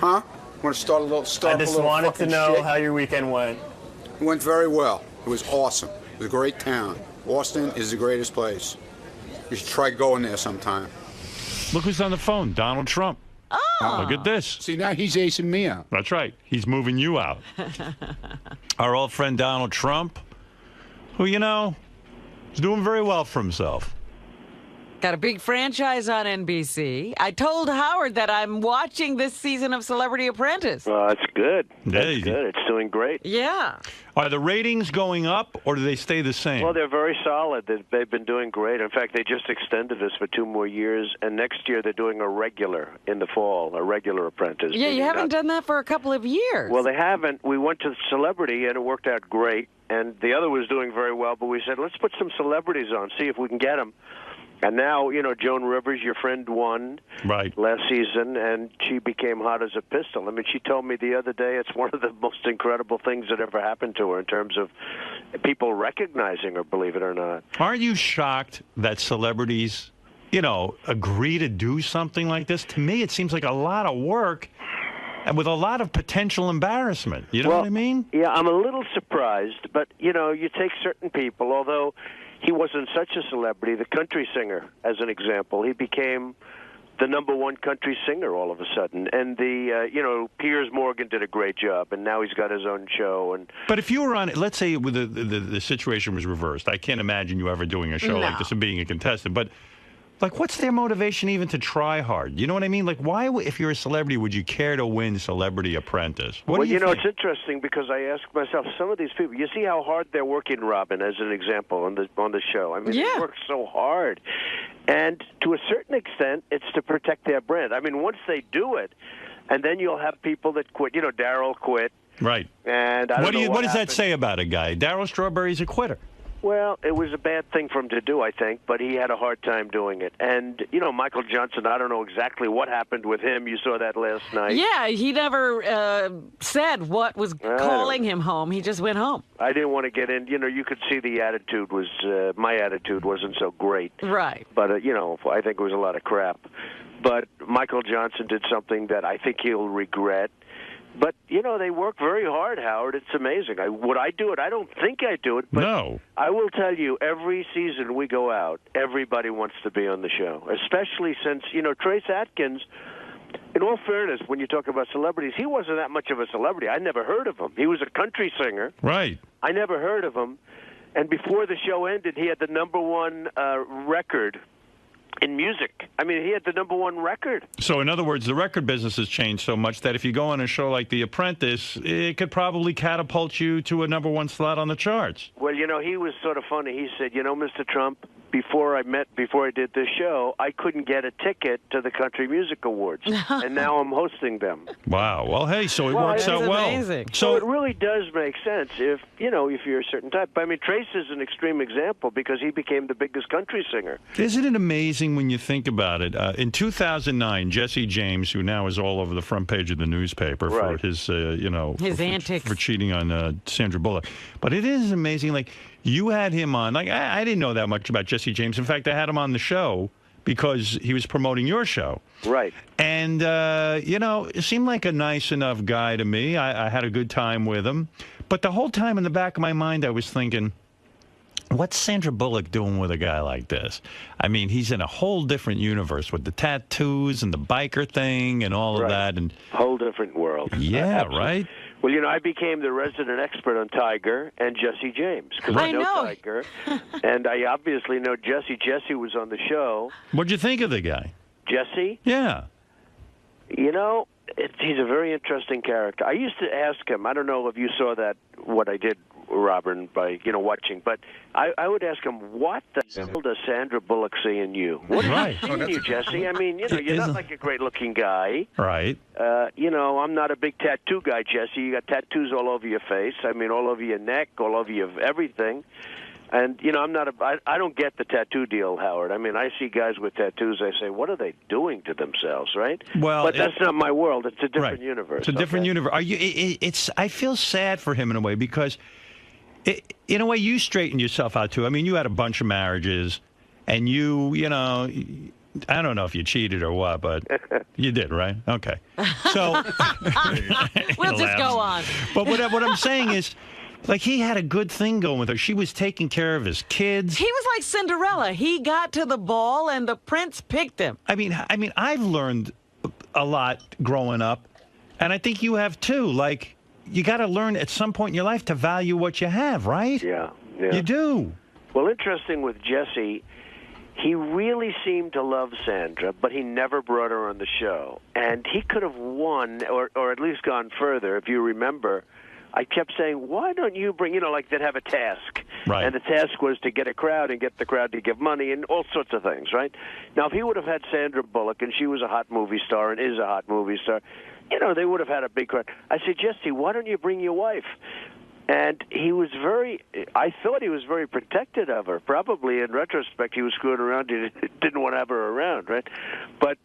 huh? Want to start a little? I just wanted to know how your weekend went. It went very well. It was awesome. It was a great town. Austin is the greatest place. You should try going there sometime. Look who's on the phone, Donald Trump. Oh. Look at this. See, now he's acing me out. That's right. He's moving you out. Our old friend Donald Trump, who, is doing very well for himself. Got a big franchise on NBC. I told Howard that I'm watching this season of Celebrity Apprentice. That's good. That's good. It's doing great. Yeah. Are the ratings going up, or do they stay the same? Well, they're very solid. They've been doing great. In fact, they just extended this for 2 more years, and next year they're doing a regular in the fall, a regular Apprentice. Yeah, you haven't done that for a couple of years. Well, they haven't. We went to Celebrity, and it worked out great. And the other was doing very well, but we said, let's put some celebrities on, see if we can get them. And now, Joan Rivers, your friend, won last season, and she became hot as a pistol. I mean, she told me the other day it's one of the most incredible things that ever happened to her in terms of people recognizing her, believe it or not. Aren't you shocked that celebrities, agree to do something like this? To me, it seems like a lot of work and with a lot of potential embarrassment. You know what I mean? Yeah, I'm a little surprised, but, you know, you take certain people, although he wasn't such a celebrity, the country singer, as an example, he became the #1 country singer all of a sudden. And you know, Piers Morgan did a great job, and now he's got his own show. And But if you were on, let's say the situation was reversed. I can't imagine you ever doing a show like this and being a contestant. But, like, what's their motivation even to try hard? You know what I mean? Like, why, if you're a celebrity, would you care to win Celebrity Apprentice? What do you know, think? it's interesting because I ask myself, some of these people, you see how hard they're working, Robin, as an example, on the show. I mean, they work so hard. And to a certain extent, it's to protect their brand. I mean, once they do it, and then you'll have people that quit. You know, Daryl quit. Right. And I don't know what does happened. that say about a guy? Darryl Strawberry's a quitter. Well, it was a bad thing for him to do, I think, but he had a hard time doing it. And, you know, Michael Johnson, I don't know exactly what happened with him. You saw that last night. Yeah, he never said what was calling him home. He just went home. I didn't want to get in. You know, you could see the attitude was, my attitude wasn't so great. Right. But, you know, I think it was a lot of crap. But Michael Johnson did something that I think he'll regret. But, you know, they work very hard, Howard. It's amazing. Would I do it? I don't think I'd do it. But no. I will tell you, every season we go out, everybody wants to be on the show, especially since, you know, Trace Atkins, in all fairness, when you talk about celebrities, he wasn't that much of a celebrity. I never heard of him. He was a country singer. Right. I never heard of him. And before the show ended, he had the #1 record in music. I mean, he had the #1 record. So, in other words, the record business has changed so much that if you go on a show like The Apprentice, it could probably catapult you to a #1 slot on the charts. Well, you know, he was sort of funny. He said, you know, Mr. Trump, before I did this show, I couldn't get a ticket to the Country Music Awards, and now I'm hosting them. Wow. Well, hey, so it works out well. Amazing. So it really does make sense if, you know, if you're a certain type. I mean, Trace is an extreme example because he became the biggest country singer. Isn't it amazing when you think about it? In 2009, Jesse James, who now is all over the front page of the newspaper for his, you know, his antics for cheating on Sandra Bullock. But it is amazing. Like, you had him on. Like, I didn't know that much about Jesse James. In fact, I had him on the show because he was promoting your show. Right. And, you know, it seemed like a nice enough guy to me. I had a good time with him. But the whole time in the back of my mind, I was thinking, what's Sandra Bullock doing with a guy like this? I mean, he's in a whole different universe with the tattoos and the biker thing and all of that. And whole different world. Yeah, right? Well, you know, I became the resident expert on Tiger and Jesse James because I know Tiger, and I obviously know Jesse. Jesse was on the show. What'd you think of the guy? Jesse? Yeah. You know, he's a very interesting character. I used to ask him, I don't know if you saw that, what I did, Robin, by, you know, watching, but I would ask him, what the hell does Sandra Bullock see in you? What does she see in you, Jesse? I mean, you know, you're not like a great-looking guy. Right. You know, I'm not a big tattoo guy, Jesse. You got tattoos all over your face. I mean, all over your neck, all over your everything. And, you know, I don't get the tattoo deal, Howard. I mean, I see guys with tattoos, I say, what are they doing to themselves, right? Well, but that's not my world. It's a different universe. It's a different universe. I feel sad for him in a way because, in a way, you straightened yourself out, too. I mean, you had a bunch of marriages, and you know, I don't know if you cheated or what, but you did, right? Okay. So we'll just go on. But what I'm saying is, like, he had a good thing going with her. She was taking care of his kids. He was like Cinderella. He got to the ball, and the prince picked him. I mean, I've learned a lot growing up, and I think you have too. Like, you got to learn at some point in your life to value what you have, right? Yeah. You do. Well, interesting with Jesse, he really seemed to love Sandra, but he never brought her on the show. And he could have won, or at least gone further, if you remember. I kept saying, why don't you bring, you know, like they'd have a task. Right. And the task was to get a crowd and get the crowd to give money and all sorts of things, right? Now, if he would have had Sandra Bullock, and she was a hot movie star and is a hot movie star, you know, they would have had a big crowd. I said, Jesse, why don't you bring your wife? And he was I thought he was very protective of her. Probably in retrospect, he was screwing around. He didn't want to have her around, right? But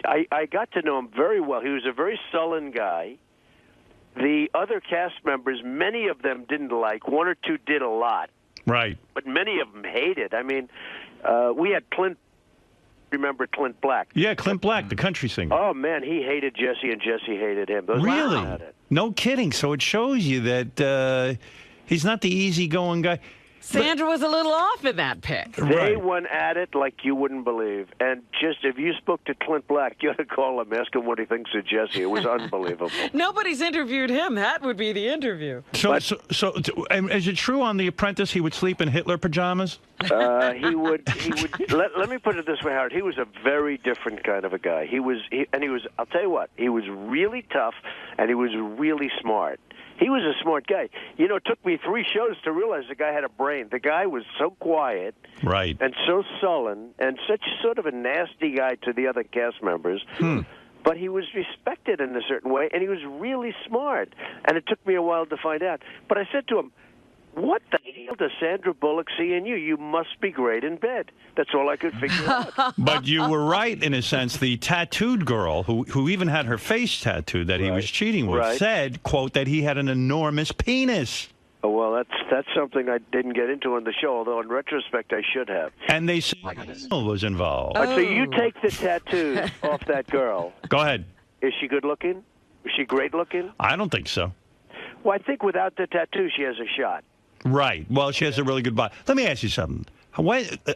I got to know him very well. He was a very sullen guy. The other cast members, many of them didn't like. One or two did a lot. Right. But many of them hated. I mean, we had Clint remember Clint Black. Yeah, Clint Black, the country singer. Oh, man, he hated Jesse, and Jesse hated him. Those Really? guys had it. No kidding. So it shows you that he's not the easygoing guy. Sandra was a little off in that pick. They went at it like you wouldn't believe. And just if you spoke to Clint Black, you ought to call him, ask him what he thinks of Jesse. It was unbelievable. Nobody's interviewed him. That would be the interview. So is it true on The Apprentice he would sleep in Hitler pajamas? He would. Let me put it this way, Howard. He was a very different kind of a guy. He was. I'll tell you what. He was really tough, and he was really smart. He was a smart guy. You know, it took me 3 shows to realize the guy had a brain. The guy was so quiet, right, and so sullen, and such sort of a nasty guy to the other cast members. But he was respected in a certain way, and he was really smart. And it took me a while to find out. But I said to him, what the hell does Sandra Bullock see in you? You must be great in bed. That's all I could figure out. But you were right, in a sense. The tattooed girl, who even had her face tattooed that he was cheating with, said, quote, that he had an enormous penis. Oh, well, that's something I didn't get into on the show, although in retrospect I should have. And they said was involved. So you take the tattoos off that girl. Go ahead. Is she good looking? Is she great looking? I don't think so. Well, I think without the tattoo, she has a shot. Right. Well, she has a really good body. Let me ask you something.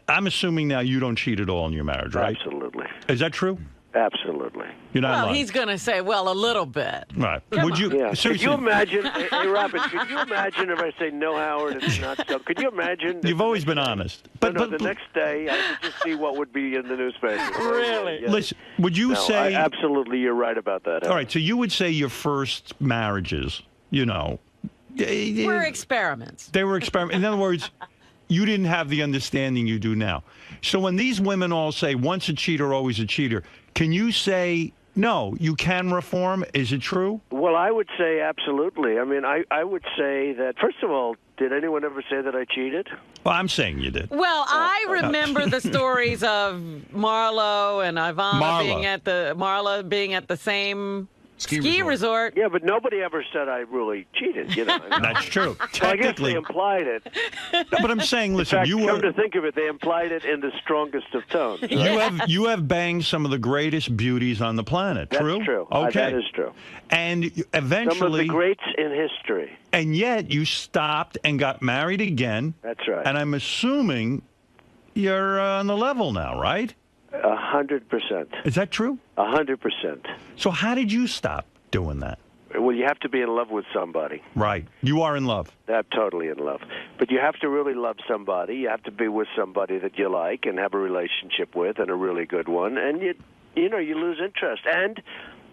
I'm assuming now you don't cheat at all in your marriage, right? Absolutely. Is that true? Absolutely. You're not Well, lying. he's going to say, well, a little bit. Right. Would you? Yeah. Seriously? Could you imagine? Hey, Robin, could you imagine if I say no, Howard, it's not so? Could you imagine? You've always been honest. But the next day, I could just see what would be in the newspaper. Really? Yeah. Listen, would you say? Absolutely, you're right about that. All right. So you would say your first marriages, you know, We're experiments. They were experiments. In other words, you didn't have the understanding you do now. So when these women all say, once a cheater, always a cheater, can you say, no, you can reform? Is it true? Well, I would say absolutely. I mean, I would say that, first of all, did anyone ever say that I cheated? Well, I'm saying you did. Well, I remember the stories of Marlo and Ivana being at the same ski resort. Yeah, but nobody ever said I really cheated. You know, That's true. Well, I guess Technically, they implied it. No, but I'm saying, listen, in fact, you were. Come to think of it, they implied it in the strongest of tones. You have banged some of the greatest beauties on the planet. That's true? true. Okay. That is true. And eventually, some of the greats in history. And yet you stopped and got married again. That's right. And I'm assuming you're on the level now, right? 100%. Is that true? 100%. So how did you stop doing that? Well, you have to be in love with somebody. Right. You are in love. I'm totally in love. But you have to really love somebody. You have to be with somebody that you like and have a relationship with, and a really good one. And you lose interest. And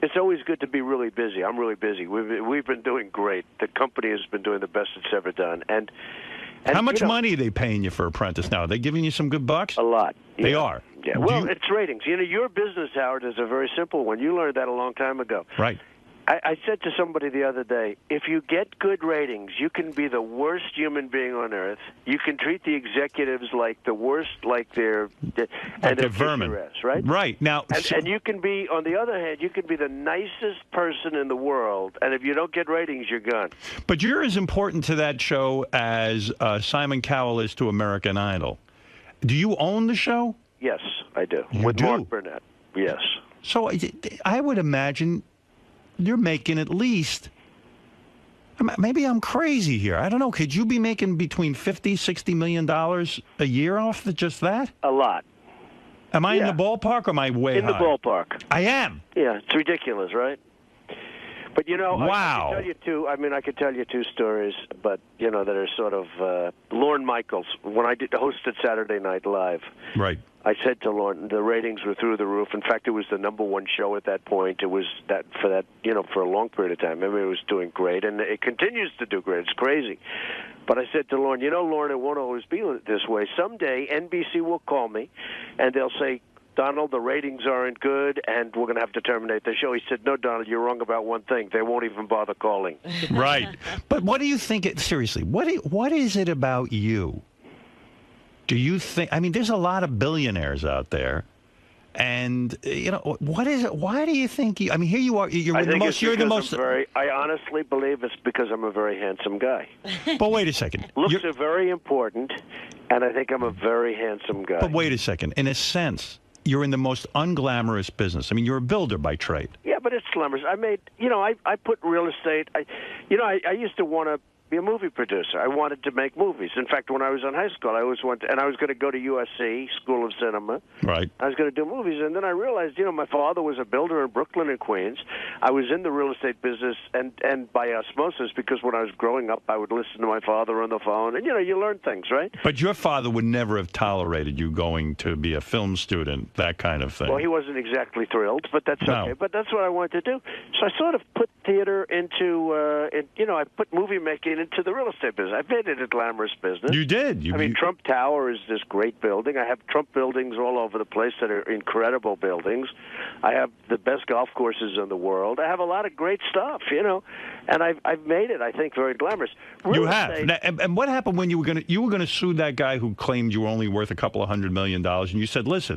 it's always good to be really busy. I'm really busy. We've been doing great. The company has been doing the best it's ever done. And how much money are they paying you for Apprentice now? Are they giving you some good bucks? A lot. They are. Yeah. Well, it's ratings. You know, your business, Howard, is a very simple one. You learned that a long time ago. Right. I said to somebody the other day, if you get good ratings, you can be the worst human being on earth. You can treat the executives like the worst, like they're vermin, right? Right. Now, and you can be, on the other hand, you can be the nicest person in the world, and if you don't get ratings, you're gone. But you're as important to that show as Simon Cowell is to American Idol. Do you own the show? Yes, I do. With Mark Burnett. Yes. So I would imagine you're making at least, maybe I'm crazy here. I don't know. Could you be making between $50-60 million a year off just that? A lot. Am I in the ballpark or am I way high? In the ballpark. I am. Yeah, it's ridiculous, right? But, you know, wow. I could tell you two stories, but, you know, that are sort of Lorne Michaels. When I hosted Saturday Night Live, right, I said to Lorne, the ratings were through the roof. In fact, it was the #1 show at that point. It was for a long period of time. I mean, it was doing great, and it continues to do great. It's crazy. But I said to Lorne, Lorne, it won't always be this way. Someday NBC will call me, and they'll say, Donald, the ratings aren't good, and we're going to have to terminate the show. He said, no, Donald, you're wrong about one thing. They won't even bother calling. Right. But what do you think, seriously, what is it about you? Do you think, I mean, there's a lot of billionaires out there, and, what is it? Why do you think I mean, here you are, you're the most... I honestly believe it's because I'm a very handsome guy. But wait a second. Looks are very important, and I think I'm a very handsome guy. But wait a second. In a sense, you're in the most unglamorous business. I mean, you're a builder by trade. Yeah, but it's glamorous. I made, I put real estate. I used to want to be a movie producer. I wanted to make movies. In fact, when I was in high school, I always went, and I was going to go to USC, School of Cinema. Right. I was going to do movies, and then I realized, my father was a builder in Brooklyn and Queens. I was in the real estate business, and by osmosis, because when I was growing up, I would listen to my father on the phone, and, you learn things, right? But your father would never have tolerated you going to be a film student, that kind of thing. Well, he wasn't exactly thrilled, but that's okay. But that's what I wanted to do. So I sort of put theater into, I put movie making into the real estate business. I made it a glamorous business. You did. Trump Tower is this great building. I have Trump buildings all over the place that are incredible buildings. I have the best golf courses in the world. I have a lot of great stuff, and I've made it, I think, very glamorous. You have. And what happened when you were going to sue that guy who claimed you were only worth a couple of $100 million, and you said, listen,